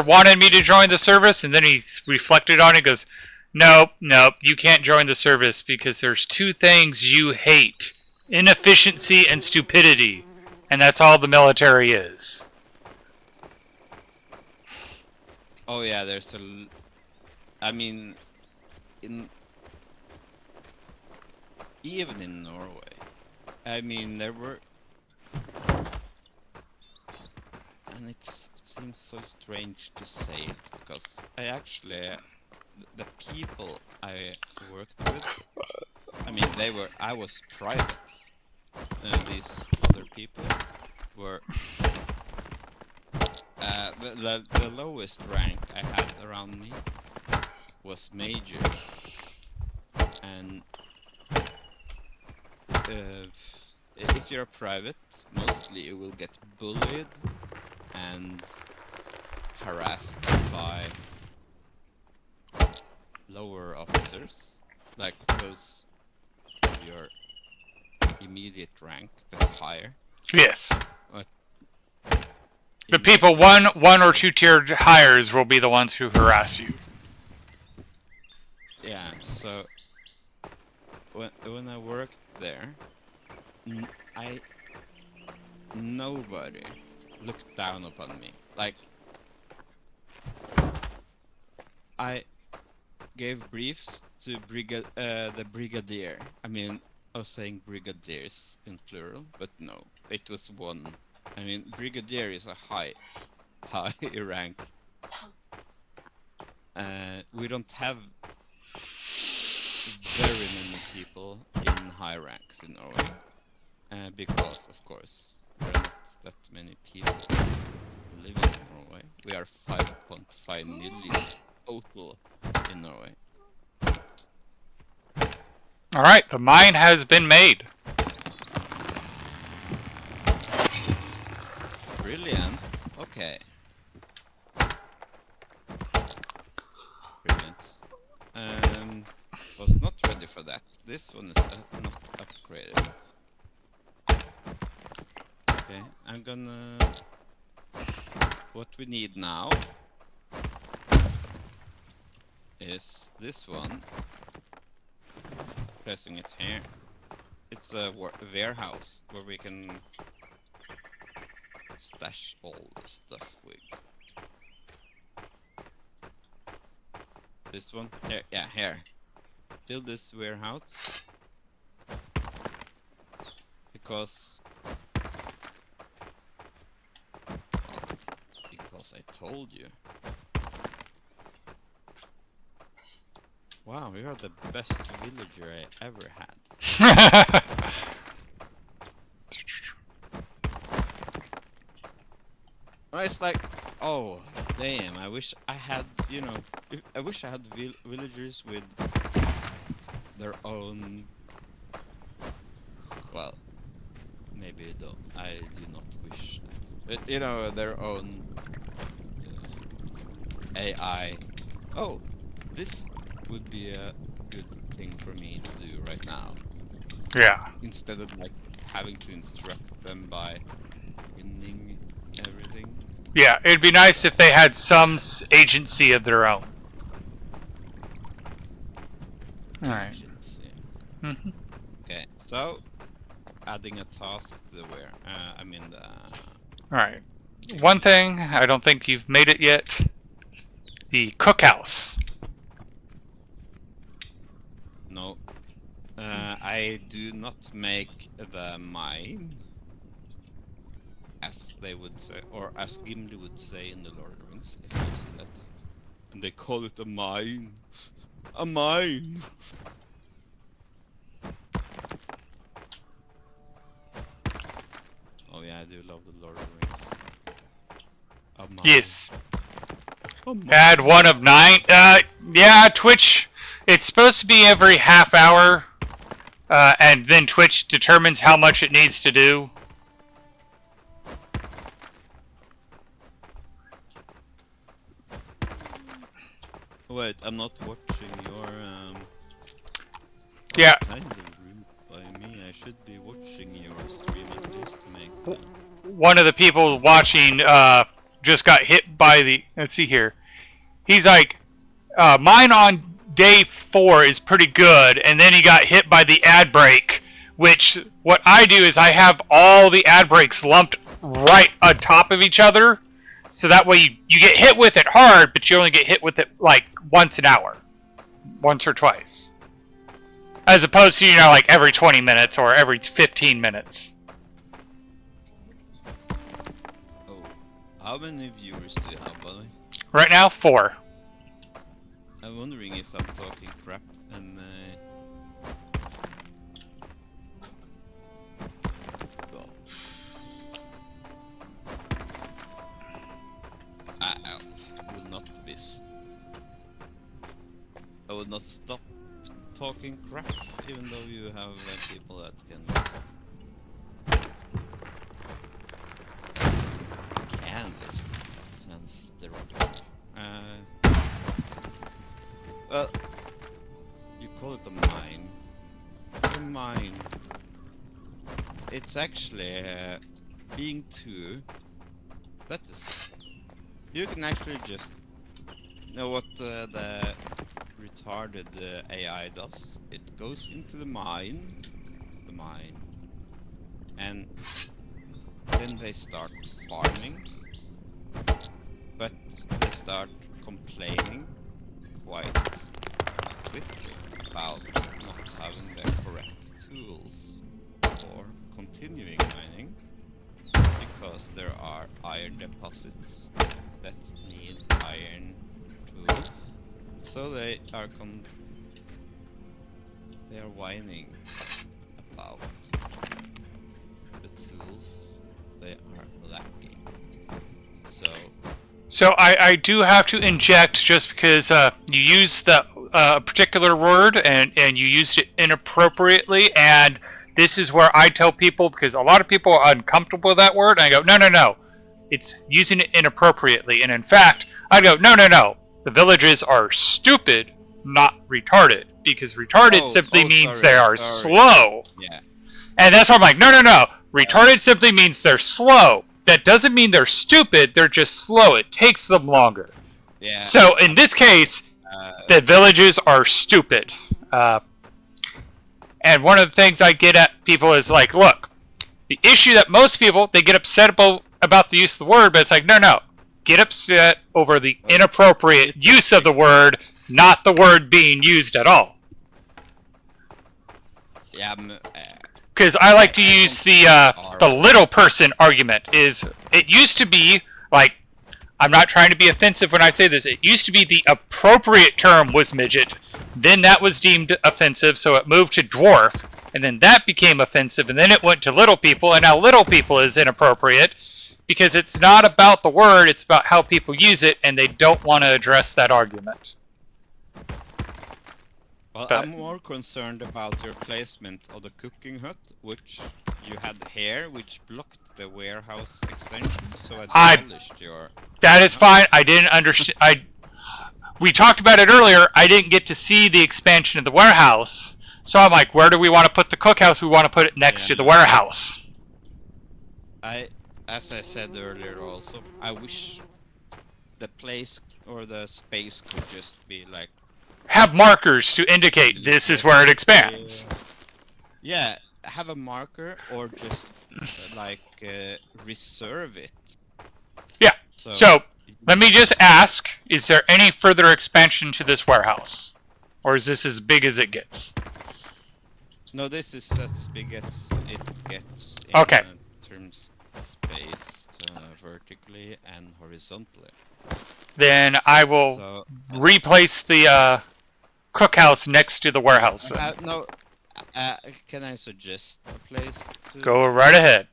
wanted me to join the service, and then he reflected on it and goes, nope, nope, you can't join the service because there's two things you hate: inefficiency and stupidity. And that's all the military is.
oh yeah there's I mean in even in Norway, I mean there were, and it seems so strange to say it because I actually the people I worked with, I mean I was private. These other people were the lowest rank I had around me was major, and if you're a private, mostly you will get bullied and harassed by lower officers, like those of your immediate rank but higher.
Yes.
But
The
in my
people
service,
one or two tier higher will be the ones who harass you.
yeah, so when I worked there, nobody looked down upon me. Like, I gave briefs to the brigadier. I mean, I was saying brigadiers in plural, but no, it was one. I mean, brigadier is a high rank. We don't have very many people in high ranks in Norway, because of course there are not that many people living in Norway. We are 5.5 million total in Norway.
Alright, the mine has been made.
Brilliant. Okay. Brilliant. Was not ready for that. This one is not upgraded. Okay, I'm gonna... What we need now is this one. Pressing it here. It's a warehouse where we can stash all the stuff we got. This one? Here, yeah, here. Build this warehouse. Because I told you. Wow, you are the best villager I ever had. It's like, oh, damn, I wish I had, you know, I wish I had villagers with their own, well, maybe though, I do not wish that. But, you know, their own AI. Oh, this would be a good thing for me to do right now.
Yeah.
Instead of like having to instruct them by winning everything.
Yeah, it'd be nice if they had some agency of their own. Alright.
Agency.
Mm-hmm.
Okay, so adding a task to the
Alright. One thing, I don't think you've made it yet. The cookhouse.
No. I do not make the mine, as they would say, or as Gimli would say in the Lord of the Rings, if you see that. And they call it a mine. A mine! Oh yeah, I do love the Lord of the Rings. A mine.
Yes.
A mine.
Add 1 of 9. Yeah, Twitch. It's supposed to be every half hour, and then Twitch determines how much it needs to do.
Wait, I'm not watching your
Yeah.
Kind of rude by me. I should be watching your stream at least to make.
One of the people watching just got hit by the. Let's see here. He's like, mine on day 4 is pretty good, and then he got hit by the ad break. Which what I do is I have all the ad breaks lumped right on top of each other, so that way you get hit with it hard, but you only get hit with it like once an hour, once or twice, as opposed to like every 20 minutes or every 15 minutes.
Oh, how many viewers do you have, by the way?
Right now, 4.
I'm wondering if I'm talking crap and. Well, I will not be. I will not stop talking crap, even though you have people that can listen. Can listen. Sounds derogatory. Well, you call it a mine. A mine. It's actually being 2. That is. You can actually just know what the retarded AI does. It goes into the mine, and then they start farming, but they start complaining quite quickly about not having the correct tools for continuing mining, because there are iron deposits that need iron tools. So they are whining about the tools they are lacking.
So I do have to inject, just because you used the particular word and you used it inappropriately, and this is where I tell people, because a lot of people are uncomfortable with that word, and I go, no, it's using it inappropriately. And in fact, I go, no, the villagers are stupid, not retarded, because retarded simply means they are slow.
Yeah.
And that's why I'm like, no, retarded simply means they're slow. That doesn't mean they're stupid, they're just slow. It takes them longer.
Yeah.
So in this case, the villagers are stupid. And one of the things I get at people is like, look, the issue that most people, they get upset about the use of the word, but it's like, no. Get upset over the inappropriate use of the word, not the word being used at all.
Yeah.
Because I like to use the little person argument. Is it used to be, like, I'm not trying to be offensive when I say this, it used to be the appropriate term was midget, then that was deemed offensive, so it moved to dwarf, and then that became offensive, and then it went to little people, and now little people is inappropriate, because it's not about the word, it's about how people use it, and they don't want to address that argument.
Well, I'm more concerned about your placement of the cooking hut, which you had here, which blocked the warehouse extension, so I demolished your...
That is fine, I didn't understand... We talked about it earlier, I didn't get to see the expansion of the warehouse, so I'm like, where do we want to put the cookhouse? We want to put it next to the warehouse.
As I said earlier also, I wish the place or the space could just be like...
Have markers to indicate this is where it expands.
Yeah, have a marker or just reserve it.
Yeah, so let me just ask, is there any further expansion to this warehouse? Or is this as big as it gets?
No, this is as big as it gets in
Okay.
terms of space, vertically and horizontally.
Then I will
So
replace the cookhouse next to the warehouse then.
no, can I suggest a place to
Go right ahead.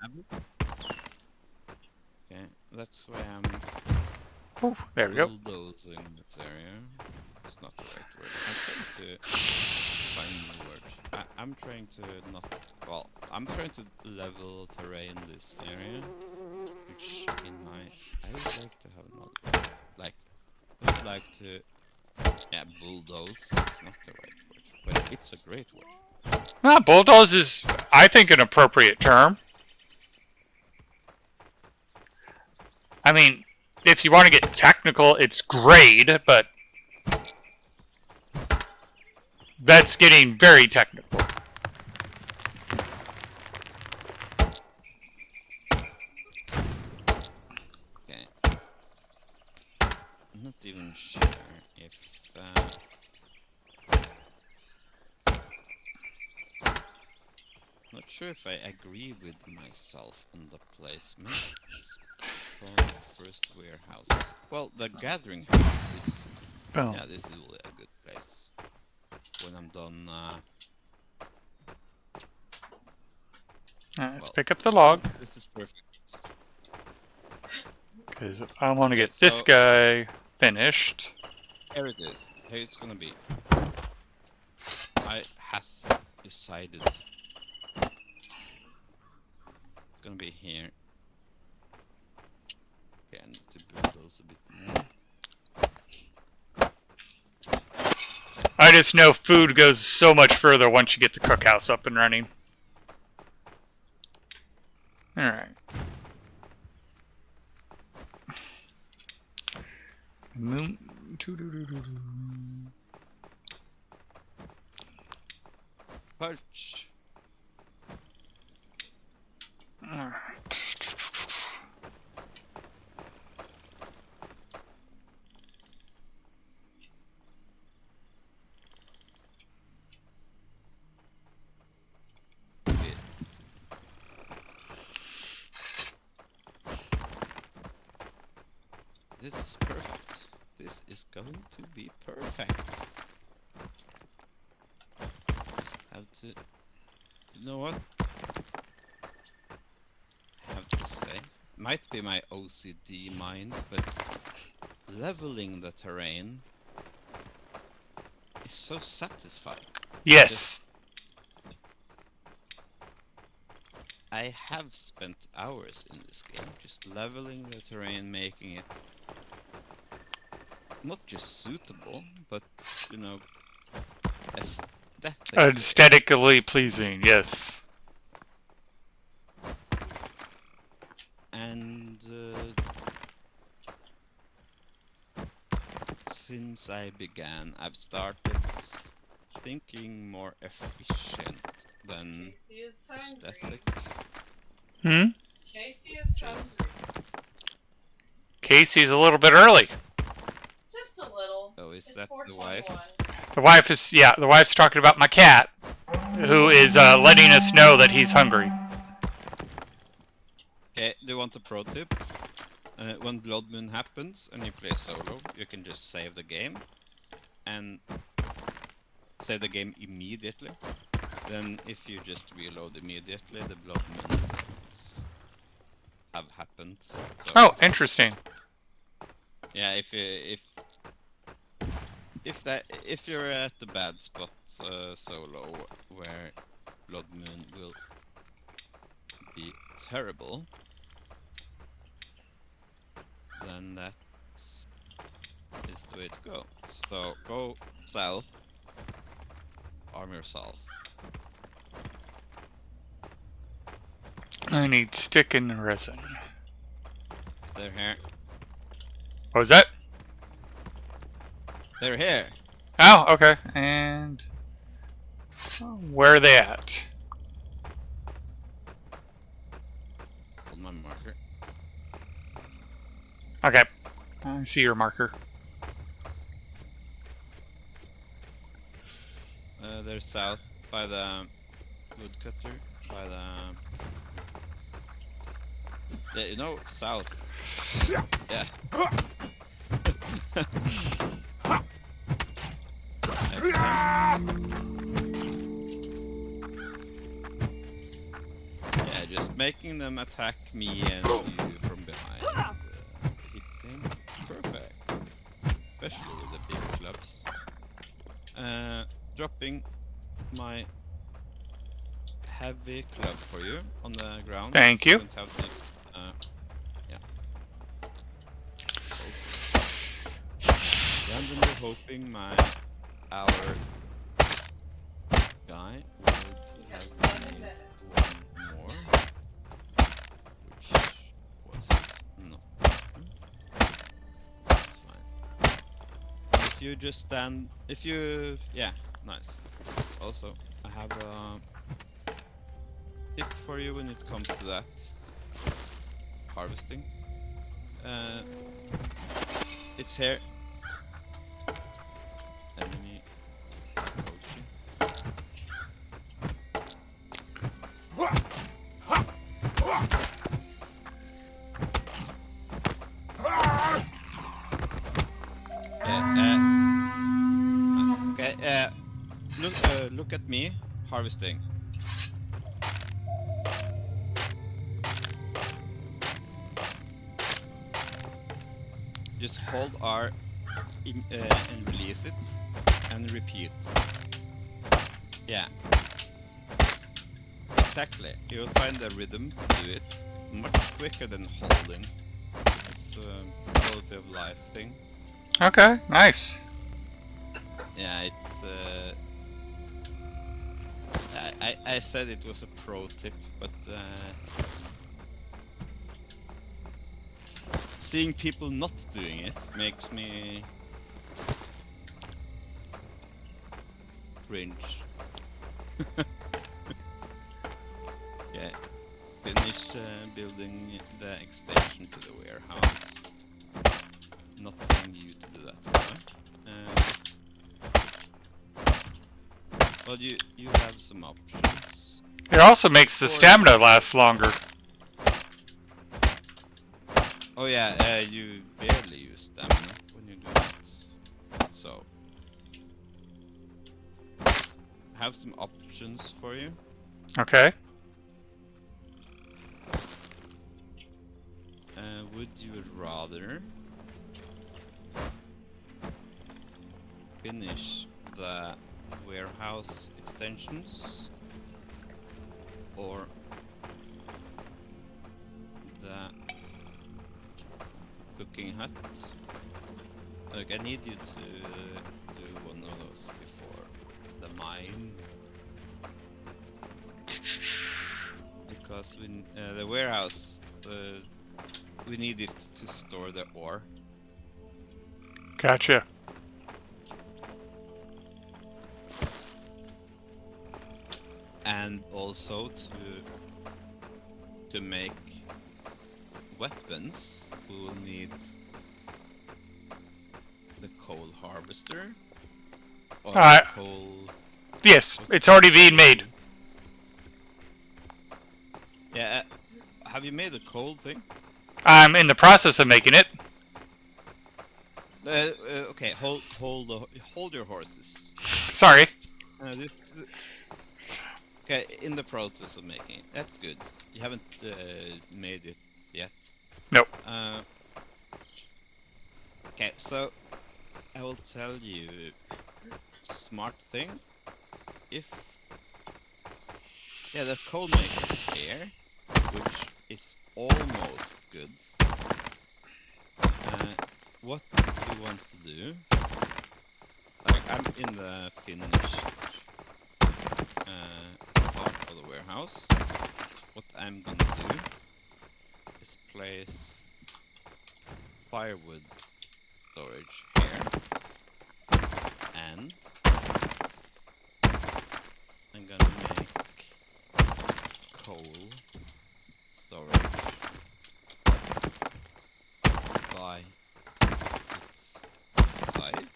have it? Okay, that's why I'm
Ooh, there we go.
bulldozing this area. It's not the right word. I'm trying to find the word. I'm trying to not. Well, I'm trying to level terrain this area, which in my I would like to have not like I would like to bulldoze. It's not the right word, but it's a great word.
Bulldoze is, I think, an appropriate term. I mean, if you want to get technical, it's grade, but that's getting very technical.
Okay. I'm not even sure if. Not sure if I agree with myself on the placement. Call it first warehouses. Well, the gathering house is.
Boom.
Yeah, this is really a good place. When I'm done.
Let's
Well,
pick up the log.
this is perfect.
Because I want to
Okay,
get this
so
guy finished.
here it is. Here it's gonna be. I have decided. It's gonna be here. Okay, I need to bulldoze a bit more.
I just know food goes so much further once you get the cookhouse up and running. Alright.
Perch. Bit. This is perfect. This is going to be perfect. Just have to. You know what? I have to say, might be my OCD mind, but leveling the terrain is so satisfying.
Yes.
I have spent hours in this game just leveling the terrain, making it not just suitable, but you know,
Aesthetically pleasing, yes.
And since I began, I've started thinking more efficient than
Casey is hungry.
aesthetic.
Hmm?
Casey is
Just-
hungry.
Casey's a little bit early.
Just a little.
Oh, is
It's
that the wife?
4:21.
The wife is, yeah, the wife's talking about my cat, who is letting us know that he's hungry.
Okay, do you want a pro tip? When Blood Moon happens and you play solo, you can just save the game and save the game immediately. Then if you just reload immediately, the Blood Moons have happened. So,
Oh, interesting.
yeah, if you're at the bad spot solo where Blood Moon will be terrible, then that is the way to go. So go south, arm yourself.
I need stick and resin.
They're here.
What was that?
They're here.
Oh, okay. And where are they at?
Hold my marker.
Okay. I see your marker.
They're south by the woodcutter. By the yeah, you know, south. Yeah. Yeah, just making them attack me and you from behind. Hitting. Perfect. Especially with the big clubs. Dropping my heavy club for you on the ground.
Thank
so
you.
You don't have to use, yeah. Also, randomly hoping our guy would
Yes,
have
7
made
minutes.
one more, which was not happening. That's fine. If you just stand, yeah, nice. Also, I have a tip for you when it comes to that harvesting. It's here. Enemy approaching. Nice. Okay. Look at me harvesting. Just hold R and release it, and repeat. Yeah. Exactly. You'll find the rhythm to do it much quicker than holding. It's a quality of life thing.
Okay, nice.
Yeah, it's. I said it was a pro tip, but seeing people not doing it makes me cringe. Yeah, finish building the extension to the warehouse. Not telling you to do that, right? Well, you have some options.
It also makes the
Or-
stamina last longer.
Oh yeah, you barely use stamina when you do that. So, I have some options for you.
Okay.
Would you rather finish the warehouse extensions or the cooking hut? Look, I need you to do one of those before the mine. Because the warehouse, we need it to store the ore.
Gotcha.
And also to make weapons, we will need the coal harvester or
Alright.
coal.
Yes,
what's
it's
it
already
called?
being made.
Yeah. Have you made the coal thing?
I'm in the process of making it.
Okay. Hold your horses.
Sorry.
Okay, in the process of making it. That's good. You haven't made it yet.
Nope.
Okay, so I will tell you smart thing. If the coal maker's here, which is almost good. What you want to do? Like I'm in the finished part of the warehouse. What I'm gonna do is place firewood storage here, and I'm gonna make coal storage by its side.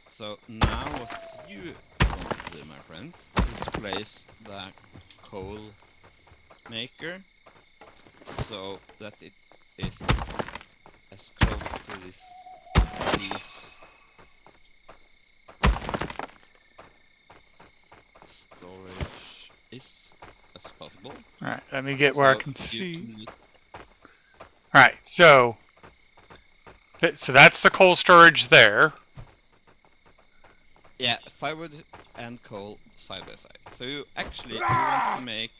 So now what you want do, my friends, is place the coal maker so that it is as close to these storage is as possible.
Alright, let me get where I
So
can
you
see.
can
Alright, so that's the coal storage there.
yeah, firewood and coal side by side. So you want to make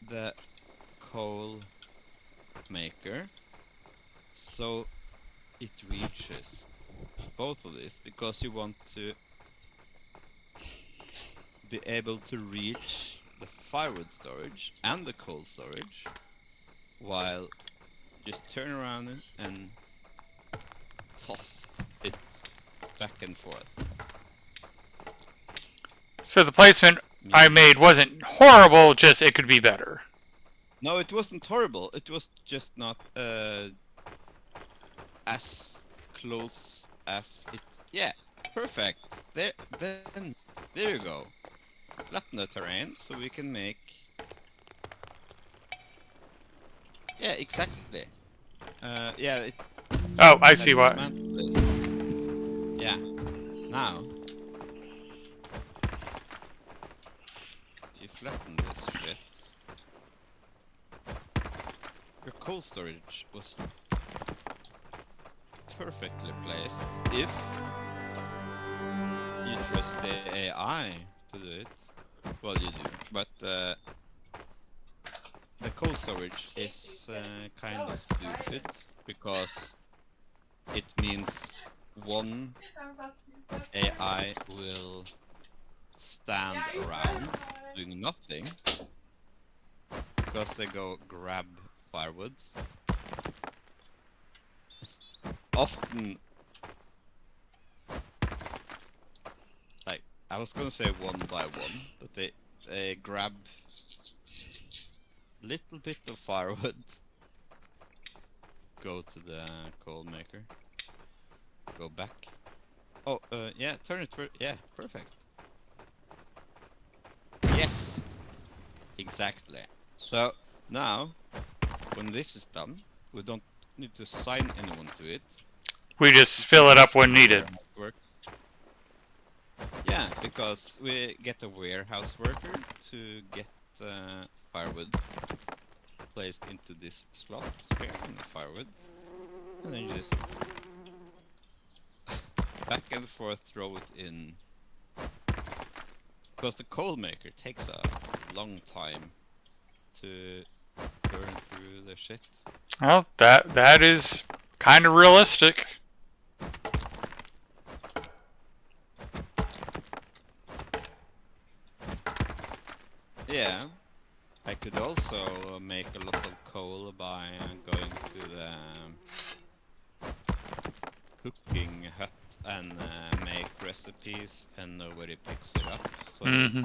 the coal maker so it reaches both of these, because you want to be able to reach the firewood storage and the coal storage while just turn around and toss it back and forth.
So the placement I
Meaning,
made wasn't horrible, just it could be better.
no, it wasn't horrible. It was just not as close as it. Yeah, perfect. There you go. Flatten the terrain so we can make. Yeah, exactly. Yeah,
Oh, I see
like
what.
dismantle this. Yeah. Now, if you flatten this shit, your coal storage was perfectly placed if you trust the AI to do it. Well, you do, but the coal storage is kind
so
of
excited.
stupid because it means one
I'm about to do this.
AI will stand
Yeah, you better
around
run.
doing nothing because they go grab firewood. Often, like, I was gonna say one by one, but they grab little bit of firewood, go to the coal maker, go back. Oh, yeah, turn it for, yeah, perfect. Yes, exactly. So now, when this is done, we don't need to assign anyone to it.
We just
We can
fill it up
just
when
do
needed.
warehouse work. Yeah, because we get a warehouse worker to get firewood placed into this slot here in the firewood, and then just back and forth throw it in. Because the coal maker takes a long time to burn through the shit.
Well, that is kind of realistic.
Yeah, I could also make a lot of coal by going to the cooking hut and make recipes and nobody picks it up, so
Mm-hmm.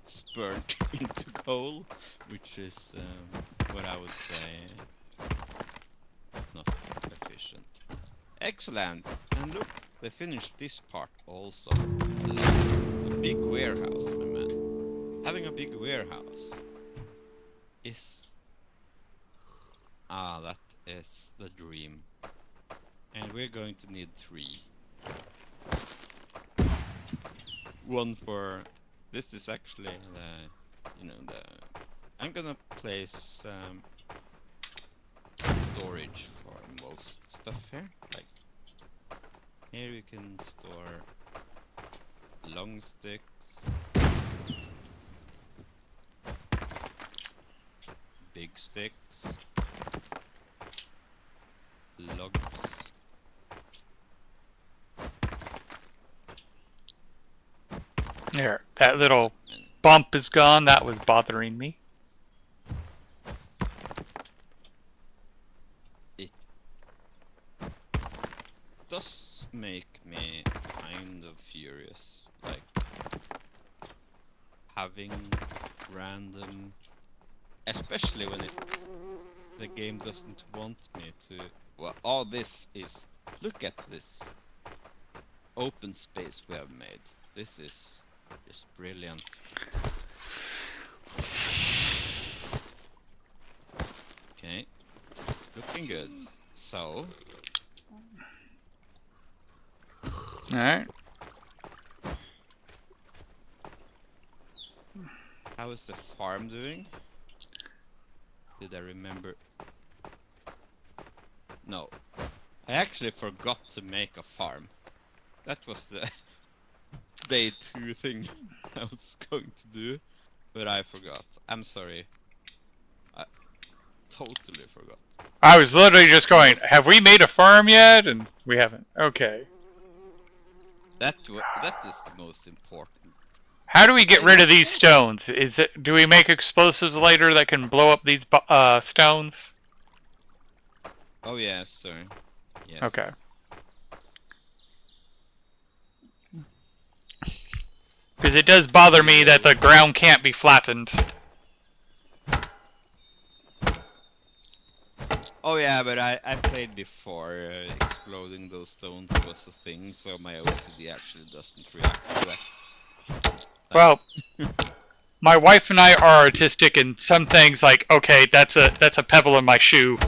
it's burnt into coal, which is what I would say not efficient. Excellent! And look, they finished this part also. A big warehouse, my man. Having a big warehouse is... Ah, that is the dream. And we're going to need 3. One for... This is actually the... You know, the... I'm gonna place storage for most stuff here. Like, here you can store long sticks, big sticks, logs.
There, that little
And
bump is gone. That was bothering me.
it does make me kind of furious, like having random, especially when the game doesn't want me to. Well, all this is, look at this. open space we have made. This is just brilliant. Okay, looking good. So,
Alright.
how is the farm doing? Did I remember? No. I actually forgot to make a farm. That was the day 2 thing I was going to do, but I forgot. I'm sorry. I totally forgot.
I was literally just going, have we made a farm yet? And we haven't. Okay.
That is the most important.
How do we get rid of these stones? Do we make explosives later that can blow up these stones?
Oh yes, sir. Yes.
Okay. Because it does bother me that the ground can't be flattened.
Oh yeah, but I played before. Exploding those stones was a thing, so my OCD actually doesn't react to that.
Well, my wife and I are artistic, and some things like, okay, that's a pebble in my shoe.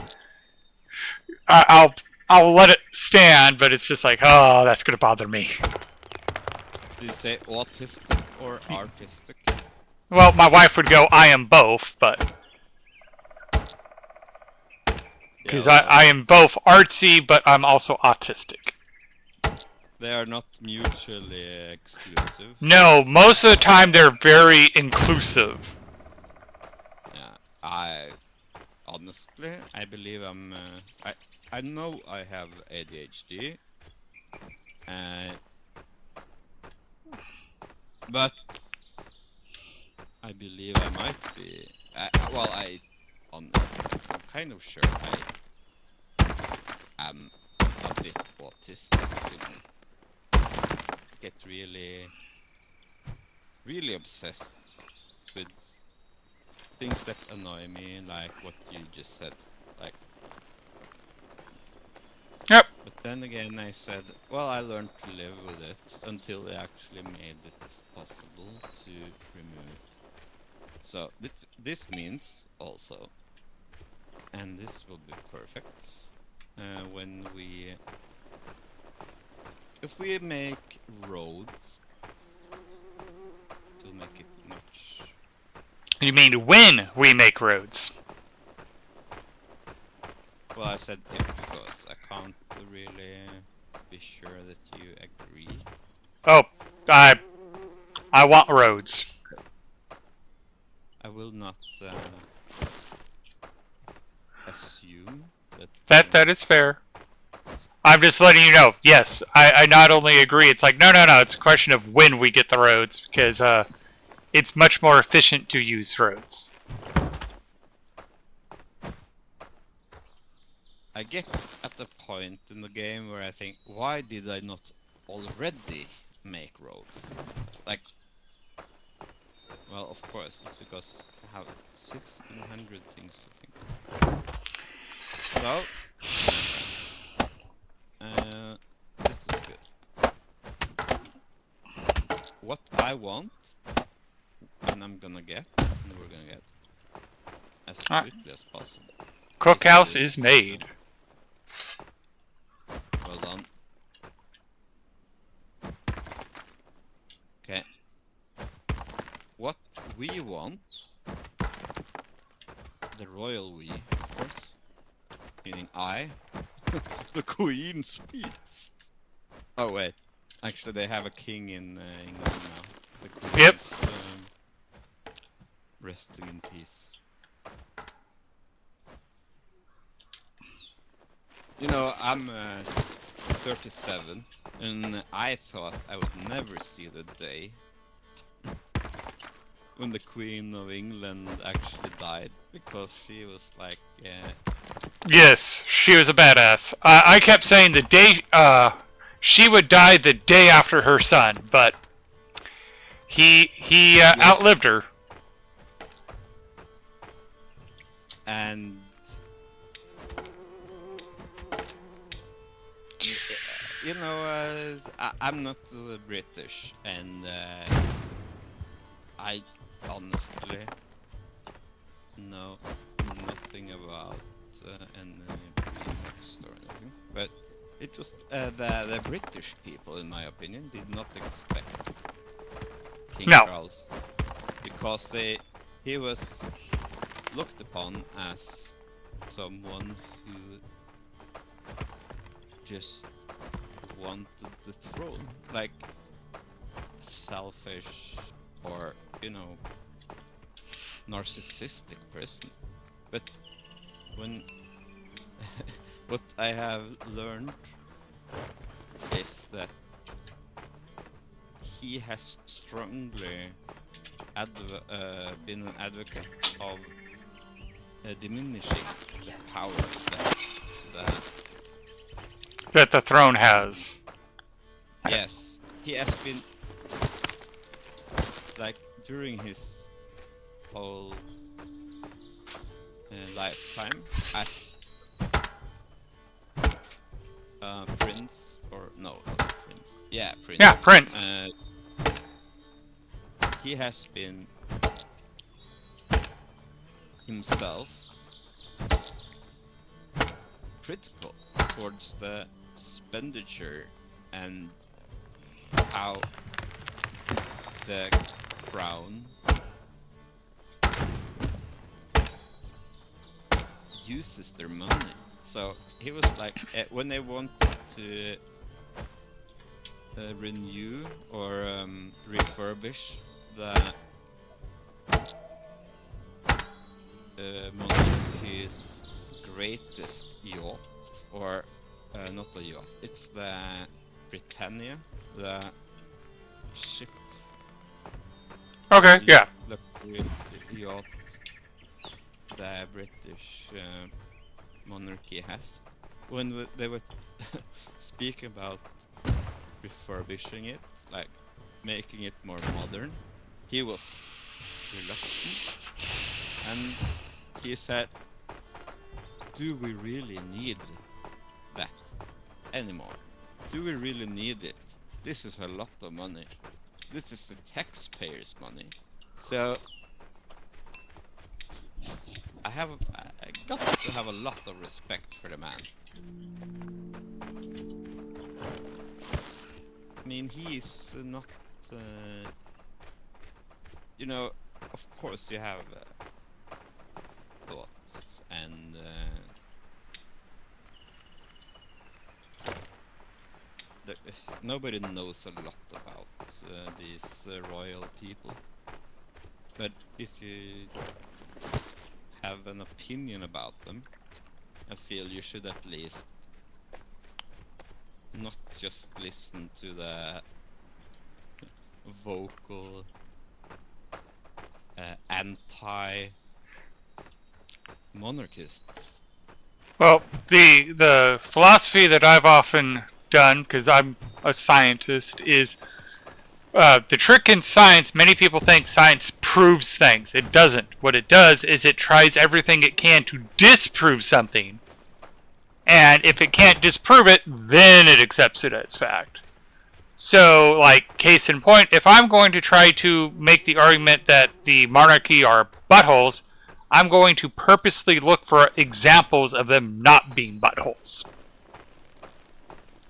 I'll let it stand, but it's just like, oh, that's gonna bother me.
Did you say autistic or artistic?
Well, my wife would go, I am both, but because
Yeah, well,
I am both artsy, but I'm also autistic.
they are not mutually exclusive.
No, most of the time they're very inclusive.
Yeah, I honestly, I believe I know I have ADHD, but I believe I might be. Well, honestly, I'm kind of sure I am a bit autistic. You know, get really obsessed with things that annoy me, like what you just said. Like,
Yep.
but then again, I said, well, I learned to live with it until they actually made it possible to remove it. So this means also, and this will be perfect, when if we make roads to make it much.
You mean when we make roads?
Well, I said if because I can't really be sure that you agree.
Oh, I want roads.
I will not assume that.
That is fair. I'm just letting you know. Yes, I not only agree. It's like no. It's a question of when we get the roads because it's much more efficient to use roads.
I get at the point in the game where I think, why did I not already make roads? Like, well, of course, it's because I have 1600 things to think of. So, this is good. What I want, and I'm gonna get, and we're gonna get, as quickly as possible.
Cookhouse is made.
Well done. Okay. What we want, the royal we, of course, meaning I, the queen speaks. Oh wait, actually they have a king in England now. The queen
Yep.
is, resting in peace. You know, I'm 37, and I thought I would never see the day when the Queen of England actually died, because she was like,
Yes, she was a badass. I kept saying the day she would die the day after her son, but he
Yes.
outlived her.
And you know, I'm not British, and I honestly know nothing about any pretext or anything. But it just the British people, in my opinion, did not expect King
No.
Charles because he was looked upon as someone who just wanted the throne, like selfish or narcissistic person. But when what I have learned is that he has strongly been an advocate of diminishing the power
That the throne has.
yes, he has been, like, during his whole lifetime as prince, or no, not a prince. Yeah, prince.
Yeah, Prince.
He has been himself critical towards the expenditure and how the crown uses their money. So he was like, when they wanted to renew or refurbish the monarchy's greatest yacht, or not a yacht, it's the Britannia, the ship,
Okay, yeah.
the great yacht the British monarchy has. When they would speak about refurbishing it, like making it more modern, he was reluctant, and he said, do we really need that anymore? Do we really need it? This is a lot of money. This is the taxpayers' money. So I got to have a lot of respect for the man. I mean, he is not, of course you have thoughts, and nobody knows a lot about these royal people. But if you have an opinion about them, I feel you should at least not just listen to the vocal anti-monarchists.
Well, the philosophy that I've often done, because I'm a scientist, is the trick in science. Many people think science proves things. It doesn't. What it does is it tries everything it can to disprove something, and if it can't disprove it, then it accepts it as fact. So, like, case in point, if I'm going to try to make the argument that the monarchy are buttholes, I'm going to purposely look for examples of them not being buttholes.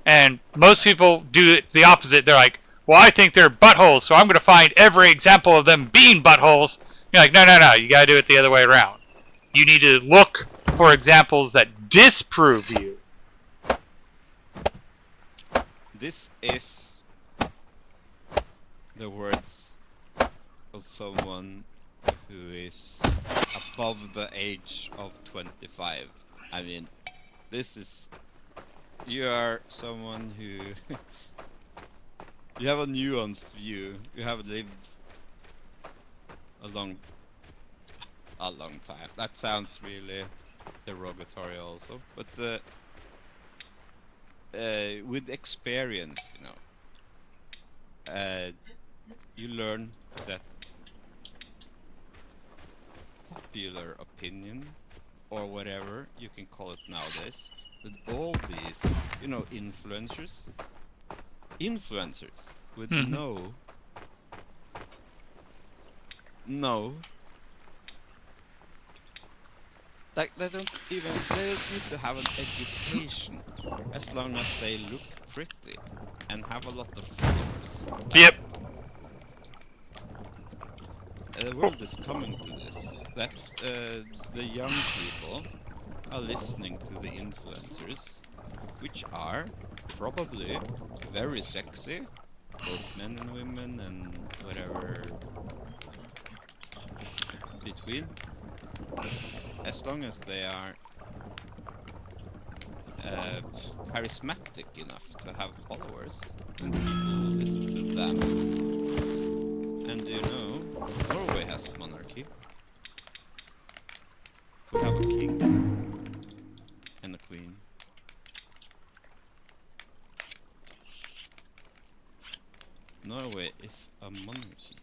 And most people do the opposite. They're like, well, I think they're buttholes, so I'm going to find every example of them being buttholes. You're like, no, no, no, you got to do it the other way around. You need to look for examples that disprove you.
This is the words of someone who is above the age of 25. I mean, you are someone who you have a nuanced view. You have lived a long time. That sounds really derogatory also, but with experience, you learn that popular opinion, or whatever you can call it nowadays, with all these, you know, influencers with
Mhm.
no, like they don't need to have an education as long as they look pretty and have a lot of followers.
Yep.
The world is coming to this, that the young people are listening to the influencers, which are probably very sexy, both men and women and whatever between, as long as they are uh, charismatic enough to have followers, then people will listen to them. And you know, Norway has monarchy. We have a king and a queen. Norway is a monarchy.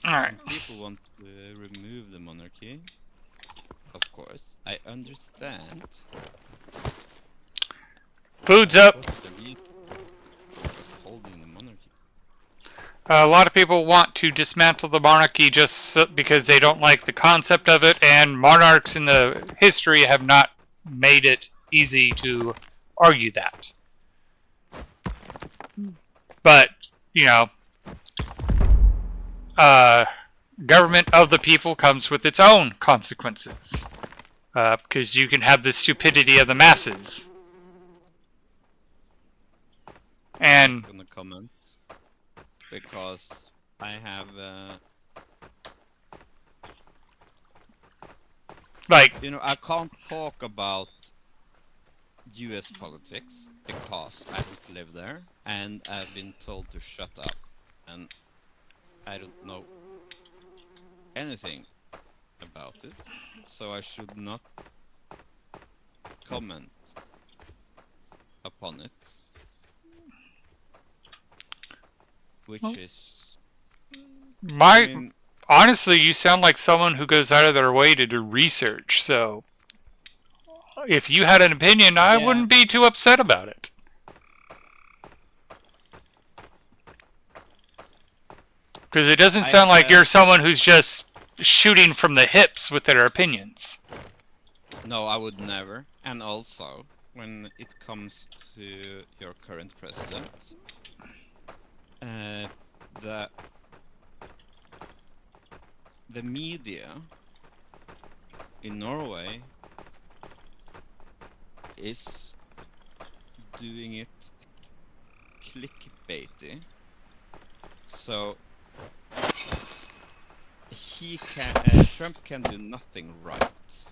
All right.
And people want to remove the monarchy. Of course, I understand.
Food's up.
What's the reason for holding the monarchy?
A lot of people want to dismantle the monarchy just because they don't like the concept of it, and monarchs in the history have not made it easy to argue that. But, you know, government of the people comes with its own consequences. Because you can have the stupidity of the masses.
I'm
And
not gonna comment because I have,
like,
you know, I can't talk about US politics because I don't live there and I've been told to shut up and I don't know anything about it, so I should not comment upon it, which
Well,
is, I
my
mean,
honestly, you sound like someone who goes out of their way to do research. So, if you had an opinion, I
yeah,
wouldn't be too upset about it. Because it doesn't
I
sound like you're someone who's just shooting from the hips with their opinions.
no, I would never. And also, when it comes to your current president, uh, the the media in Norway is doing it clickbaity. So Trump can do nothing right.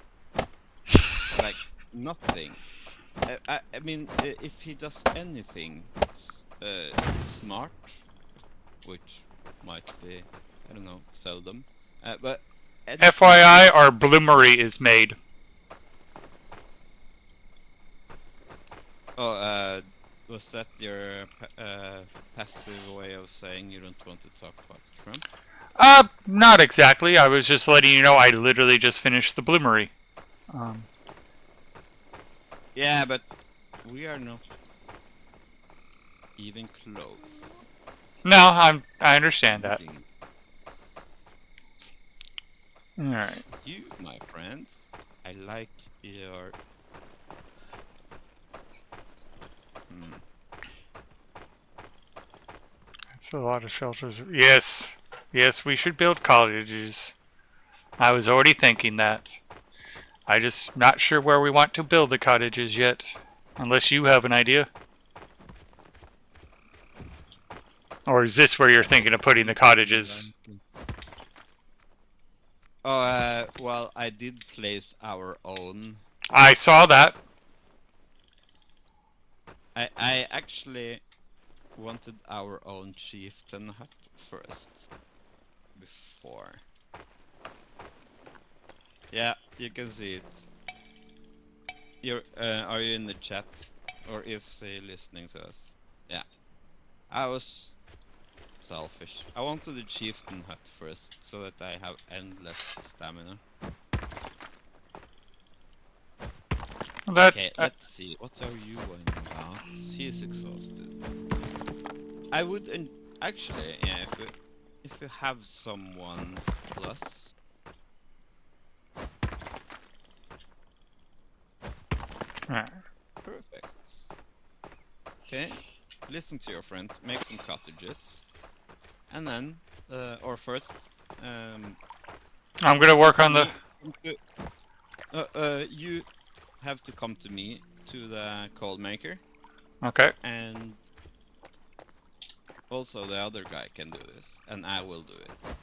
Like nothing. I mean, if he does anything smart, which might be, I don't know, seldom, but anything good.
FYI, our bloomery is made.
Oh, was that your passive way of saying you don't want to talk about Trump?
Not exactly. I was just letting you know I literally just finished the bloomery.
Yeah, but we are not even close.
No, I understand that.
Moving.
All right.
You, my friend, I like your.
That's a lot of shelters. Yes. Yes, we should build cottages. I was already thinking that. I just not sure where we want to build the cottages yet. Unless you have an idea. Or is this where you're thinking of putting the cottages?
Oh, well, I did place our own.
I saw that.
I actually wanted our own chieftain hut first. Before. Yeah, you can see it. Are you in the chat? Or is he listening to us? Yeah. I was selfish. I wanted the chieftain hut first, so that I have endless stamina.
That
Okay, let's see. What are you whining about? He's exhausted. I would actually, yeah, if you have someone plus, perfect. Okay, listen to your friend, make some cottages, and then, or first,
I'm gonna
come
work
to
on the.
me. You have to come to me to the coal maker,
Okay.
and also the other guy can do this, and I will do it.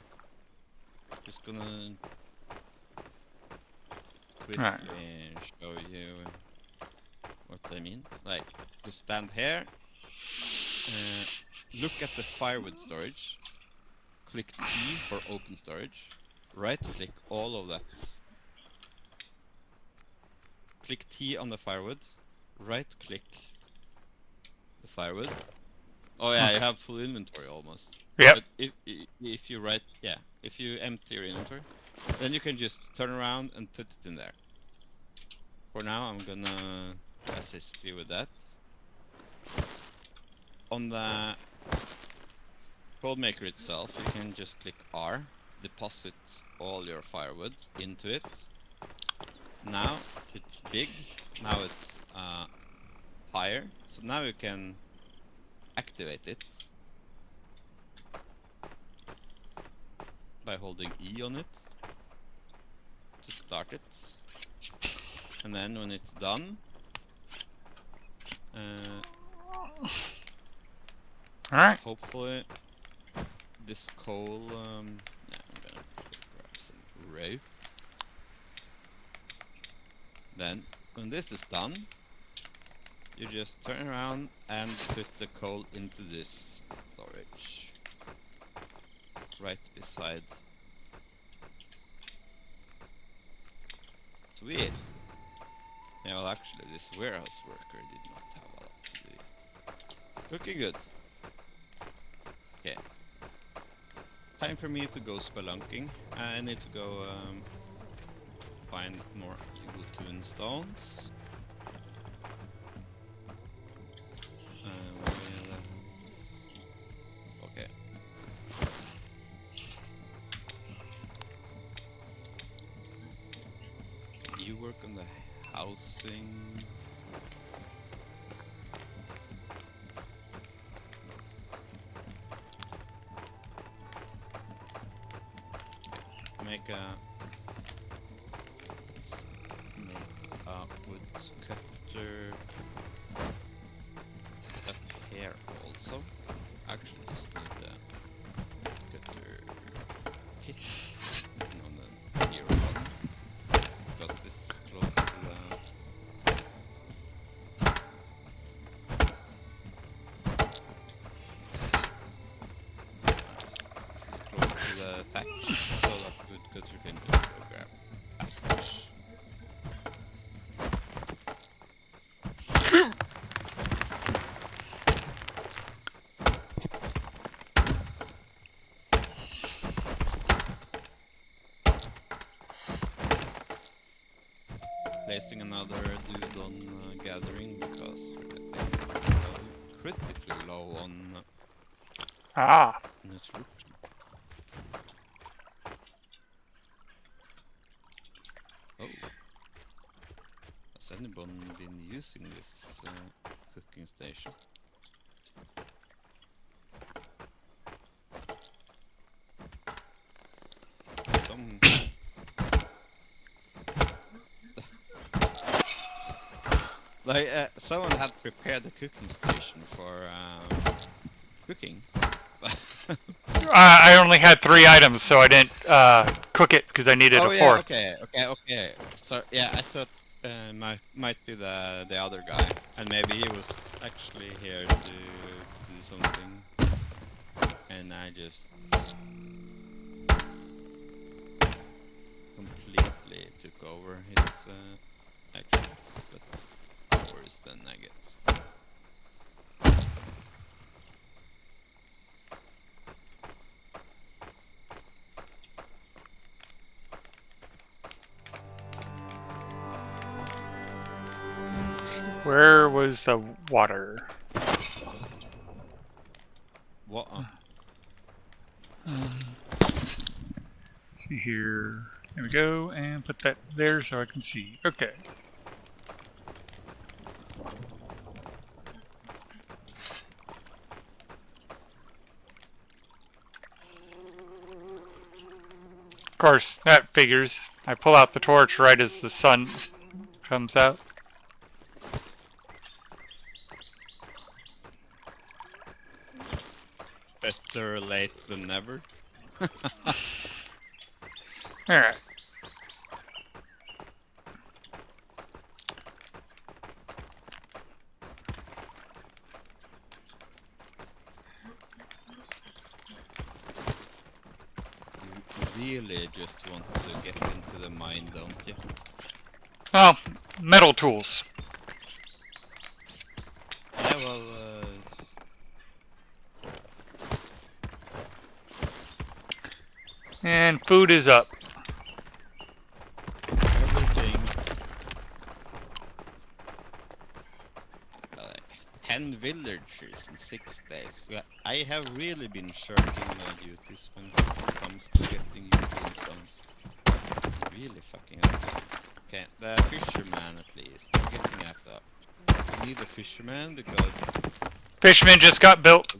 Just gonna
Alright.
quickly show you what I mean. Like, just stand here, look at the firewood storage, click T for open storage, right click all of that. Click T on the firewood, right click the firewood. Oh yeah, you
Okay.
have full inventory almost.
Yep.
But if you if you empty your inventory, then you can just turn around and put it in there. For now, I'm gonna assist you with that. On the code maker itself, you can just click R, deposit all your firewood into it. Now it's big, now it's higher, so now you can activate it by holding E on it to start it. And then when it's done,
Alright.
hopefully this coal, yeah, I'm gonna grab some rope. Then when this is done, you just turn around and put the coal into this storage right beside. Sweet. Yeah, well, actually, this warehouse worker did not have a lot to do it. Looking good. Okay. Time for me to go spelunking. I need to go find more evil stones. Okay. You work on the housing. Make a wood cutter up here also. Actually, just need a cutter pit on the here one because this is close to the. This is close to the thatch, so that wood cutter can just go grab thatch. Placing another dude on gathering because we're getting critically low on nutrition. Oh, has anyone been using this cooking station? Some. Like, someone had prepared the cooking station for cooking.
I only had 3 items, so I didn't cook it because I needed a fourth.
Okay. So yeah, I thought might be the other guy, and maybe he was actually here to do something, and I just completely took over his actions, but worse than I guess.
Where was the water?
What?
See here. There we go, and put that there so I can see. Okay. Of course, that figures. I pull out the torch right as the sun comes out.
Better late than never.
Alright.
You really just want to get into the mine, don't you?
Oh, metal tools.
Yeah, well,
And food is up.
everything. 10 villagers in 6 days. Yeah, I have really been shirking my duties when it comes to getting you tombstones. Really fucking up. Okay, the fisherman at least. I'm getting at that. I need a fisherman because...
Fishman just got built.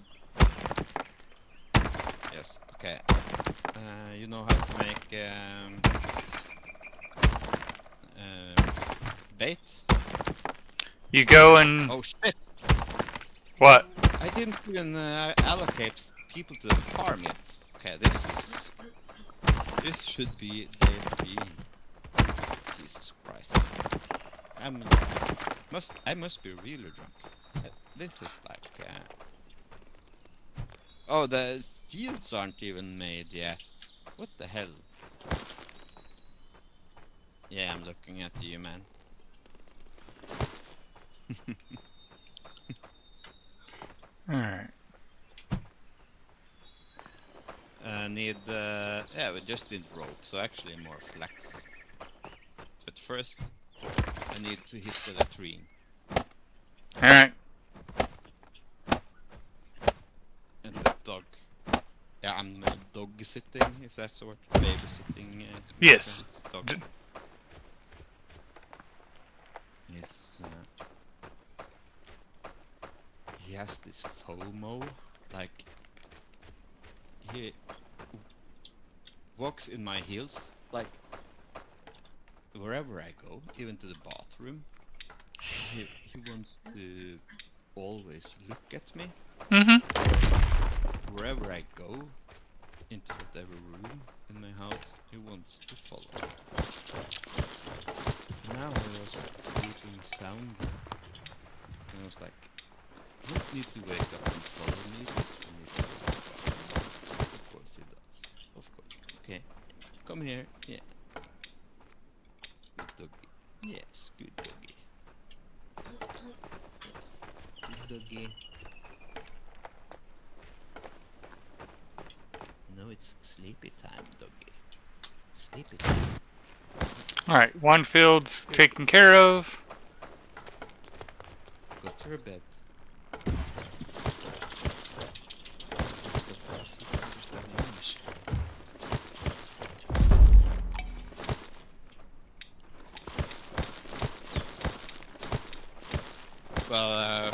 Yes, okay. You know how to make bait?
You go and...
Oh shit!
What?
I didn't even allocate people to the farm yet. Okay, this should be day 3. Jesus Christ. I must be really drunk. This is like oh, the fields aren't even made yet. What the hell? Yeah, I'm looking at you, man.
Alright.
Yeah, we just need rope, so actually more flax. But first, I need to hit the latrine.
Alright.
And the dog. Yeah, I'm dog sitting, if that's the word. Babysitting.
Yes.
Dog. Yes. He has this FOMO, like he walks in my heels, like wherever I go, even to the bathroom. He wants to always look at me.
Mm-hmm.
Wherever I go, into whatever room in my house, he wants to follow. Now I was sleeping soundly, and I was like, you don't need to wake up and follow me just for me to wake up. Of course he does. Of course. Okay. Come here. Yeah. Good doggy. Yes, good doggy. Yes. Good doggy. No, it's sleepy time, doggy. Sleepy time.
Alright, one field's taken care of.
Go to your bed. Yes. This dog doesn't understand English. Well,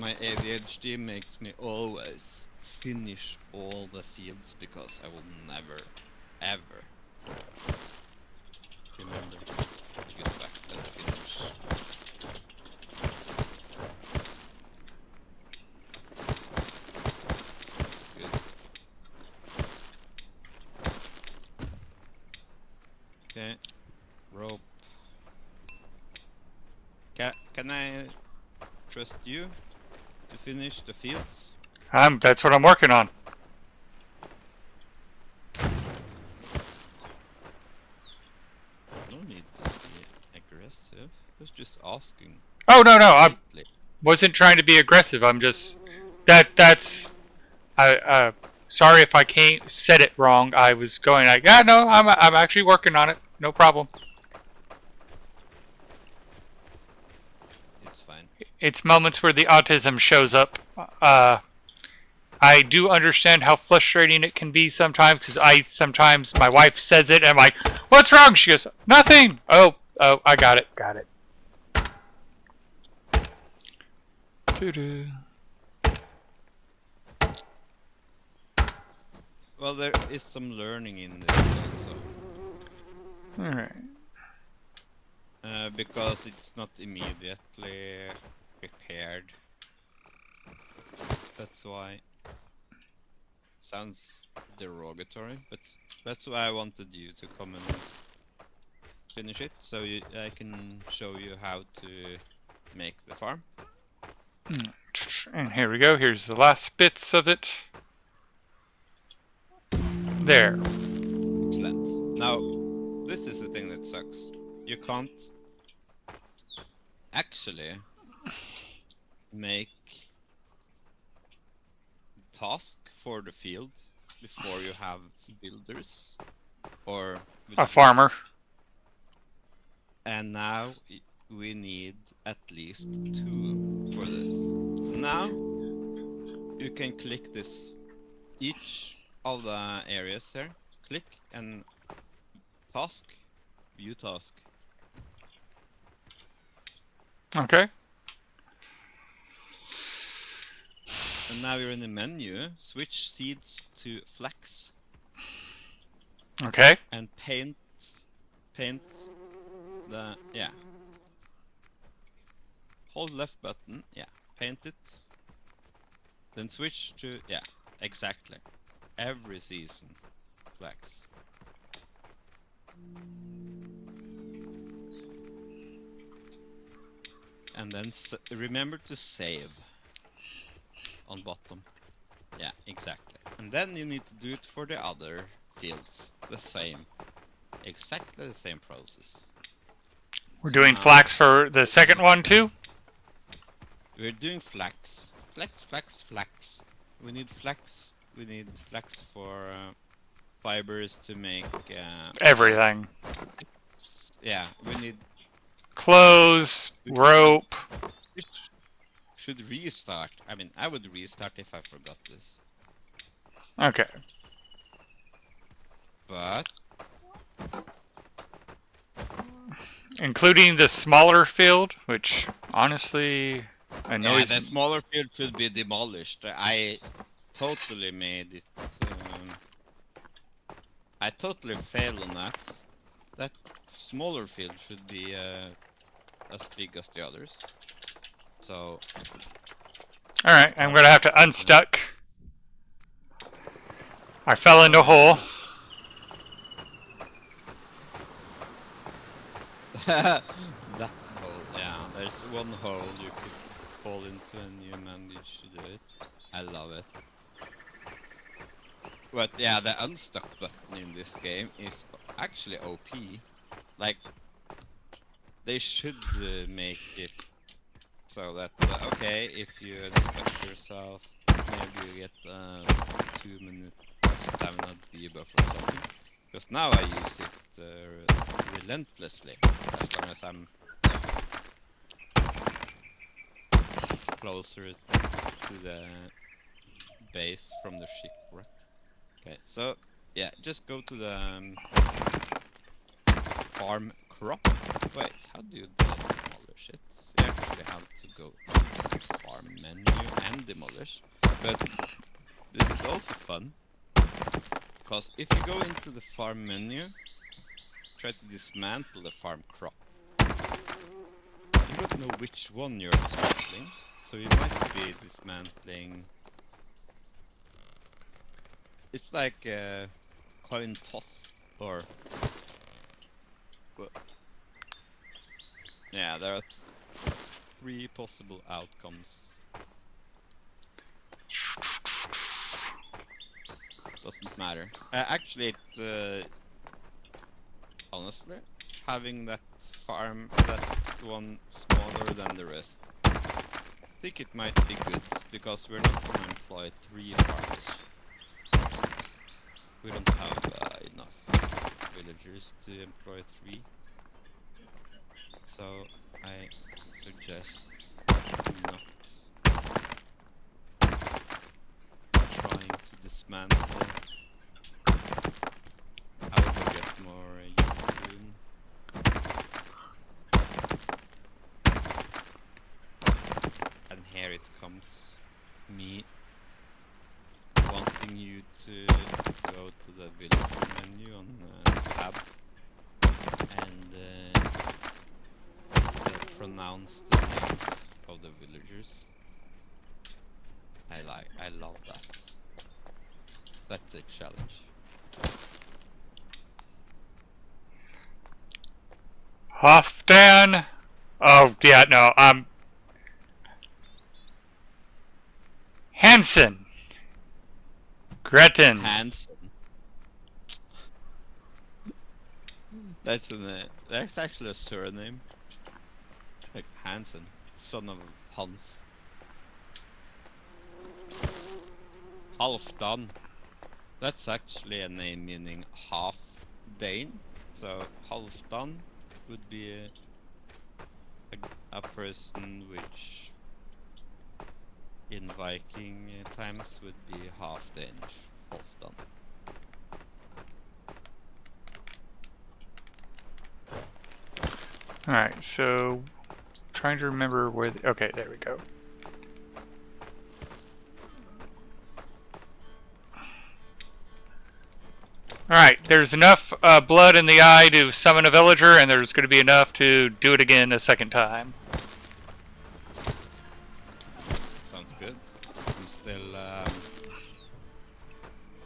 my ADHD makes me always finish all the fields because I will never, ever remember to get back and finish. That's good. Okay, rope. Can I trust you to finish the fields?
That's what I'm working on.
No need to be aggressive. I was just asking.
Oh, no, I
Politely.
wasn't trying to be aggressive. I'm just... That's... sorry if I said it wrong. I was going like, yeah, no, I'm actually working on it. No problem. it's moments where the autism shows up. I do understand how frustrating it can be sometimes because sometimes my wife says it and I'm like, "What's wrong?" She goes, "Nothing." Oh, I got it. Doo-doo.
Well, there is some learning in this also.
All right.
Because it's not immediately prepared. That's why. Sounds derogatory, but that's why I wanted you to come and finish it, so I can show you how to make the farm.
And here we go. Here's the last bits of it. There.
Excellent. Now, this is the thing that sucks. You can't actually make task for the field before you have builders or
A
villagers.
farmer.
And now we need at least 2 for this. So now you can click this, each of the areas here, click and task, view task.
Okay.
And now you're in the menu, switch seeds to flax.
Okay.
And paint the, yeah. Hold left button, yeah, paint it. Then switch to, yeah, exactly. Every season, flax. And then remember to save on bottom. Yeah, exactly. And then you need to do it for the other fields. The same. Exactly the same process.
We're
So
doing
now,
flax for the second one too?
we're doing flax. Flax. We need flax. We need flax for fibers to make...
Everything.
yeah, we need...
Clothes, rope.
We should restart. I mean, I would restart if I forgot this.
Okay.
But...
Including the smaller field, which honestly annoys
the
me.
smaller field should be demolished. I totally made it... I totally failed on that. That smaller field should be as big as the others. So...
Alright, I'm gonna have to unstuck. I fell into a hole.
That hole, yeah. There's one hole you could fall into and you managed to do it. I love it. But yeah, the unstuck button in this game is actually OP. Like, they should make it so that, okay, if you unstuck yourself, maybe you get 2-minute stamina debuff or something. Because now I use it relentlessly, as long as I'm closer to the base from the shipwreck. Okay, so yeah, just go to the farm crop. Wait, how do you demolish it? You actually have to go to the farm menu and demolish. But this is also fun, because if you go into the farm menu, try to dismantle the farm crop, you don't know which one you're dismantling, so you might be dismantling... It's like a coin toss, or... Well, yeah, there are 3 possible outcomes. Doesn't matter. Actually, it... honestly, having that farm, that one smaller than the rest, I think it might be good, because we're not gonna employ 3 farmers. We don't have enough villagers to employ 3. So I suggest not trying to dismantle. I will go get more Yukun. And here it comes. Me wanting you to go to the villager menu on tab and pronounce the names of the villagers. I love that. That's a challenge.
Hofdan. Oh yeah, no. Hansen. Gretton.
Hansen. That's actually a surname. Like Hansen, son of Hans. Halfdan. That's actually a name meaning half Dane. So Halfdan would be a person which in Viking times would be half Danish. Halfdan.
Alright, so trying to remember where okay, there we go. Alright, there's enough blood in the eye to summon a villager, and there's going to be enough to do it again a second time.
Sounds good. I'm still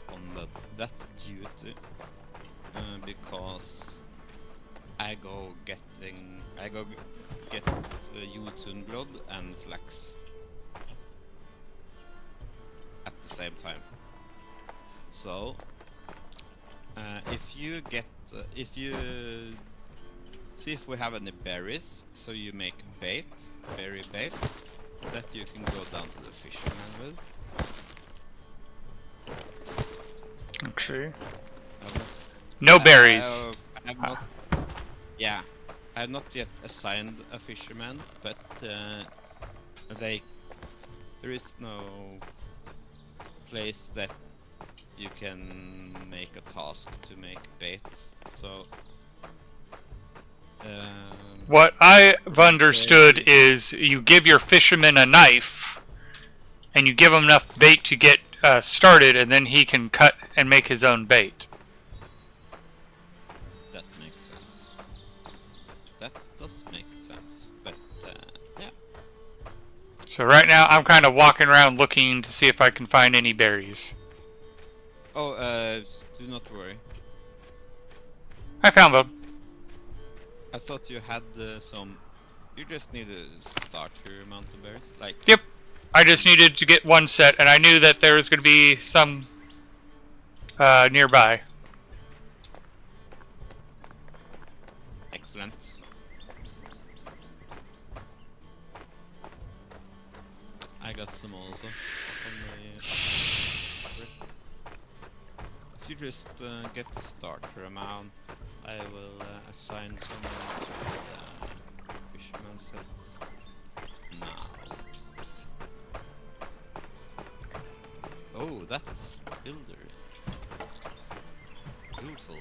on that duty because I go get Jotun blood and flax at the same time. So if you see if we have any berries, so you make berry bait that you can go down to the fisherman with.
Okay. No berries.
I have not yet assigned a fisherman, but there is no place that you can make a task to make bait. So
what I've understood is you give your fisherman a knife, and you give him enough bait to get started, and then he can cut and make his own bait.
That makes sense. That does make sense, but yeah.
So right now I'm kind of walking around looking to see if I can find any berries.
Oh, do not worry.
I found them.
I thought you had some. You just need to start your amount of berries, like.
Yep. I just needed to get one set, and I knew that there was going to be some nearby.
Excellent. I got some also. If you just get the starter amount, I will assign someone to the fisherman sets now. Oh, that's builder is beautiful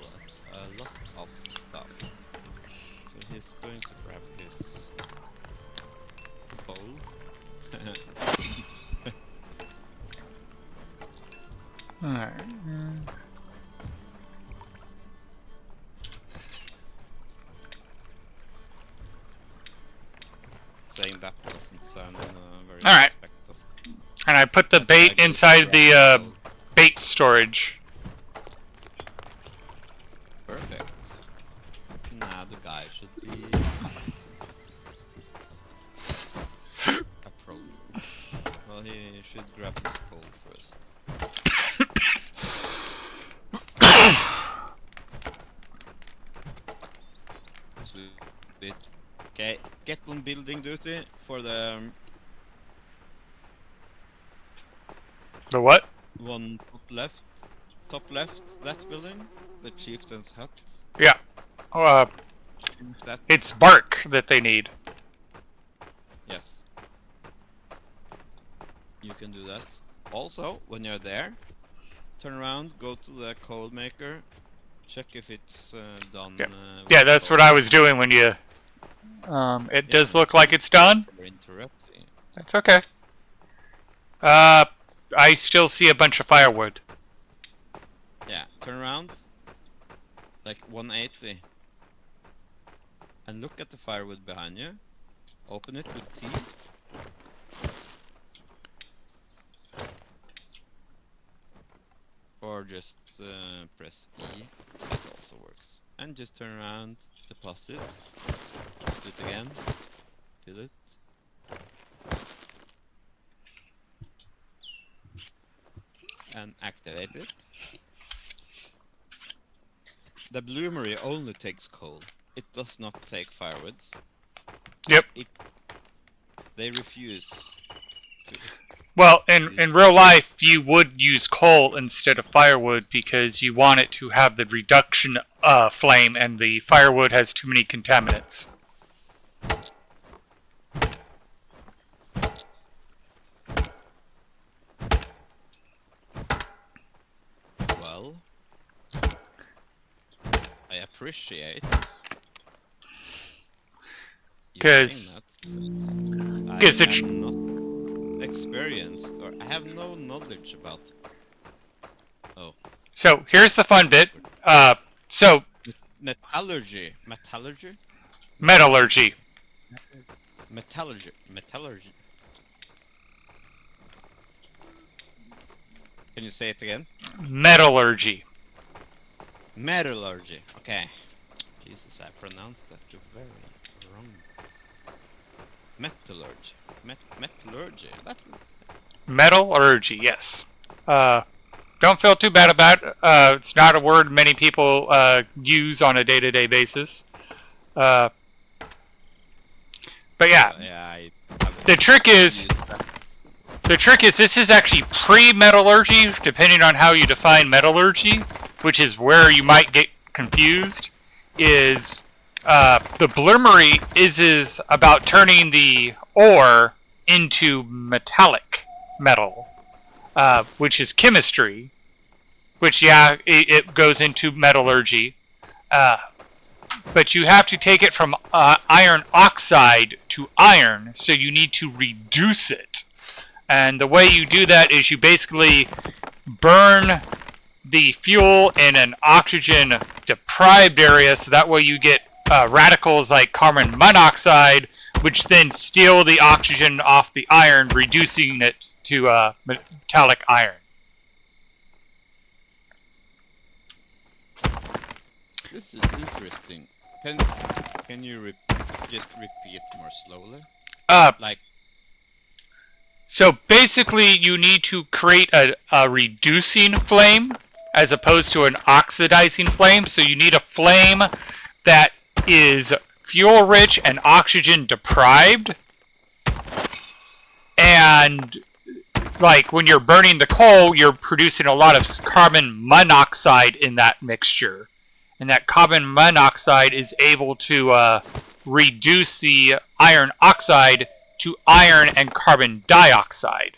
at a lot of stuff. So he's going to grab his bowl.
Alright.
Saying that doesn't sound very
Alright.
suspicious.
And I put the bait inside the bait storage.
Perfect. Now the guy should be a pro. Well, he should grab his pole first. Sweet. Okay, get on building duty for the
The what?
one top left, that building, the chieftain's hut.
Yeah.
Finish that.
It's bark that they need.
Yes. you can do that. Also, when you're there, turn around, go to the coal maker, check if it's done.
Yeah.
With
Yeah,
the
that's
coal.
what I was doing when you... it
Yeah,
does look like
I'm
it's done.
sorry for interrupting.
That's okay. I still see a bunch of firewood.
Yeah, turn around, like 180, and look at the firewood behind you. Open it with T. Or just press E. That also works. And just turn around, deposit, do it again, fill it. And activate it. The bloomery only takes coal. It does not take firewoods.
Yep.
They refuse to.
Well, in real life, you would use coal instead of firewood because you want it to have the reduction flame, and the firewood has too many contaminants.
Well, I appreciate you saying that, but I am not experienced, or I have no knowledge about. Oh.
So here's the fun bit. So
Metallurgy.
metallurgy.
Can you say it again?
Metallurgy.
Metallurgy. Okay. Jesus, I pronounced that very wrong. Metallurgy. Metallurgy.
Metallurgy. Yes. Don't feel too bad about it. It's not a word many people use on a day-to-day basis. But yeah, the trick is this is actually pre-metallurgy, depending on how you define metallurgy, which is where you might get confused. Is the bloomery is about turning the ore into metallic metal, which is chemistry. Which it goes into metallurgy. But you have to take it from iron oxide to iron, so you need to reduce it. And the way you do that is you basically burn the fuel in an oxygen-deprived area, so that way you get radicals like carbon monoxide, which then steal the oxygen off the iron, reducing it to metallic iron.
This is interesting. Can you just repeat more slowly?
So basically, you need to create a reducing flame as opposed to an oxidizing flame. So you need a flame that is fuel rich and oxygen deprived. And like when you're burning the coal, you're producing a lot of carbon monoxide in that mixture. And that carbon monoxide is able to reduce the iron oxide to iron and carbon dioxide.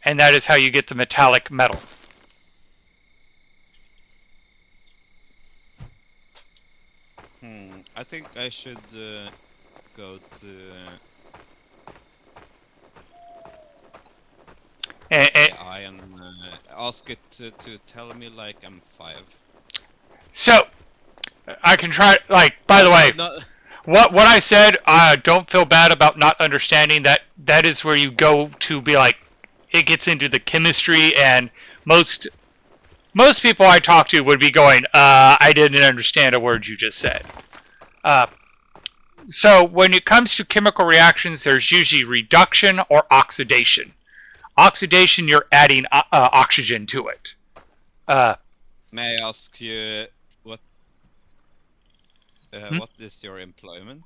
And that is how you get the metallic metal.
I think I should go to AI and ask it to tell me like I'm 5.
So, I can try, like, by the way, what I said, don't feel bad about not understanding that. That is where you go to be like, it gets into the chemistry, and most people I talk to would be going, I didn't understand a word you just said. So when it comes to chemical reactions, there's usually reduction or oxidation. Oxidation, you're adding oxygen to it.
May I ask you what is your employment,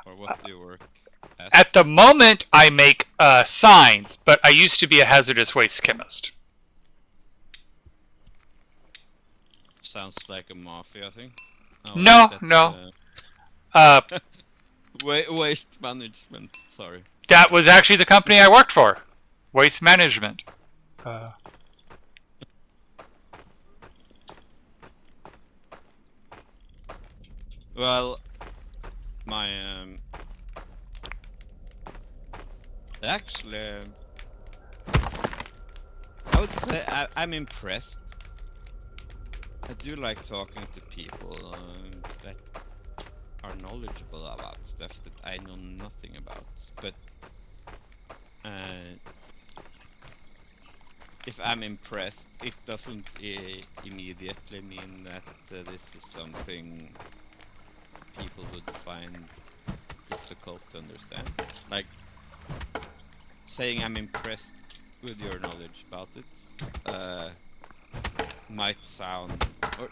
or what do you work as?
At the moment, I make signs, but I used to be a hazardous waste chemist.
Sounds like a mafia thing. Oh,
no.
waste management. Sorry.
That was actually the company I worked for. Waste Management.
Well, my actually, I would say I'm impressed. I do like talking to people that are knowledgeable about stuff that I know nothing about. But if I'm impressed, it doesn't immediately mean that this is something people would find difficult to understand. Like, saying I'm impressed with your knowledge about it might sound, or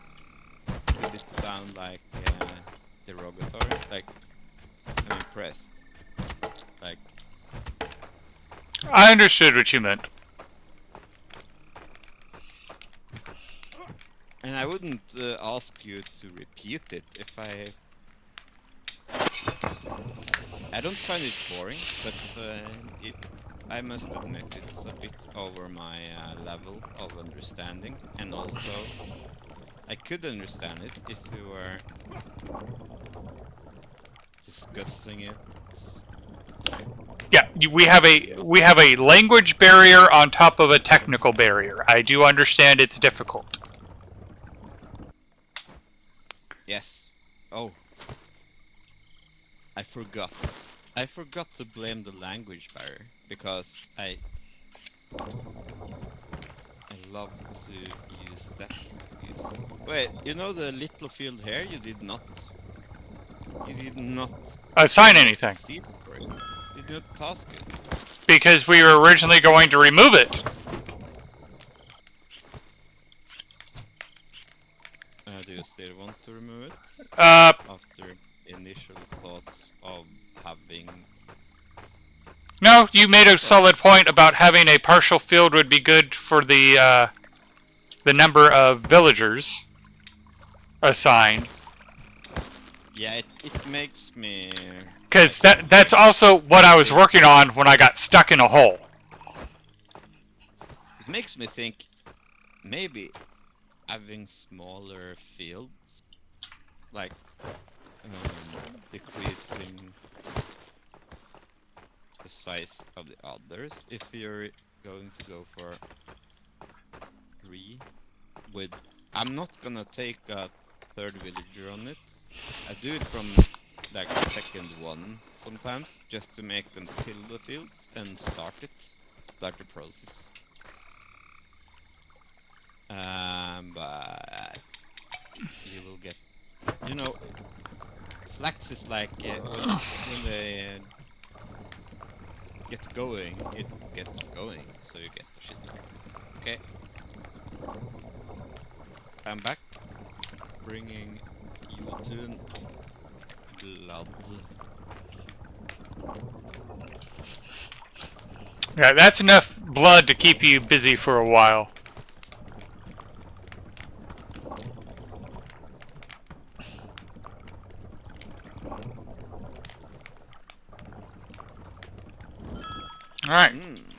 could it sound like derogatory? Like, I'm impressed. Like,
I understood what you meant.
and I wouldn't ask you to repeat it if I don't find it boring, but I must admit it's a bit over my level of understanding, and also I could understand it if we were discussing it.
Yeah, we have a language barrier on top of a technical barrier. I do understand it's difficult.
Yes. Oh. I forgot. I forgot to blame the language barrier because I love to use that excuse. Wait, you know the little field here? You did not
Assign anything.
see it for it. You did not task it.
Because we were originally going to remove it.
Do you still want to remove it? After initial thoughts of having...
No, you made a solid point about having a partial field would be good for the number of villagers assigned.
Yeah, it makes me...
Because that's also what I was working on when I got stuck in a hole.
It makes me think maybe having smaller fields, like decreasing the size of the others. If you're going to go for 3 with... I'm not gonna take a 3rd villager on it. I do it from like the 2nd one sometimes, just to make them fill the fields and start the process. But you will get, you know, flax is like when they get going, it gets going, so you get the shit. Okay, I'm back, bringing you to blood.
Yeah, that's enough blood to keep you busy for a while. Alright,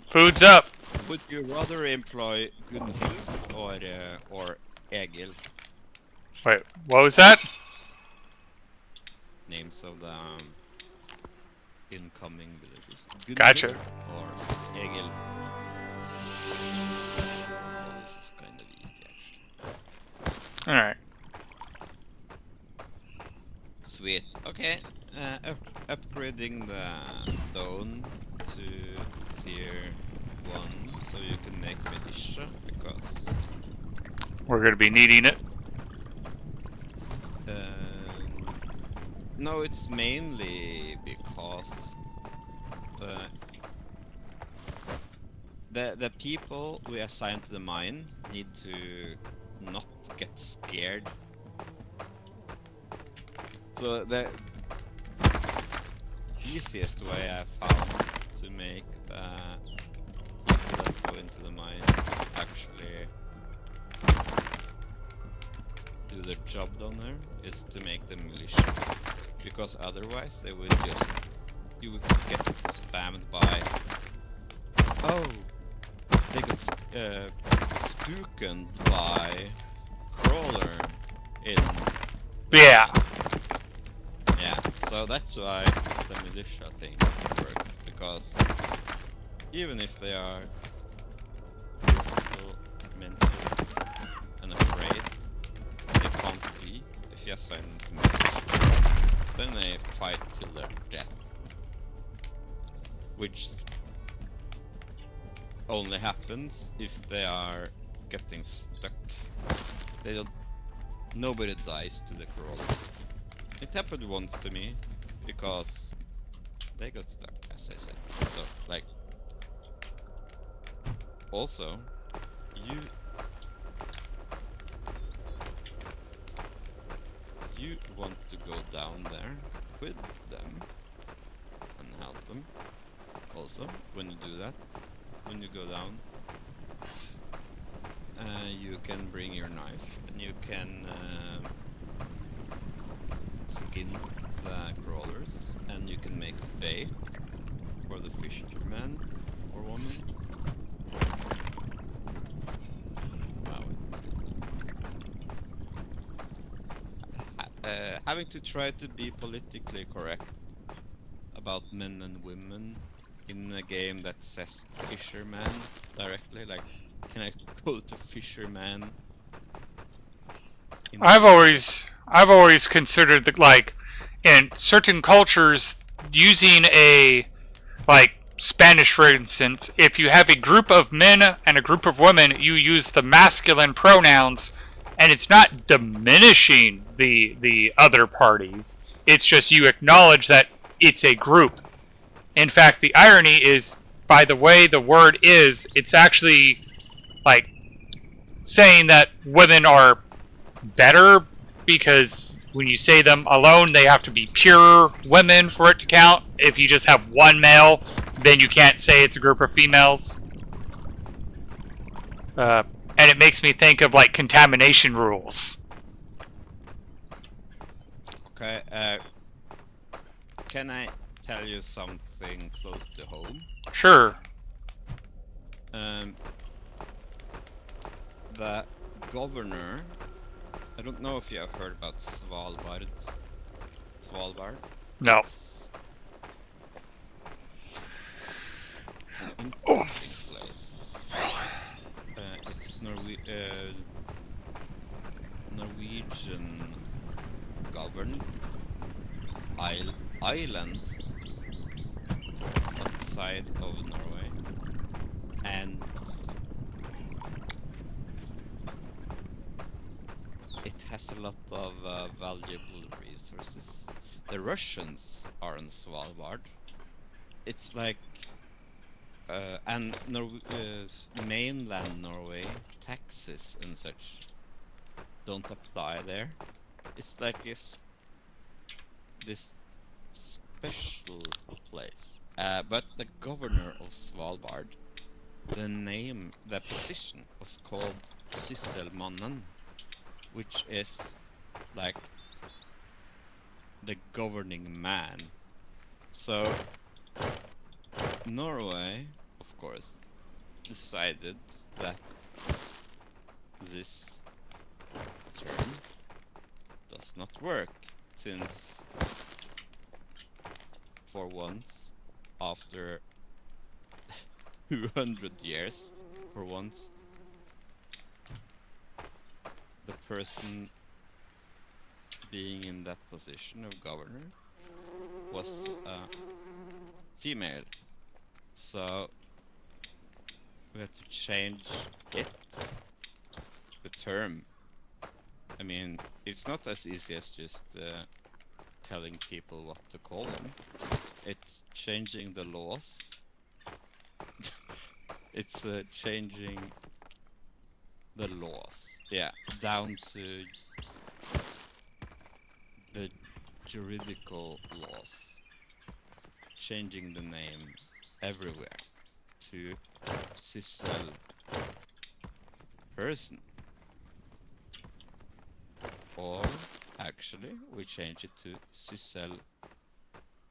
food's up.
Would you rather employ Gunhild or Egil?
Wait, what was that?
Names of the incoming villagers.
Gotcha.
Or Egil. Oh, this is kind of easy actually.
Alright.
Sweet. Okay. Upgrading the stone to tier 1 so you can make militia, because
We're going to be needing it.
no, it's mainly because the people we assign to the mine need to not get scared. So the easiest way I found to make the people that go into the mine actually do their job down there is to make them militia, because otherwise they would just you would get spammed by, oh, they got spooked by crawler in.
Yeah.
Yeah, so that's why the militia thing works, because even if they are still mental and afraid, they can't be, if you assign them to militia, then they fight till their death. Which only happens if they are getting stuck. They don't. Nobody dies to the crawlers. It happened once to me, because they got stuck, as I said. So, like, also, you want to go down there with them and help them. Also, when you do that, when you go down, you can bring your knife and you can skin the crawlers, and you can make bait for the fisherman or woman. Wow. Having to try to be politically correct about men and women in a game that says fisherman directly, like, can I call it a fisherman in the
I've
game?
always considered that, like, in certain cultures, using a, like, Spanish, for instance, if you have a group of men and a group of women, you use the masculine pronouns, and it's not diminishing the other parties. It's just you acknowledge that it's a group. In fact, the irony is, by the way the word is, it's actually like saying that women are better, because when you say them alone, they have to be pure women for it to count. If you just have one male, then you can't say it's a group of females. And it makes me think of, like, contamination rules.
Okay, can I tell you something close to home?
Sure.
The governor, I don't know if you have heard about Svalbard.
No.
It's an interesting place. It's Norwegian governed island outside of Norway, and it has a lot of valuable resources. The Russians are on Svalbard. It's like and mainland Norway taxes and such don't apply there. It's like this special place. But the governor of Svalbard, the position was called Sysselmannen, which is like the governing man. So Norway, of course, decided that this term does not work, since for once, after 200 years, for once, the person being in that position of governor was female. So we had to change it, the term. I mean, it's not as easy as just telling people what to call them. It's changing the laws. It's changing the laws, yeah, down to the juridical laws. Changing the name everywhere to Sissel person. Or actually, we change it to Sissel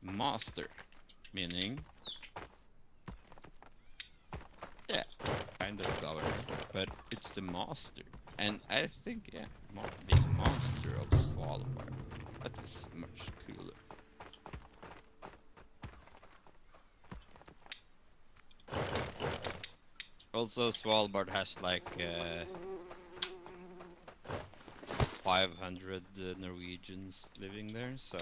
master. meaning, yeah, kind of government, but it's the master. And I think, yeah, being master of Svalbard, that is much cooler. Also, Svalbard has like 500 Norwegians living there, so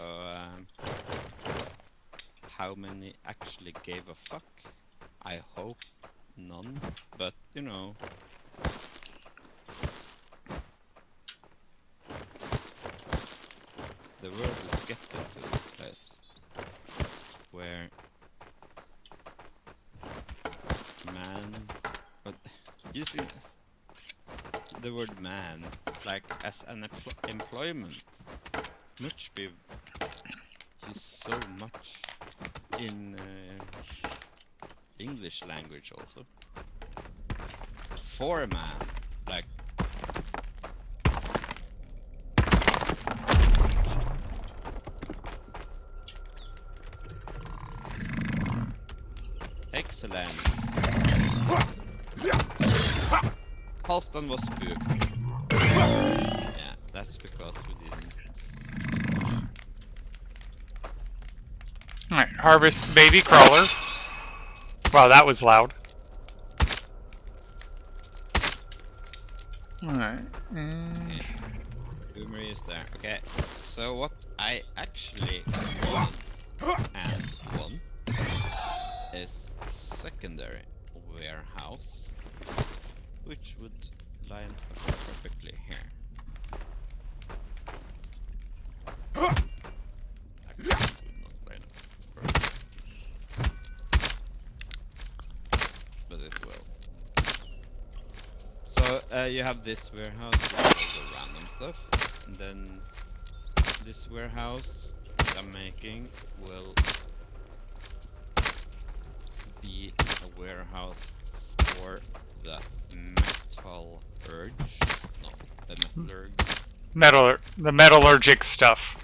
how many actually gave a fuck? I hope none, but you know. The world is getting to this place where man, but you see the word man like as an employment much be used so much in English language also. For a man, like excellent. Halfdan was spooked. Yeah, that's because we didn't.
Alright, harvest the baby crawler. Wow, that was loud. Alright, and...
Okay. Boomer is there. Okay, so what I actually want is secondary warehouse, which would line up perfectly here. Actually, it would not line up perfectly, but it will. So you have this warehouse with all the random stuff, and then this warehouse that I'm making will be a warehouse for the metallurge. No, the metallurge.
The metallurgic stuff.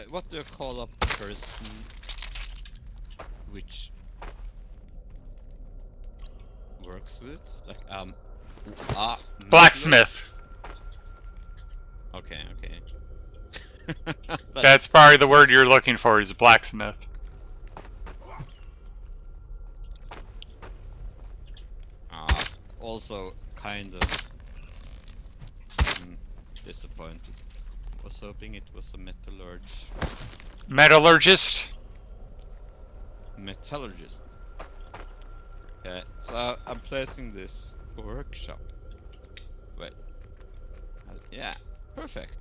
What do you call a person which works with it? Like
Blacksmith.
Okay.
That's probably the word you're looking for, is blacksmith.
Also kind of disappointed. Was hoping it was a
Metallurgist?
metallurgist. Okay, so I'm placing this workshop. Wait. Yeah, perfect.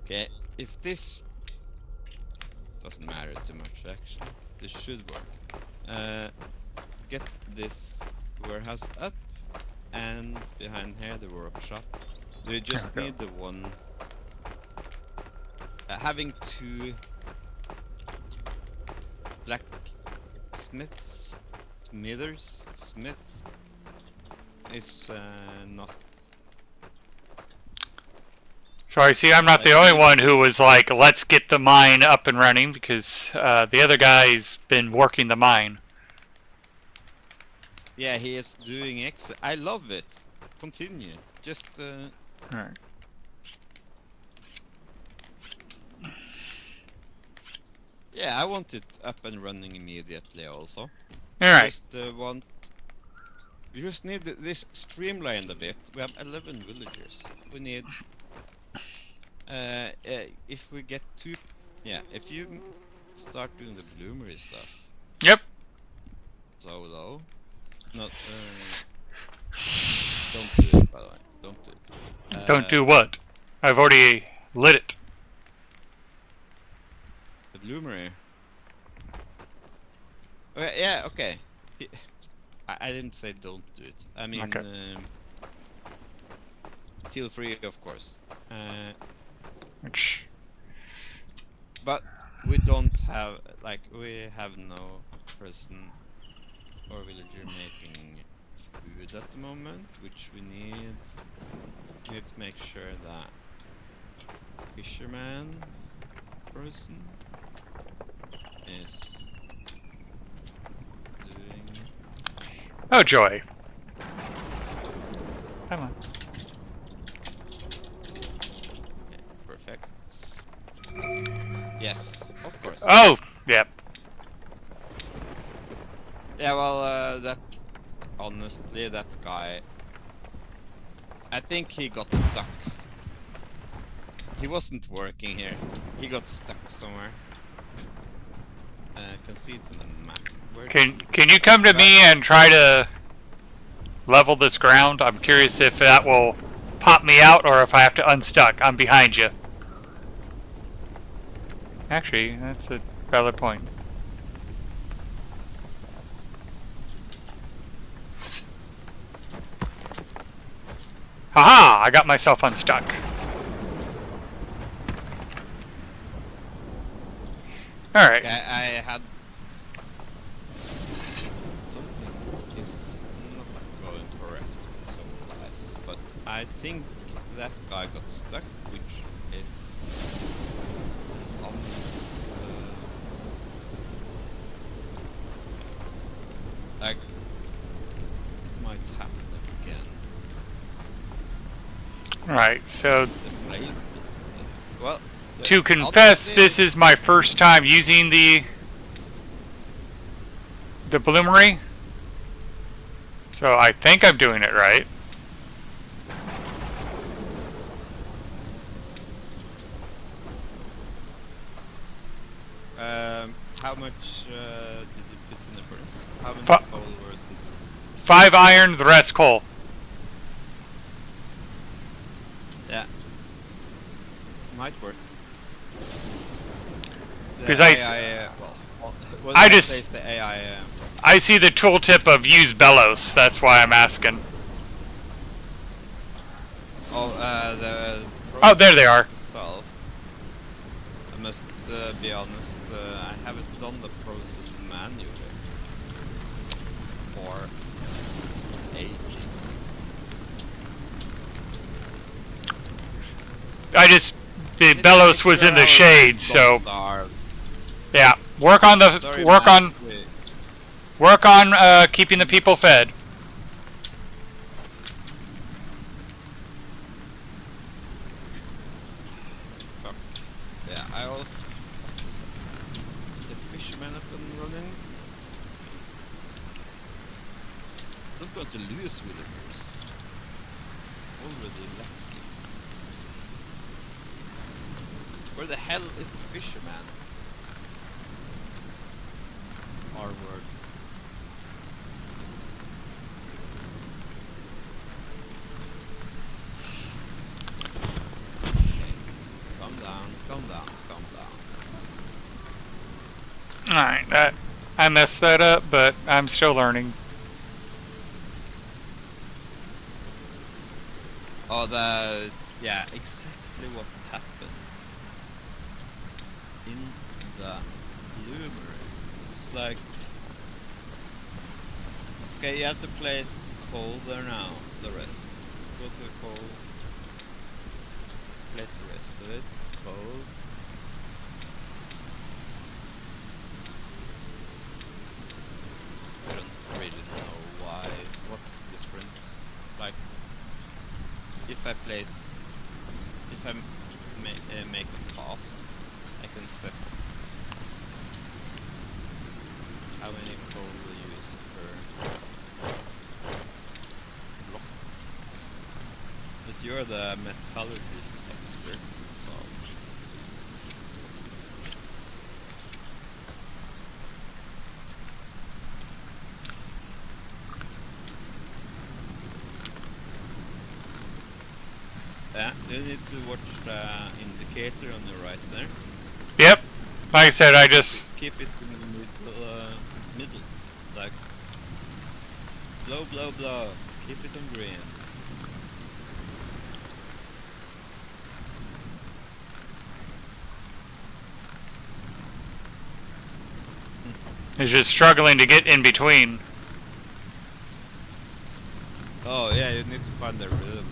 Okay, if this doesn't matter too much actually, this should work. Get this warehouse up, and behind here the workshop. We just need the one. Having two blacksmiths, smiths is not.
So I see I'm not the only one who was like, let's get the mine up and running, because the other guy's been working the mine.
Yeah, he is doing excellent. I love it. Continue. Just.
Alright.
Yeah, I want it up and running immediately also.
Alright.
We just need this streamlined a bit. We have 11 villagers. We need... if we get two... Yeah, if you start doing the bloomery stuff.
Yep.
Solo. Not... don't do it, by the way. Don't do it.
Don't do what? I've already lit it.
The bloomery. Okay, yeah, okay. I didn't say don't do it. I mean,
okay.
Feel free, of course.
Which...
But we don't have, like, we have no person or villager making food at the moment, which we need. We need to make sure that fisherman person is doing.
Oh joy. Come on.
Okay, perfect. Yes, of course.
Oh, yep.
Yeah, well, that honestly, that guy. I think he got stuck. He wasn't working here. He got stuck somewhere. Can see it in the map. Where did he
Can you come to me and try to level this ground? I'm curious if that will pop me out or if I have to unstuck. I'm behind you. Actually, that's a valid point. Haha! I got myself unstuck. Alright.
Yeah, I had something is not going correct with supplies, but I think that guy got stuck, which is on this, like might happen again.
Alright, so
The blade. Well,
to confess,
honestly,
this is my first time using the bloomery. So I think I'm doing it right.
How much did you put in the furnace? How many
Fi-
coal versus?
5 iron, the rest coal.
Yeah, might work.
'Cause
The
I
AI, when
I
I
just-
place the AI,
I see the tooltip of use bellows, that's why I'm asking.
the
Oh, there they are.
itself. I must be honest, I haven't done the process manually for ages.
The bellows was in the shade, so yeah. Work on keeping the people fed.
Fuck. Yeah, I also. Is the fisherman up and running? Not going to lose villagers. Already lacking. Where the hell is the fisherman? Our word. Okay. Calm down, calm down, calm down.
Alright, I messed that up, but I'm still learning.
Oh, yeah, exactly what happens in the bloomer. It's like, okay, you have to place coal there now. The rest, go to the coal. Place the rest of it. Coal. I don't really know why. What's the difference? Like, if I make a fast, I can set how many coal we use per block. But you're the metallurgist expert, so yeah, you need to watch the indicator on the right there.
Yep. Like I said, I just
Keep it in the middle, like blow, blow, blow. Keep it on green.
is just struggling to get in between.
Oh yeah, you need to find the rhythm.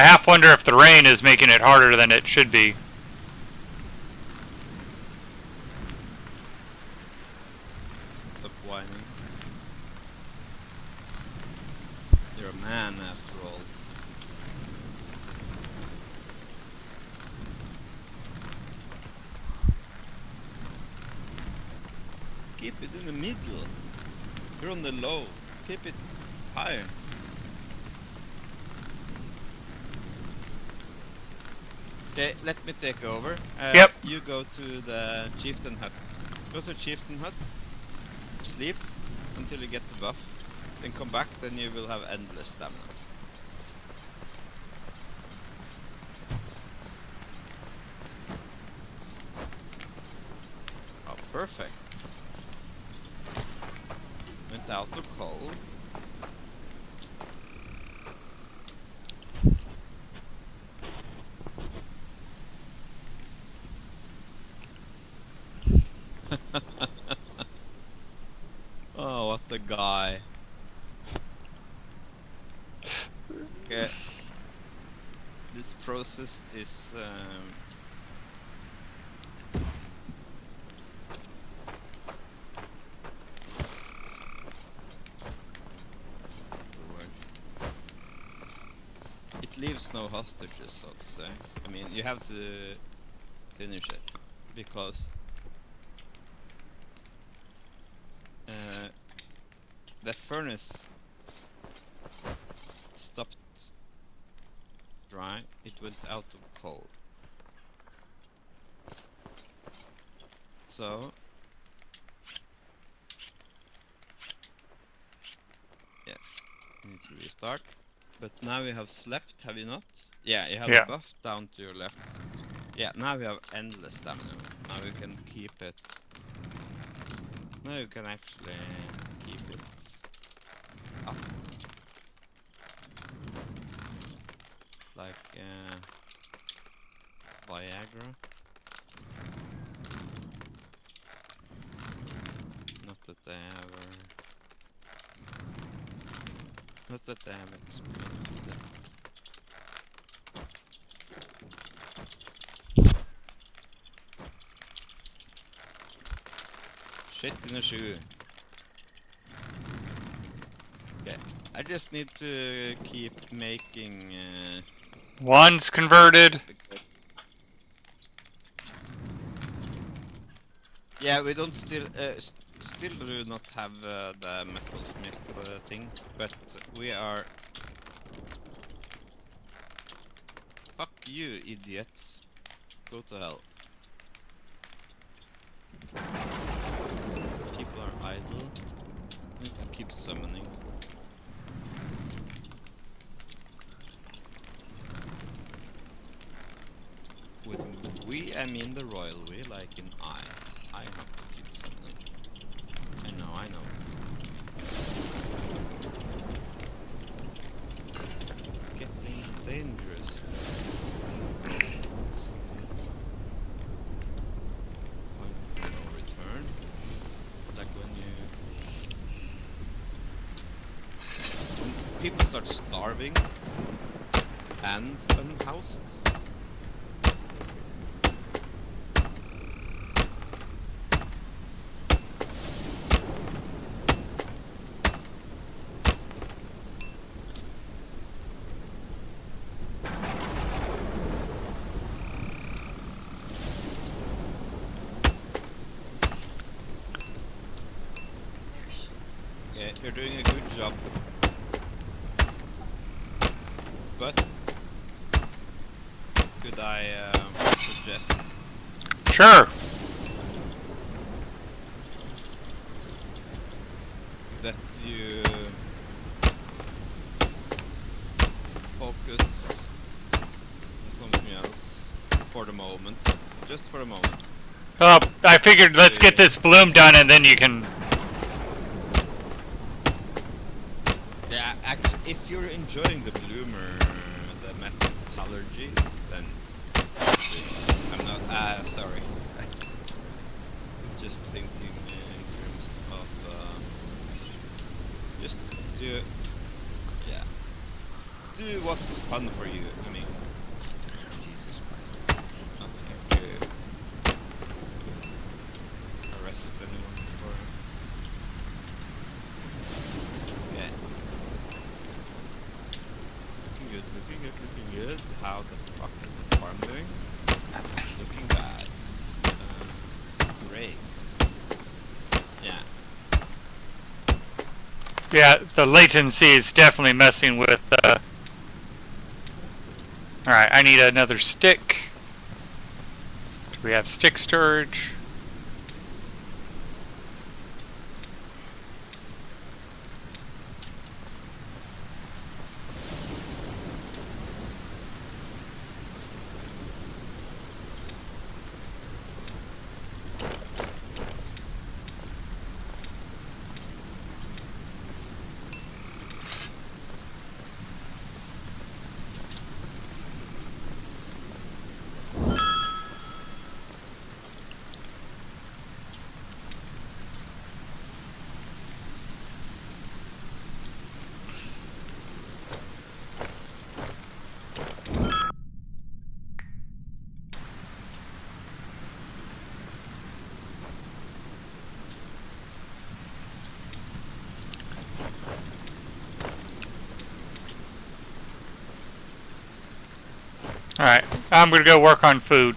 I half wonder if the rain is making it harder than it should be.
Stop whining. You're a man after all. Keep it in the middle. You're on the low. Keep it higher. Okay, let me take over.
Yep.
You go to the chieftain hut. Go to chieftain hut. Sleep until you get the buff. Then come back, then you will have endless stamina. Oh, perfect. Went out of coal. Oh, what a guy. Okay. This process is it leaves no hostages, so to say. I mean, you have to finish it because the furnace stopped dry. It went out of coal. So yes, we need to restart. But now we have slept, have you not? Yeah, you have
Yeah.
a buff down to your left. Yeah, now we have endless stamina. Now we can keep it. Now you can actually keep it up. Like Viagra. Not that they ever. Not that they have experience with that. Shit in a shoe. Okay, I just need to keep making.
One's converted.
Yeah, we don't still still do not have the metalsmith thing, but we are. Fuck you, idiots! Go to hell. People are idle. Need to keep summoning. With we, I mean the royal we, like in I. I have to keep summoning. I know, I know. Getting dangerous. Point of no return. Like when people start starving and unhoused. Yeah, you're doing a good job. But could I suggest
Sure.
that you focus on something else for the moment? Just for a moment.
I figured let's get this bloom done and then you can.
Yeah, actually, if you're enjoying the bloomer, the metallurgy, then I'm not. Sorry. I'm just thinking in terms of just do, yeah, do what's fun for you. I mean, Jesus Christ. Not here to arrest anyone for... Okay. Looking good, looking good. How the fuck is the farm doing? Looking bad. Grapes. Yeah.
Yeah, the latency is definitely messing with. Alright, I need another stick. Do we have stick storage? Alright, I'm gonna go work on food.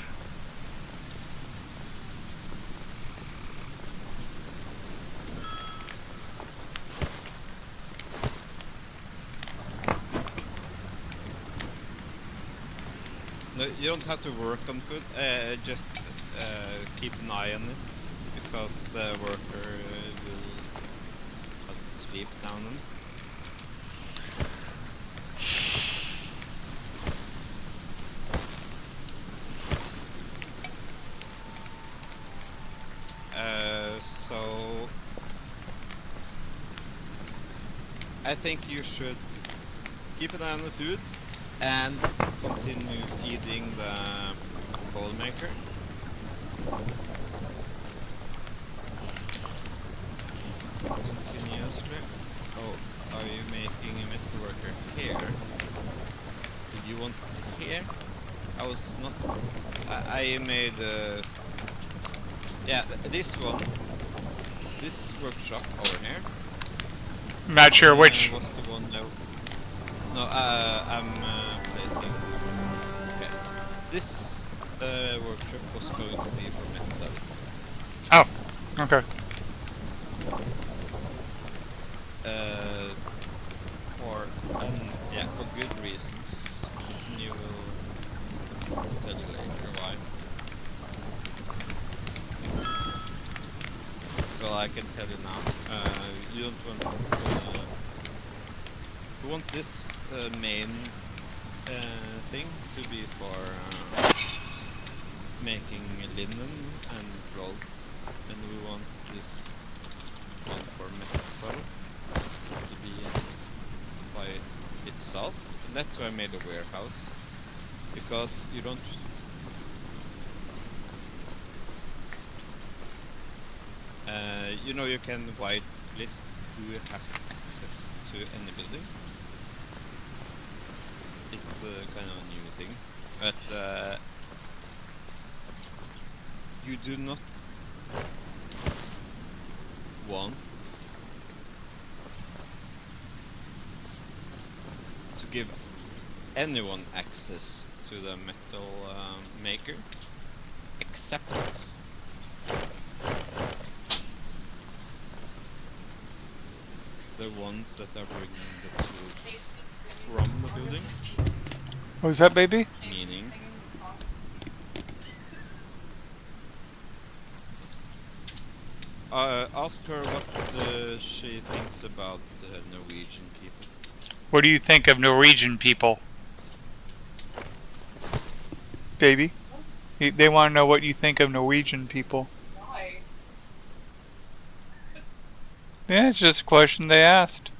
No, you don't have to work on food. Just keep an eye on it, because the worker will have to sleep down on it. So I think you should keep an eye on the food and continue feeding the bowl maker. Continuously. Oh, are you making a metal worker here? Did you want it here? I was not... I made... yeah, this one. This workshop over here.
I'm not sure which.
Was the one that... No, I'm placing... Okay. This workshop was going to be for metal.
Oh, okay.
Yeah, for good reasons. You will tell you later why. Well, I can tell you now. You don't want... you want this main thing to be for making linen and clothes, and we want this one for metal to be by itself, and that's why I made a warehouse, because you don't... you know, you can whitelist who has access to any building. It's kind of a new thing, but you do not want to give anyone access to the metal maker, except the ones that are bringing the tools from the building.
What was that, baby?
Meaning, ask her what she thinks about Norwegian people.
What do you think of Norwegian people? Baby? They want to know what you think of Norwegian people.
Why?
Yeah, it's just a question they asked.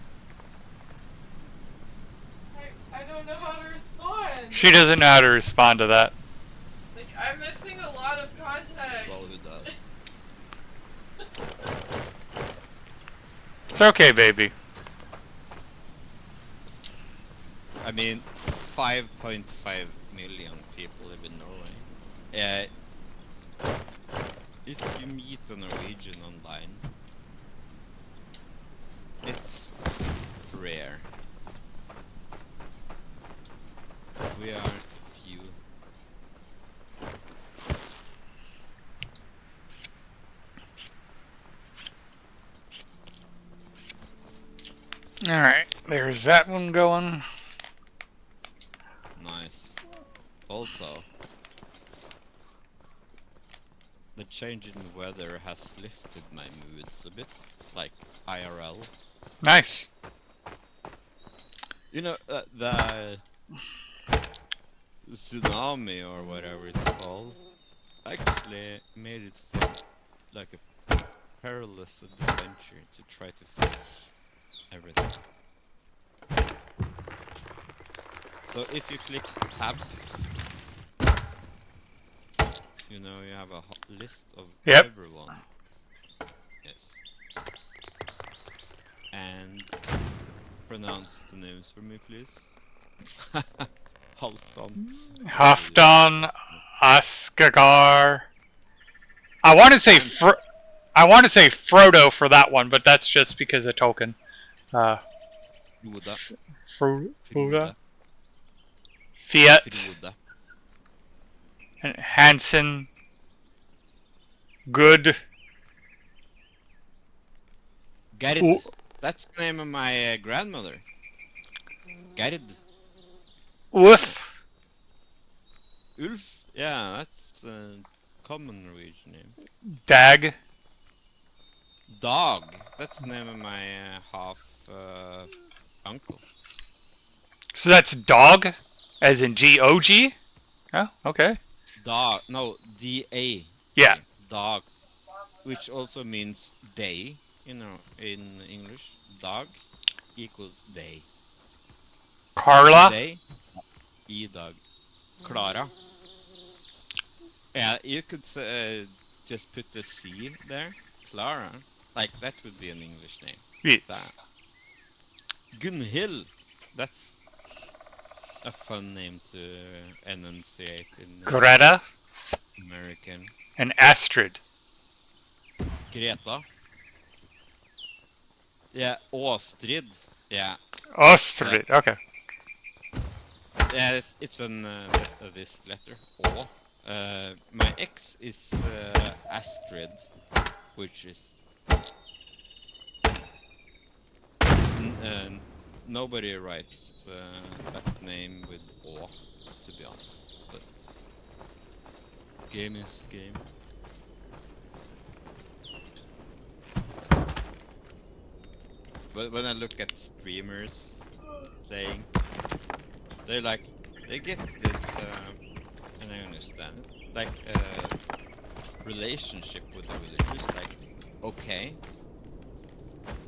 I don't know how to respond.
She doesn't know how to respond to that.
Like, I'm missing a lot of context.
Well, who does?
It's okay, baby.
I mean, 5.5 million people live in Norway. If you meet a Norwegian online, it's rare. We are few.
Alright, there's that one going.
Nice. Also, the change in weather has lifted my moods a bit, like IRL.
Nice.
You know, the tsunami or whatever it's called actually made it feel like a perilous adventure to try to fix everything. So if you click tab, you know you have a list of
Yep.
everyone. Yes. And pronounce the names for me, please. Halfdan.
Halfdan, Askagar. I want to say Frodo for that one, but that's just because of Tolkien.
Froda.
Froda, Fiat,
Froda.
and Hansen, Good.
Gerd.
Ooh.
That's the name of my grandmother. Gerd.
Woof.
Ulf. Yeah, that's a common Norwegian name.
Dag.
Dog. That's the name of my half uncle.
So that's dog, as in G-O-G? Oh, okay.
Dog. No, D-A.
Yeah.
Dog. Which also means day, you know, in English. Dog equals day.
Carla.
Day. E-dog. Clara. Yeah, you could just put the C there. Clara. Like, that would be an English name.
Yeah.
That. Gunhild. That's a fun name to enunciate in
Greta
American.
and Astrid.
Greta. Yeah, Åstrid. Yeah.
Astrid. Okay.
Yeah, it's an this letter. Å. My ex is Astrid, which is nobody writes that name with Å, to be honest. But game is game. But when I look at streamers playing, they get this, and I understand it, like relationship with the villagers. Like, okay,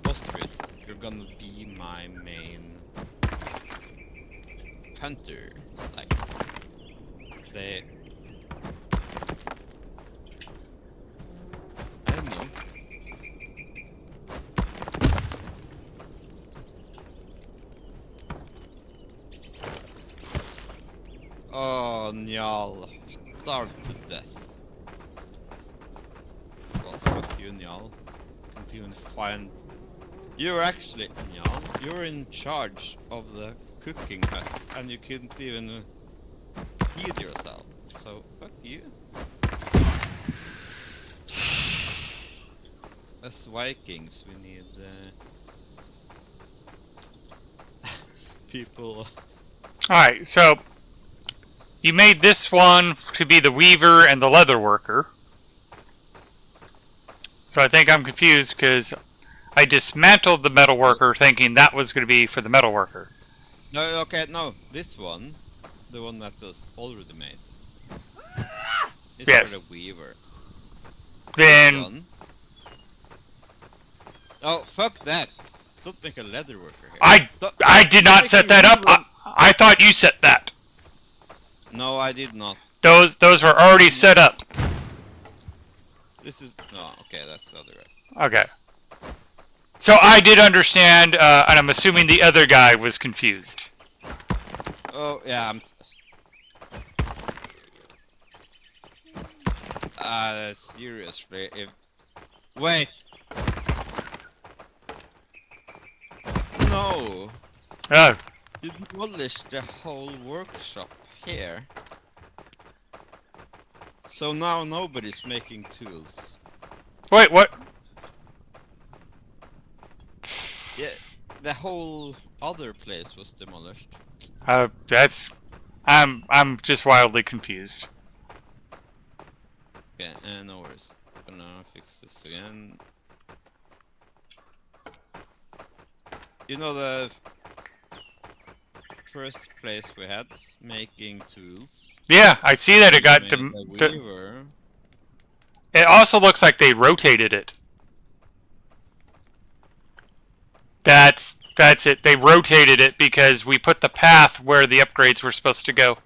Ostrid, you're gonna be my main hunter. Like, they, I don't know. Oh, Njal. Starved to death. Well, fuck you, Njal. Can't even find... You're actually... Njal, you're in charge of the cooking hut, and you couldn't even feed yourself. So, fuck you. As Vikings, we need... people...
Alright, so you made this one to be the weaver and the leather worker. So I think I'm confused because I dismantled the metal worker thinking that was going to be for the metal worker.
No, okay, no. This one, the one that was already made, is
Yes.
for the weaver.
Then...
This one... Oh, fuck that! Don't make a leather worker here.
I did not set that up. I thought you set that.
No, I did not.
Those were already set up.
This is... No, okay, that's the other way.
Okay. So I did understand, and I'm assuming the other guy was confused.
Oh yeah, seriously, if wait, no,
Oh,
you demolished the whole workshop here. So now nobody's making tools.
wait, what?
Yeah, the whole other place was demolished.
That's. I'm just wildly confused.
Okay, no worries. Gonna fix this again. You know the first place we had making tools.
Yeah, I see that it
We
got.
made a weaver.
It also looks like they rotated it. That's it. They rotated it because we put the path where the upgrades were supposed to go.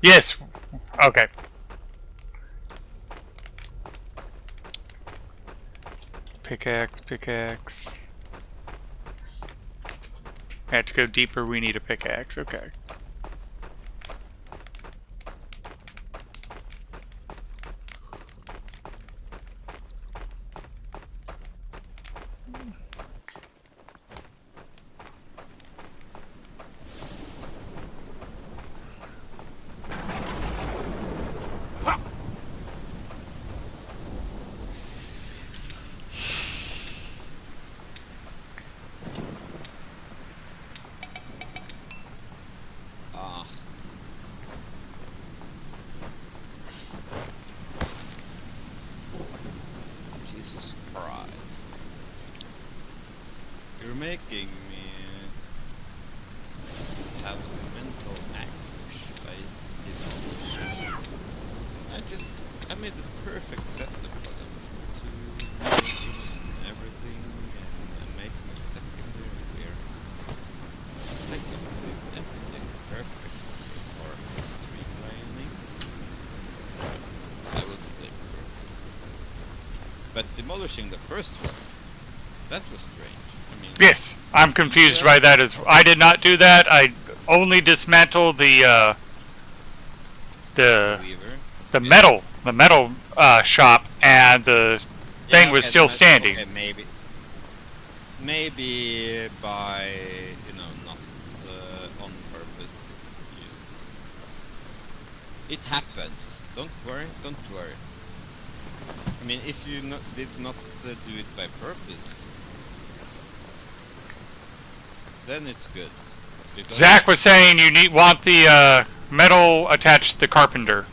Yes. Okay. Pickaxe, pickaxe. I have to go deeper, we need a pickaxe. Okay.
Ah, Jesus Christ. You're making me have mental anguish by demolishing. I made the perfect setup for them. Tools and everything, and I'm making a secondary warehouse. Like I'm doing everything perfectly for the streamlining. I wouldn't say perfect. But demolishing the first one, that was strange. I mean,
Yes, I'm
did you do
confused
that?
by that as I did not do that. I only dismantled the
The
the
weaver?
the
Yeah.
metal shop, and the thing
Yeah,
was
okay,
still
then
standing.
okay, maybe by, not on purpose. It happens. Don't worry, don't worry. I mean, if you did not do it by purpose, then it's good. Because
Zach was saying you want the metal attached to the carpenter.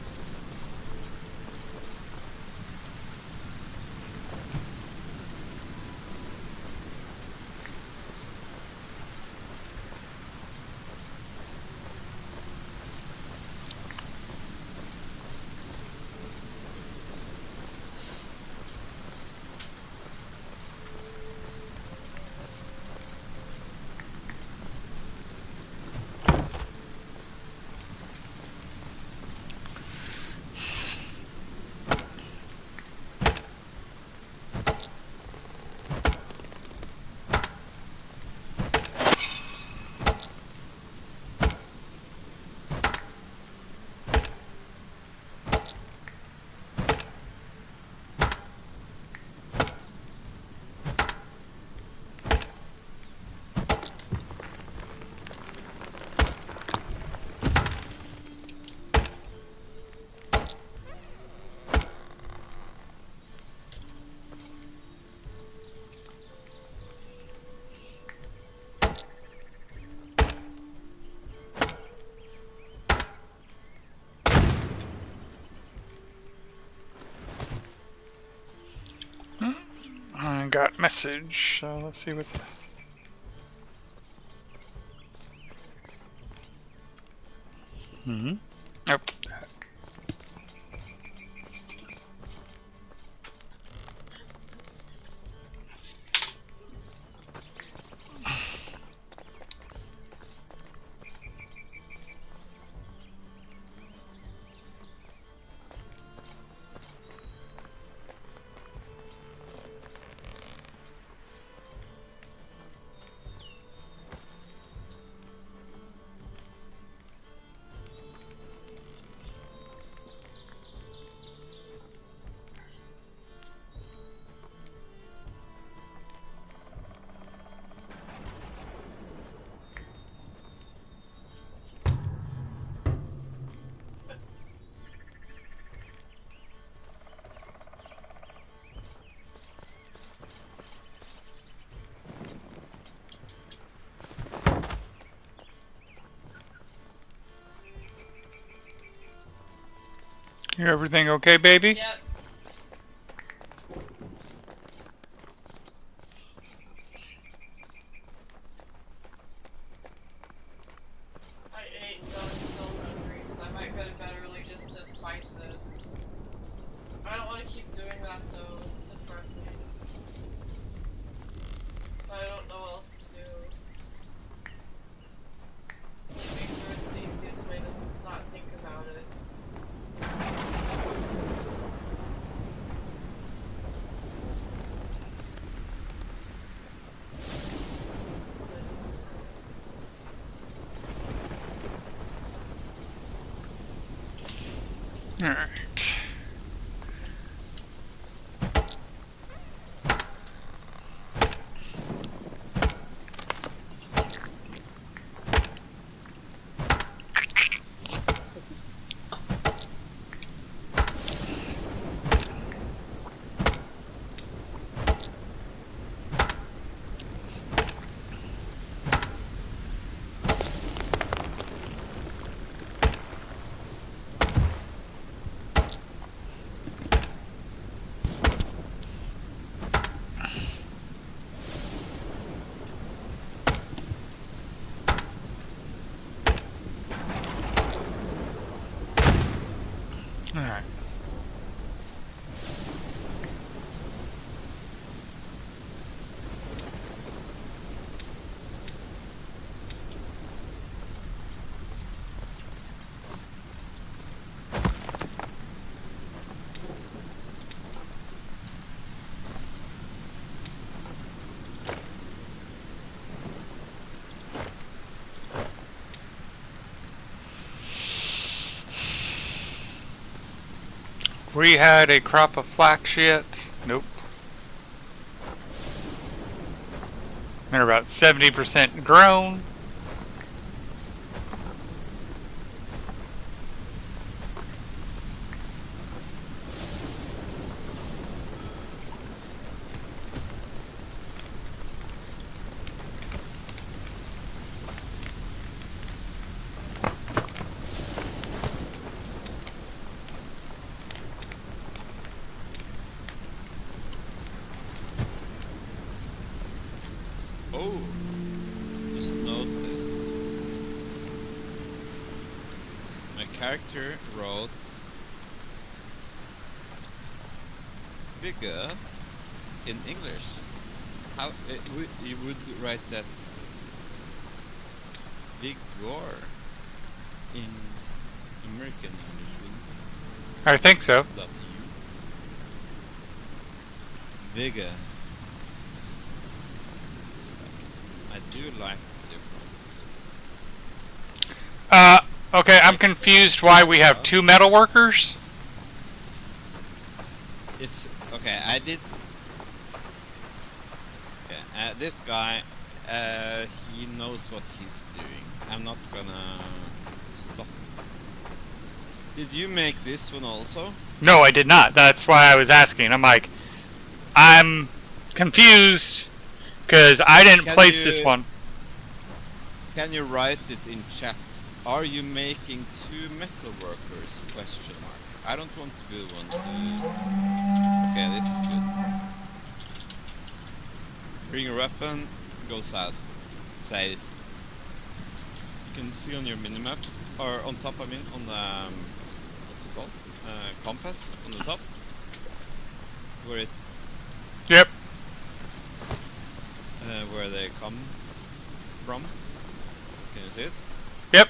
I got message. So let's see what. Hmm. Oh. You everything okay, baby?
Yep. I ate and I'm still hungry, so I might go to bed early just to fight this. I don't want to keep doing that though, it's depressing. But I don't know what else to do. Sleeping through it's the easiest way to not think about it.
Alright. Alright. We had a crop of flax yet? Nope. They're about 70% grown.
Oh, just noticed. My character wrote bigger in English. How you would write that bigger in American English, wouldn't
I think so.
you? That you bigger. I do like the difference.
Okay, I'm confused why we have two metal workers.
It's okay. I did. Yeah, this guy, he knows what he's doing. I'm not gonna stop. Did you make this one also?
No, I did not. That's why I was asking. I'm confused because I didn't
Can
place
you-
this one.
Can you write it in chat? Are you making two metal workers? Question mark. I don't want to build one. Okay, this is good. Bring a weapon. Go south. Side. You can see on your minimap, or on top. I mean, on the what's it called? Compass on the top, where it
Yep.
where they come from. Can you see it?
Yep.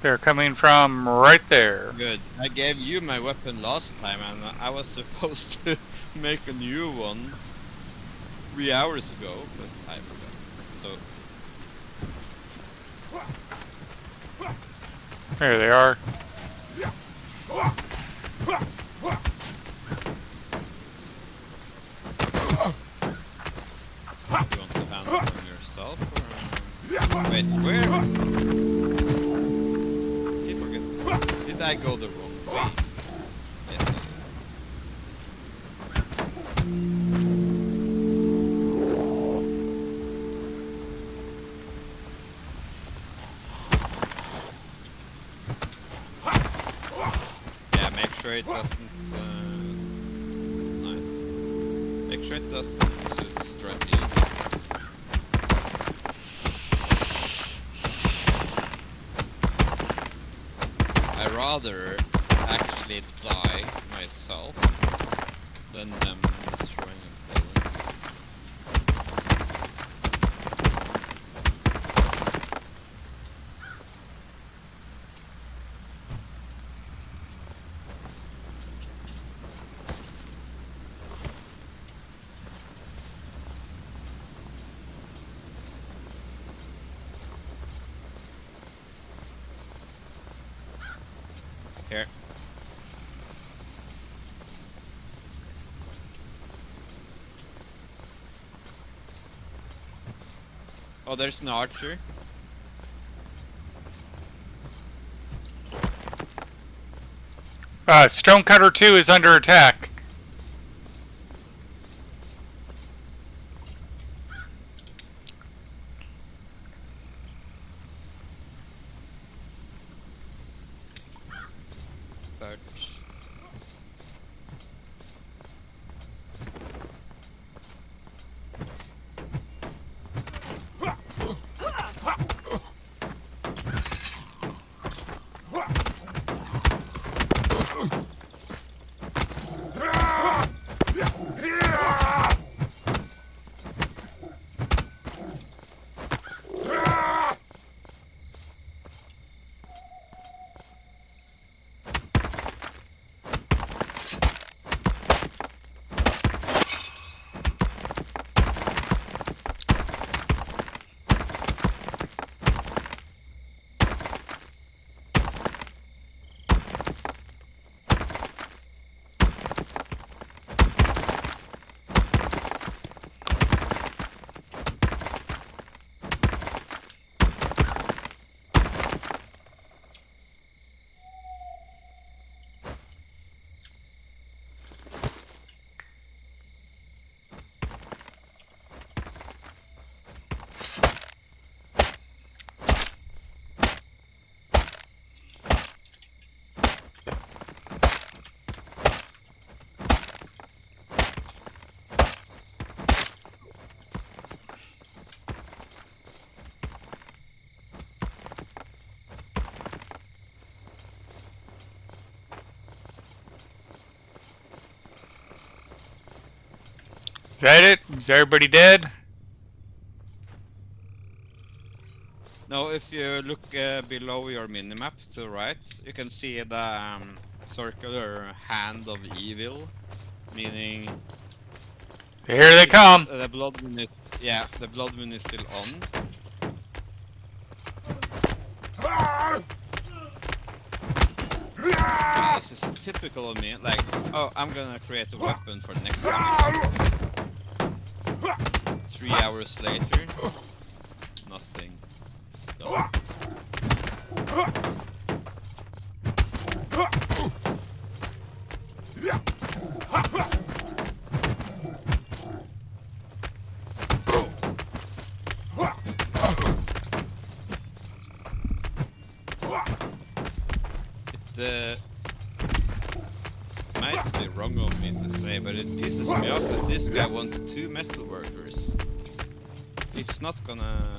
They're coming from right there.
Good. I gave you my weapon last time, and I was supposed to make a new one 3 hours ago, but I forgot. So
There they are.
you want to handle them yourself, or wait, where? Keep forgetting. Did I go the wrong way? Yes, I did. sure it doesn't. Nice. Make sure it doesn't destroy the. I rather actually die myself than them destroying a building. Here. Oh, there's an archer.
Stonecutter 2 is under attack.
But
Is that it? Is everybody dead?
now, if you look below your minimap to the right, you can see the circular hand of evil, meaning
Here they come.
the blood moon is, yeah, the blood moon is still on. This is typical of me, like, oh, I'm gonna create a weapon for next time. 3 hours later, nothing. Done. It might be wrong of me to say, but it pisses me off that this guy wants 2 metal workers. It's not gonna...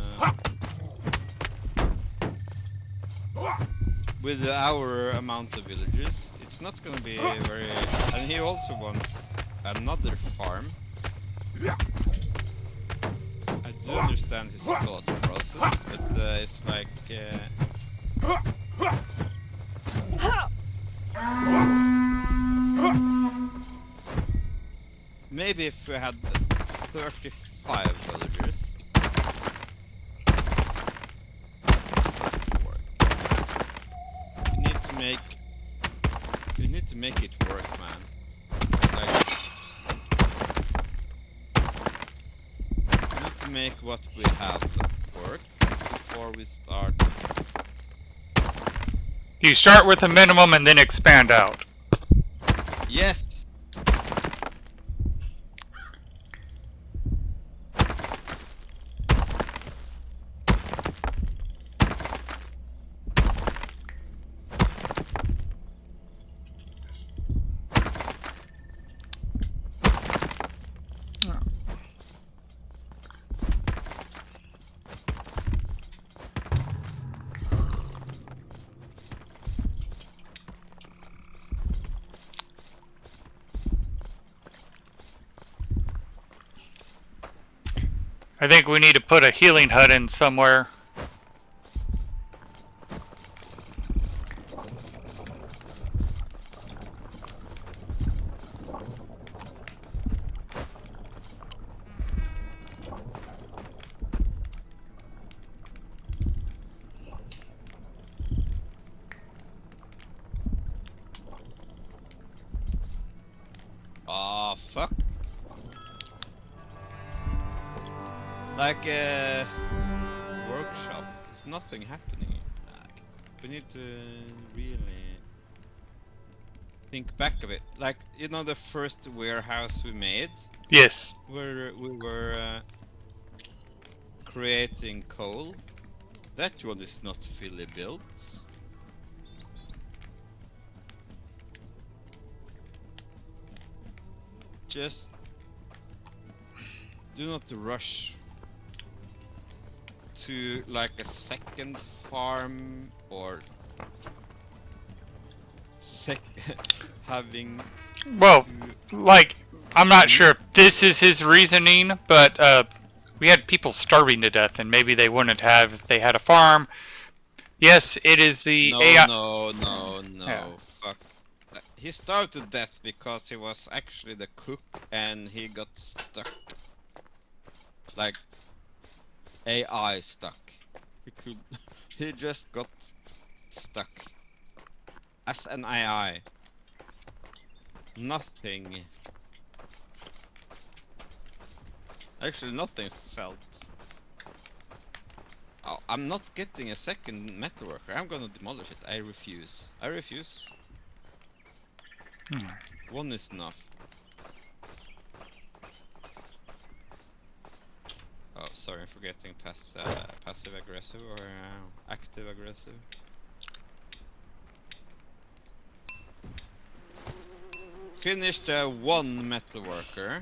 With our amount of villagers, it's not gonna be very... And he also wants another farm. I do understand his thought process, but it's like... Maybe if we had 35 villagers. This doesn't work. We need to make it work, man. Like, we need to make what we have work before we start.
You start with a minimum and then expand out.
Yes!
I think we need to put a healing hut in somewhere.
Ah, fuck. Like a workshop. There's nothing happening. Like, we need to really think back a bit. Like, you know, the first warehouse we made,
Yes.
where we were creating coal. That one is not fully built. Just do not rush to like a second farm or having
Well,
to
like, I'm not
Hmm?
sure if this is his reasoning, but we had people starving to death, and maybe they wouldn't have if they had a farm. Yes, it is the
No,
AI.
no, no,
Yeah.
no, fuck. He starved to death because he was actually the cook and he got stuck. Like, AI stuck. He could. He just got stuck. As an AI. Nothing. Actually, nothing felt. Oh, I'm not getting a second metalworker. I'm gonna demolish it. I refuse. I refuse.
Hmm.
One is enough. Oh, sorry, I'm forgetting passive aggressive or active aggressive. Finished one metalworker.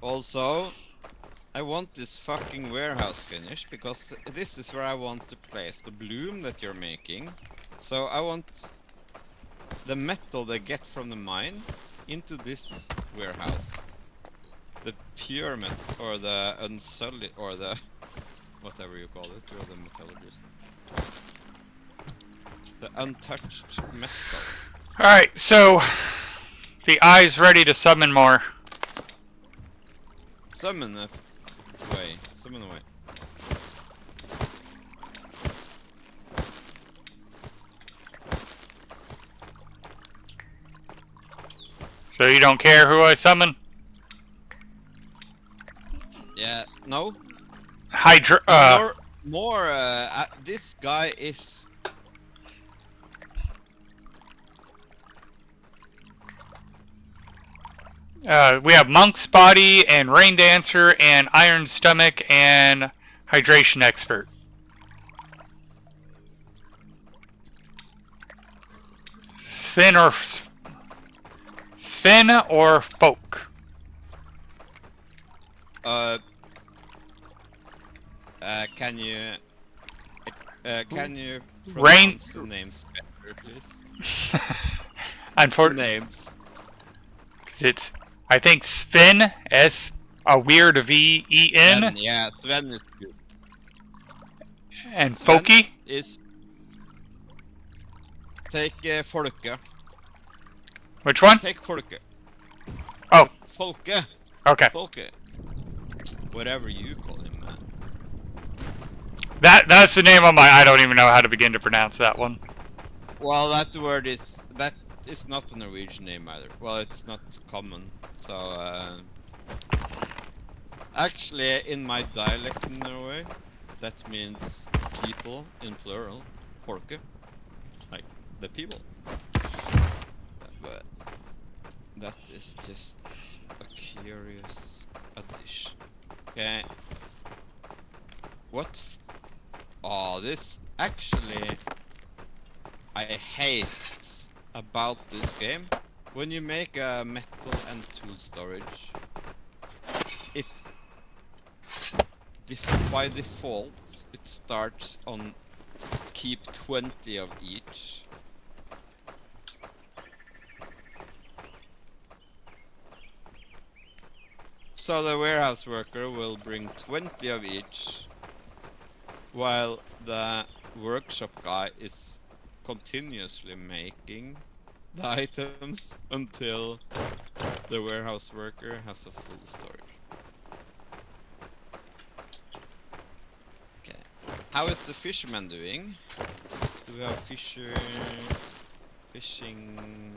Also, I want this fucking warehouse finished because this is where I want to place the bloom that you're making. So I want the metal they get from the mine into this warehouse. The pure metal, or the unsullied, or the whatever you call it, you're the metallurgist. The untouched metal.
Alright, so the eye's ready to summon more.
Summon away. Summon away.
So you don't care who I summon?
Yeah, no.
Hydra.
More. This guy is.
We have Monk's Body and Rain Dancer and Iron Stomach and Hydration Expert. Sven or Folk?
Can you
Rain.
pronounce the names better, please?
Unfortunately,
Names.
it's I think Sven S a weird VEN
Sven, yeah, Sven is good.
and
Sven
Folky.
is take Folke.
Which one?
Take Folke.
Oh,
Folke.
okay.
Folke. Whatever you call him, man.
That's the name on my. I don't even know how to begin to pronounce that one.
Well, that is not a Norwegian name either. Well, it's not common. So actually, in my dialect in Norway, that means people in plural. Folke, like the people. But that is just a curious addition. Okay. What? Oh, this actually I hate about this game. When you make a metal and tool storage, it by default it starts on keep 20 of each. So the warehouse worker will bring 20 of each, while the workshop guy is continuously making the items until the warehouse worker has a full storage. Okay. How is the fisherman doing? Do we have fishing?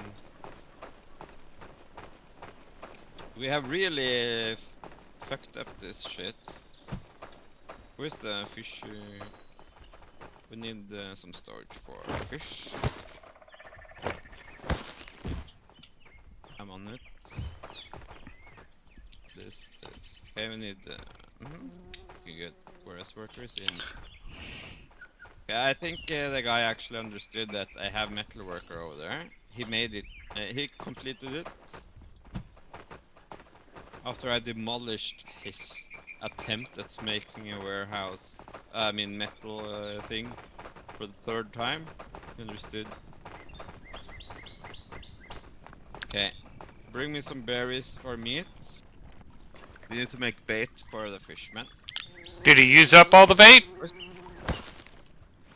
We have really fucked up this shit. Where's the fish? We need some storage for fish. I'm on it. This. Okay, we need. Okay, good. Whereas workers in. Okay, I think the guy actually understood that I have metal worker over there. He made it. He completed it after I demolished his attempt at making a warehouse. I mean metal thing for the third time. He understood. Okay, bring me some berries for meat. We need to make bait for the fisherman.
Did he use up all the bait?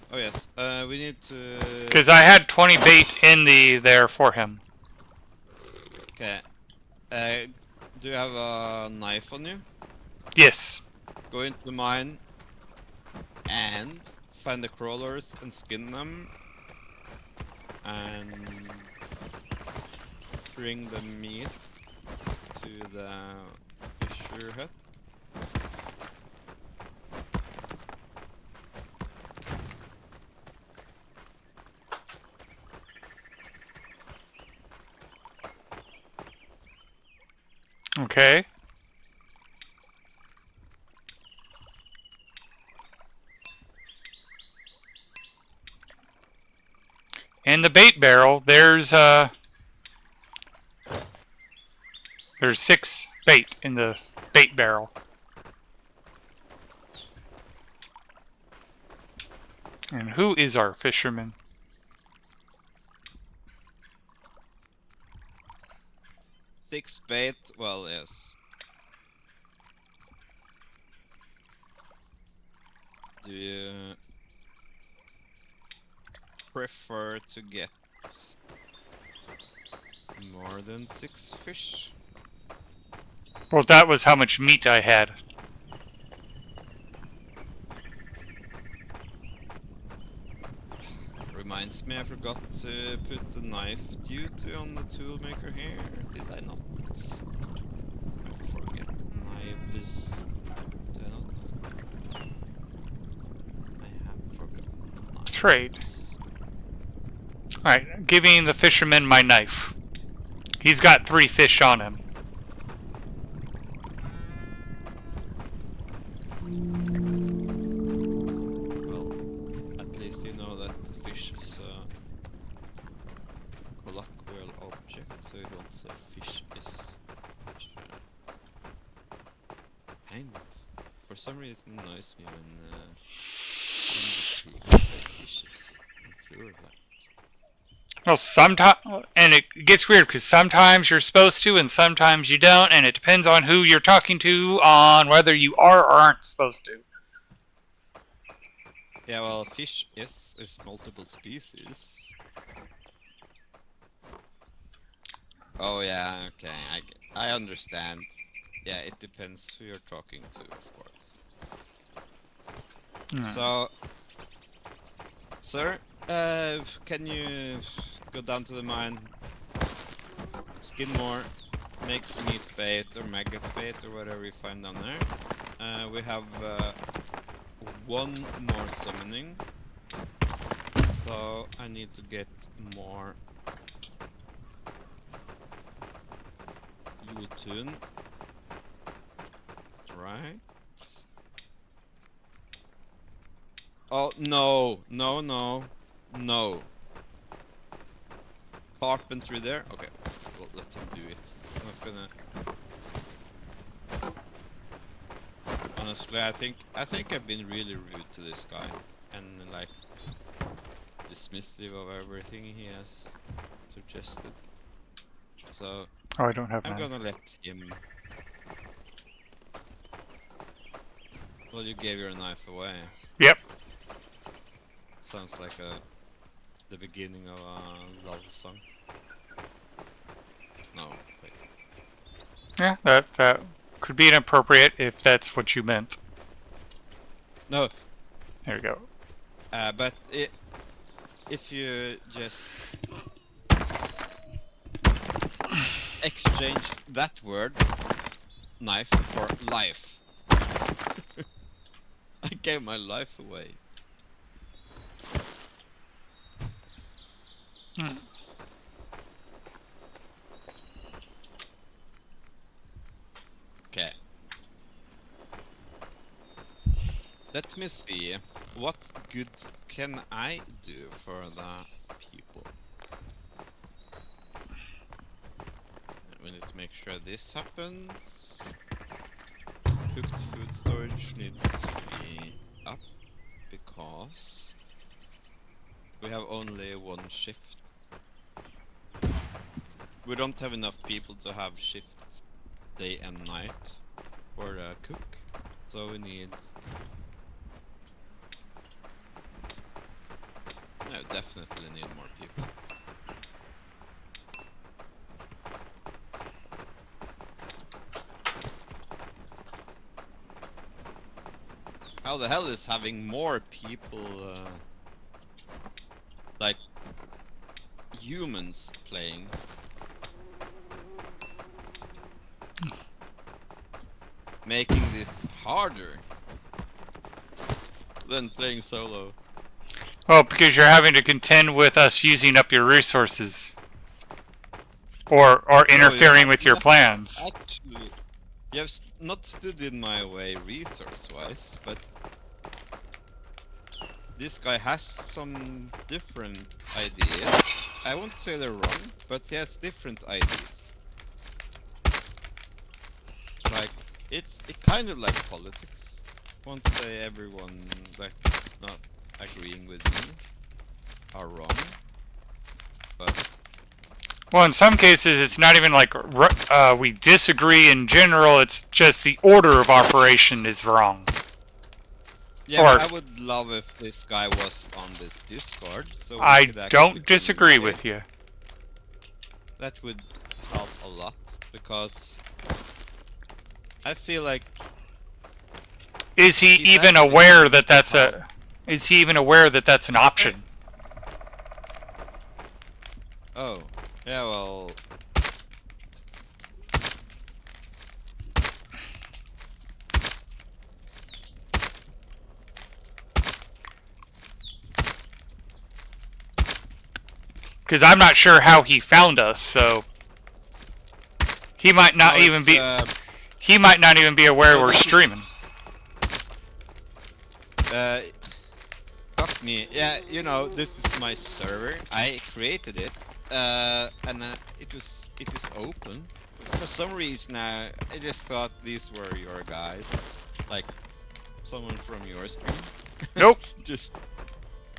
Oh yes, we need to...
Because I had 20 bait in there for him.
Okay. Do you have a knife on you?
Yes.
Go into the mine and find the crawlers and skin them. And bring the meat to the fisher hut.
Okay. In the bait barrel, there's 6 bait in the bait barrel. And who is our fisherman?
Six bait, well, yes. Do you prefer to get more than 6 fish?
Well, that was how much meat I had.
Reminds me, I forgot to put the knife duty on the toolmaker here. Did I not? I forget knives. Did I not? I have forgotten knives.
Trade. Alright, giving the fisherman my knife. He's got 3 fish on him.
Well, at least you know that fish is a colloquial object, so you don't say fish is. Kind of. For some reason, it annoys me when people say fishes in plural.
Well, sometimes, and it gets weird because sometimes you're supposed to and sometimes you don't, and it depends on who you're talking to on whether you are or aren't supposed to.
Yeah, well, fish is multiple species. Oh yeah, okay, I understand. Yeah, it depends who you're talking to, of course. So, sir, can you go down to the mine, skin more, make some meat bait or maggot bait or whatever you find down there. We have 1 more summoning, so I need to get more Yutun. Right. Oh, no. No. Carpentry there? Okay. We'll let him do it. I'm not gonna... Honestly, I think I've been really rude to this guy. And, like, dismissive of everything he has suggested. So,
Oh, I don't have
I'm
mine.
gonna let him Well, you gave your knife away.
Yep.
Sounds like the beginning of a love song. No, wait.
Yeah, that could be inappropriate if that's what you meant.
No,
There we go.
but if you just exchange that word, knife, for life. I gave my life away.
Hmm.
Okay. Let me see. What good can I do for the people? We need to make sure this happens. Cooked food storage needs to be up because we have only one shift. We don't have enough people to have shifts day and night for the cook, so we need... No, definitely need more people. How the hell is having more people, like humans playing? Making this harder than playing solo.
Well, because you're having to contend with us using up your resources. Or interfering with your plans.
Actually, you have not stood in my way resource-wise, but this guy has some different ideas. I won't say they're wrong, but he has different ideas. Like, it kind of like politics. Won't say everyone that's not agreeing with me are wrong, but
Well, in some cases, it's not even like we disagree in general. It's just the order of operation is wrong.
yeah,
Or,
I would love if this guy was on this Discord, so we
I
could actually
don't disagree
communicate.
with you.
That would help a lot, because I feel like...
Is he
He's
even
actually
aware
trying
that
to
that's
help.
Is he even aware that that's an option?
Oh, yeah, well...
Because I'm not sure how he found us, so he might not
no,
even
it's,
be. He might not even be aware
no,
we're
this is-
streaming.
Fuck me. Yeah, you know, this is my server. I created it, and it was open. For some reason, I just thought these were your guys, like someone from your stream.
Nope.
Just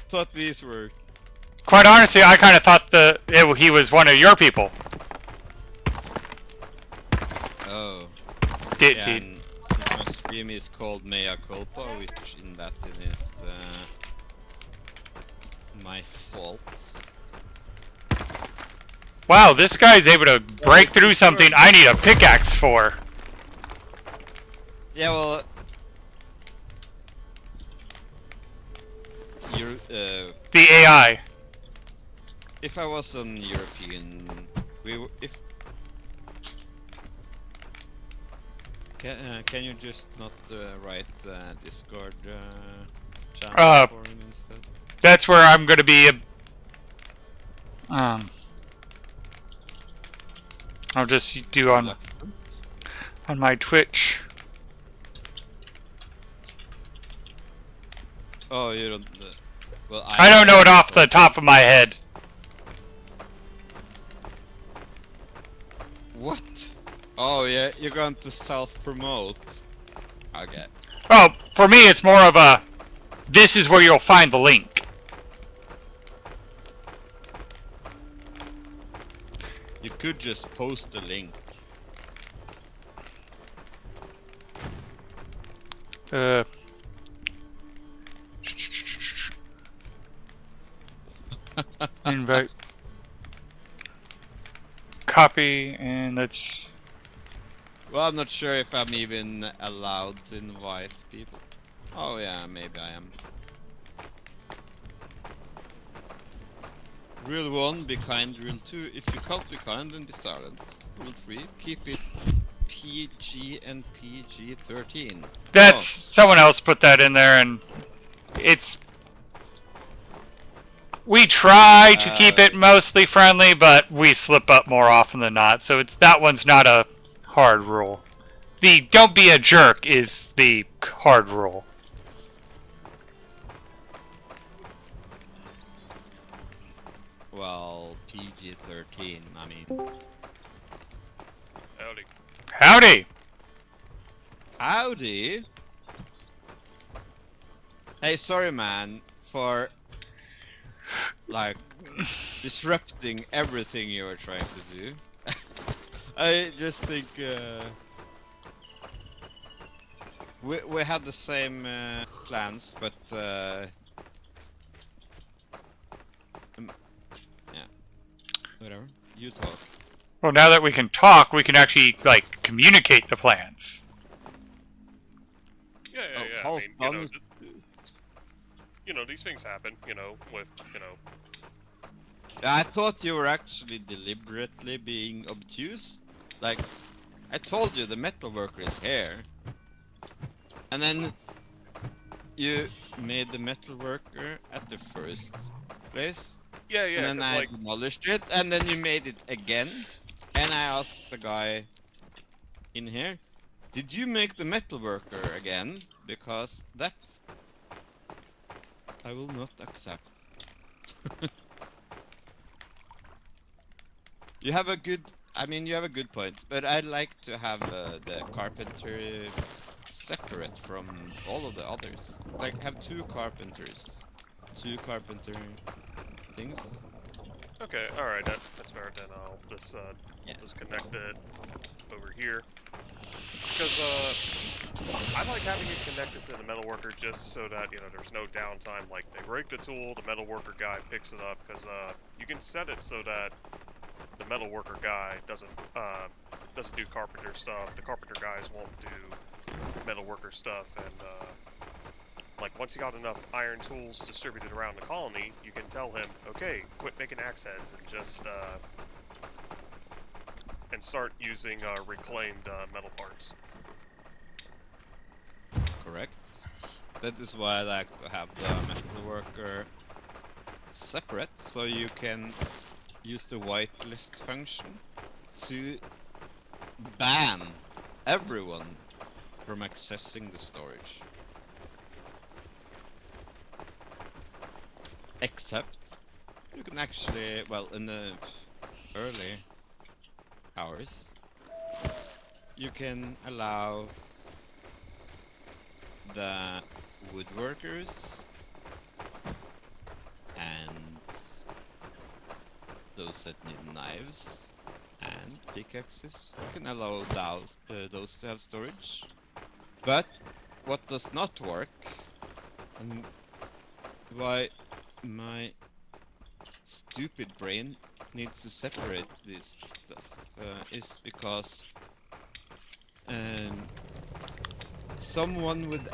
thought these were...
Quite honestly, I kind of thought he was one of your people.
Oh.
Did
Yeah, and since my stream is called Mea Culpa, which in Latin is my fault.
Wow, this guy's able to break through something I need a pickaxe for.
Yeah, well, you're
The AI.
if I was an European, can you just not write the Discord channel for him instead?
That's where I'm gonna be. I'll just do on my Twitch.
Oh, you don't. Well,
I don't know it off the top of my head.
What? Oh yeah, you're going to self-promote. Okay.
Oh, for me, it's more of a. This is where you'll find the link.
You could just post the link.
Invite. Copy, and let's...
Well, I'm not sure if I'm even allowed to invite people. Oh yeah, maybe I am. Rule 1, be kind. Rule 2, if you can't be kind, then be silent. Rule 3, keep it PG and PG-13.
That's...
Oh,
someone else put that in there, and it's... We try to keep it mostly friendly, but we slip up more often than not, so it's that one's not a hard rule. The don't be a jerk is the hard rule.
well, PG-13, I mean.
Howdy.
Howdy!
Howdy! Hey, sorry man, for like disrupting everything you were trying to do. I just think we had the same plans, but yeah, whatever. You talk.
Well, now that we can talk, we can actually, like, communicate the plans.
Yeah,
Oh,
yeah, yeah. I
hold
mean,
on.
you know, these things happen. You know, with
I thought you were actually deliberately being obtuse. Like, I told you the metal worker is here. And then you made the metal worker at the first place.
Yeah, yeah.
And then
'Cause,
I
like,
demolished it. And then you made it again. And I asked the guy in here, did you make the metal worker again? Because that I will not accept. You have a good, I mean, you have a good point, but I'd like to have the carpenter separate from all of the others. Like, have two carpenters, two carpenter things.
okay, all right, that's fair. Then I'll just
Yeah.
disconnect it over here because I like having it connected to the metalworker just so that there's no downtime. Like they break the tool, the metalworker guy picks it up because you can set it so that the metalworker guy doesn't do carpenter stuff. The carpenter guys won't do metalworker stuff, and like once you got enough iron tools distributed around the colony, you can tell him, okay, quit making axe heads and just and start using reclaimed metal parts.
Correct. That is why I like to have the metal worker separate, so you can use the whitelist function to ban everyone from accessing the storage. Except you can actually, well, in the early hours, you can allow the woodworkers and those that need knives and pickaxes. You can allow those to have storage. But what does not work, and why my stupid brain needs to separate this stuff, is because someone with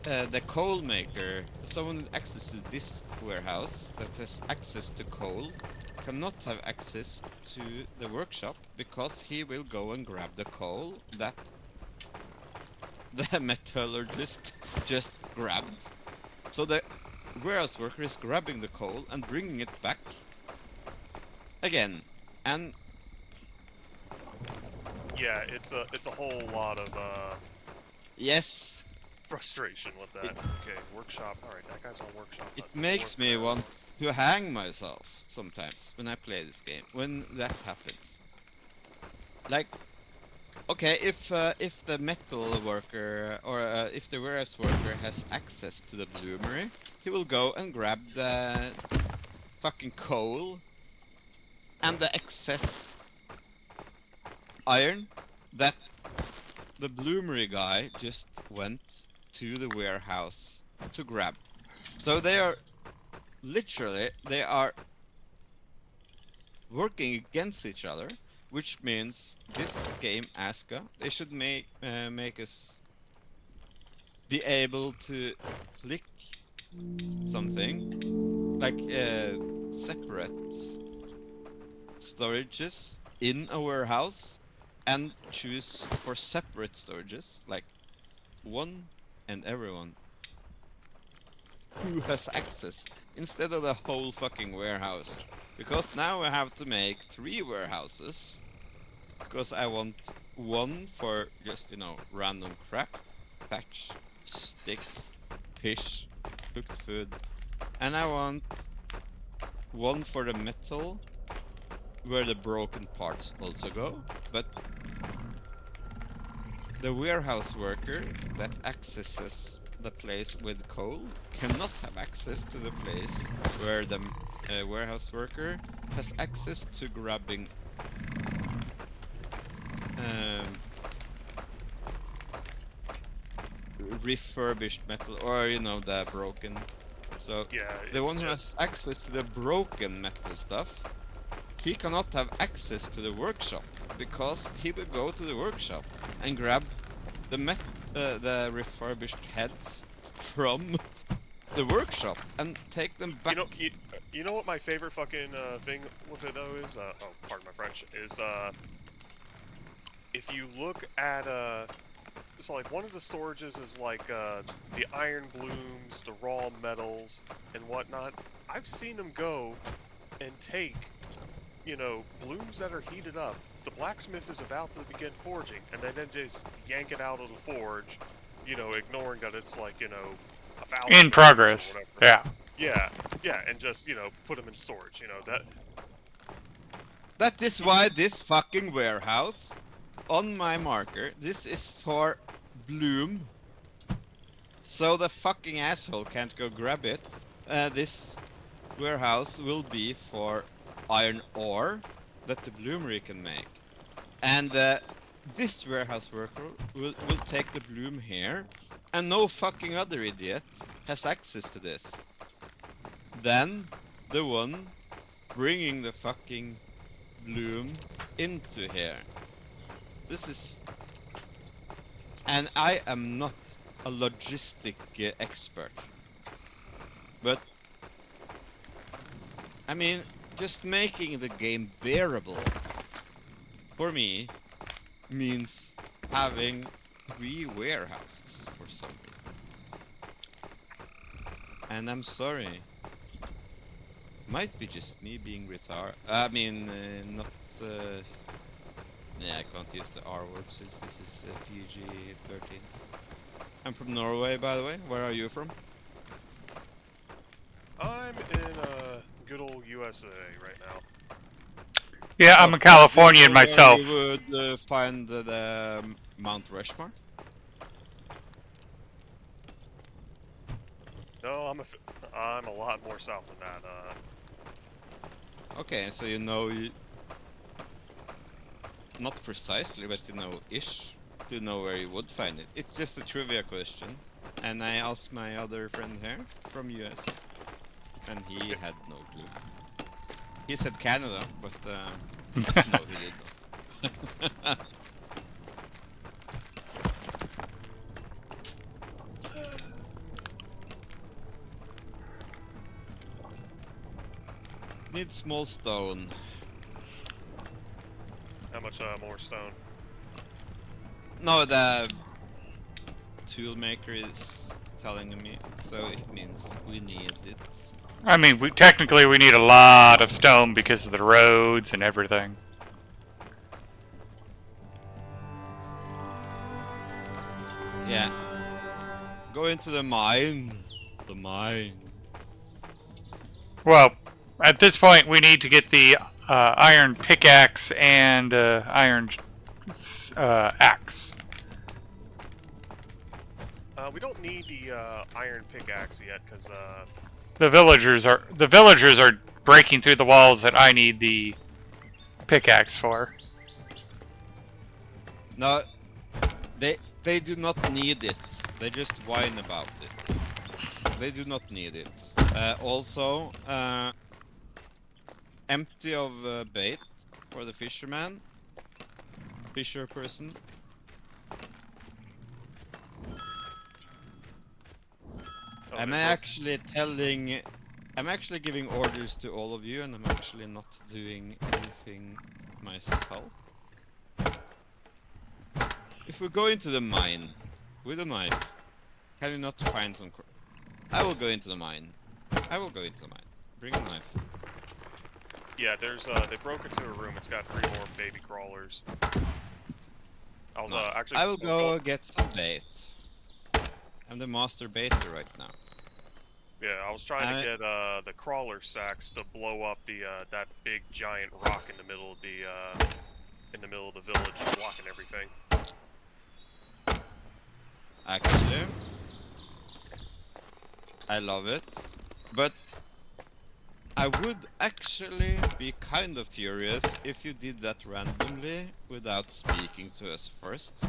the coal maker, someone with access to this warehouse that has access to coal cannot have access to the workshop because he will go and grab the coal that the metallurgist just grabbed. So the warehouse worker is grabbing the coal and bringing it back again. And
Yeah, it's a whole lot of
yes,
frustration with that. Okay, workshop. All right, that guy's on workshop.
it makes me want to hang myself sometimes when I play this game, when that happens. Like, okay, if the metal worker or if the warehouse worker has access to the bloomery, he will go and grab the fucking coal and the excess iron that the bloomery guy just went to the warehouse to grab. So they are literally, they are working against each other, which means this game, Aska, they should make us be able to click something like separate storages in a warehouse and choose for separate storages, like one and everyone who has access instead of the whole fucking warehouse. Because now I have to make 3 warehouses because I want one for just, you know, random crap, thatch, sticks, fish, cooked food, and I want one for the metal where the broken parts also go, but the warehouse worker that accesses the place with coal cannot have access to the place where the warehouse worker has access to grabbing refurbished metal, or you know, the broken. So
Yeah,
the
it's
one who
just
has access to the broken metal stuff, he cannot have access to the workshop because he will go to the workshop and grab the refurbished heads from the workshop and take them back.
you know what my favorite fucking thing with it though is oh, pardon my French, is if you look at so like one of the storages is like the iron blooms, the raw metals and whatnot. I've seen them go and take, you know, blooms that are heated up. The blacksmith is about to begin forging, and they then just yank it out of the forge, you know, ignoring that it's like, you know, 1,000
In
blooms
progress.
or whatever.
Yeah.
Yeah, and just, you know, put them in storage. You know
That is why this fucking warehouse on my marker, this is for bloom. So the fucking asshole can't go grab it. This warehouse will be for iron ore that the bloomery can make. And this warehouse worker will take the bloom here, and no fucking other idiot has access to this. Then the one bringing the fucking bloom into here. This is... And I am not a logistic expert. But I mean, just making the game bearable for me means having 3 warehouses for some reason. And I'm sorry. Might be just me being retarded. I mean, not... yeah, I can't use the R word since this is PG-13. I'm from Norway, by the way. Where are you from?
I'm in good old USA right now.
Yeah, I'm a Californian
Do you know
myself.
where you would find the Mount Rushmore?
No, I'm a lot more south than that.
Okay, so you know, not precisely, but you know, ish, to know where you would find it. It's just a trivia question, and I asked my other friend here from US, and he had no clue. He said Canada, but no, he did not. Need small stone.
How much more stone?
No, the tool maker is telling me, so it means we need it.
I mean, technically we need a lot of stone because of the roads and everything.
Yeah. Go into the mine. The mine.
Well, at this point we need to get the iron pickaxe and iron axe.
We don't need the iron pickaxe yet, because
The villagers are breaking through the walls that I need the pickaxe for.
No, they do not need it. They just whine about it. They do not need it. Also, empty of bait for the fisher person.
Oh,
I'm
they broke-
actually telling, I'm actually giving orders to all of you, and I'm actually not doing anything myself. If we go into the mine with a knife, can you not find some? I will go into the mine. I will go into the mine. Bring a knife.
Yeah, there's they broke into a room. It's got 3 more baby crawlers. I was
Nice.
actually.
I will go get some bait. I'm the master baiter right now.
Yeah, I was trying to get the crawler sacks to blow up the that big giant rock in the middle of the village, blocking everything.
Actually, I love it, but I would actually be kind of furious if you did that randomly without speaking to us first.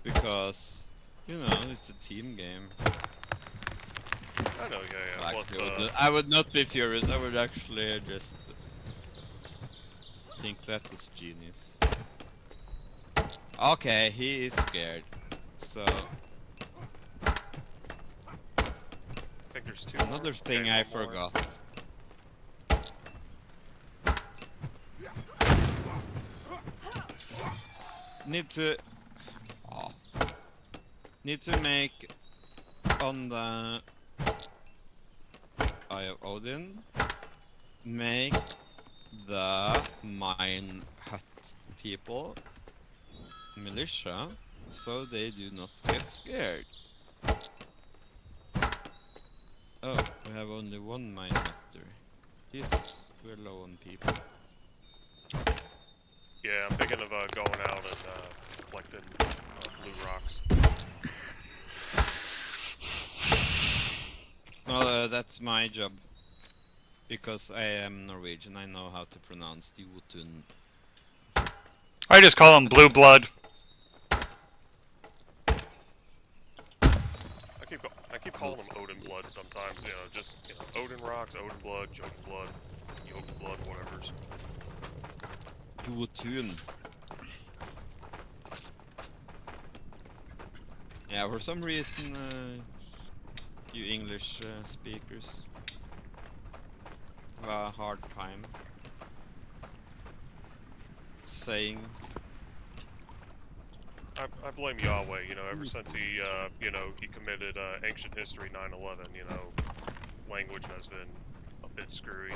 Because, you know, it's a team game.
I know, yeah.
Well,
Plus,
actually, I would not be furious, I would actually just think that was genius. Okay, he is scared. So,
I think there's 2
another
more.
thing
Okay,
I
one more.
forgot. Need to... Oh. Need to make on the Eye of Odin, make the mine hut people militia, so they do not get scared. Oh, we have only 1 mine hutter. Jesus, we're low on people.
Yeah, I'm thinking of going out and collecting blue rocks.
Well, that's my job. Because I am Norwegian, I know how to pronounce Jotun.
I just call him Blue Blood.
I keep calling them Odin blood sometimes. You know, just Odin rocks, Odin blood, Jotun blood, Jotun blood, whatever's.
Jotun. Yeah, for some reason, you English speakers have a hard time saying.
I blame Yahweh. You know, ever since he he committed ancient history 9/11. You know, language has been a bit screwy.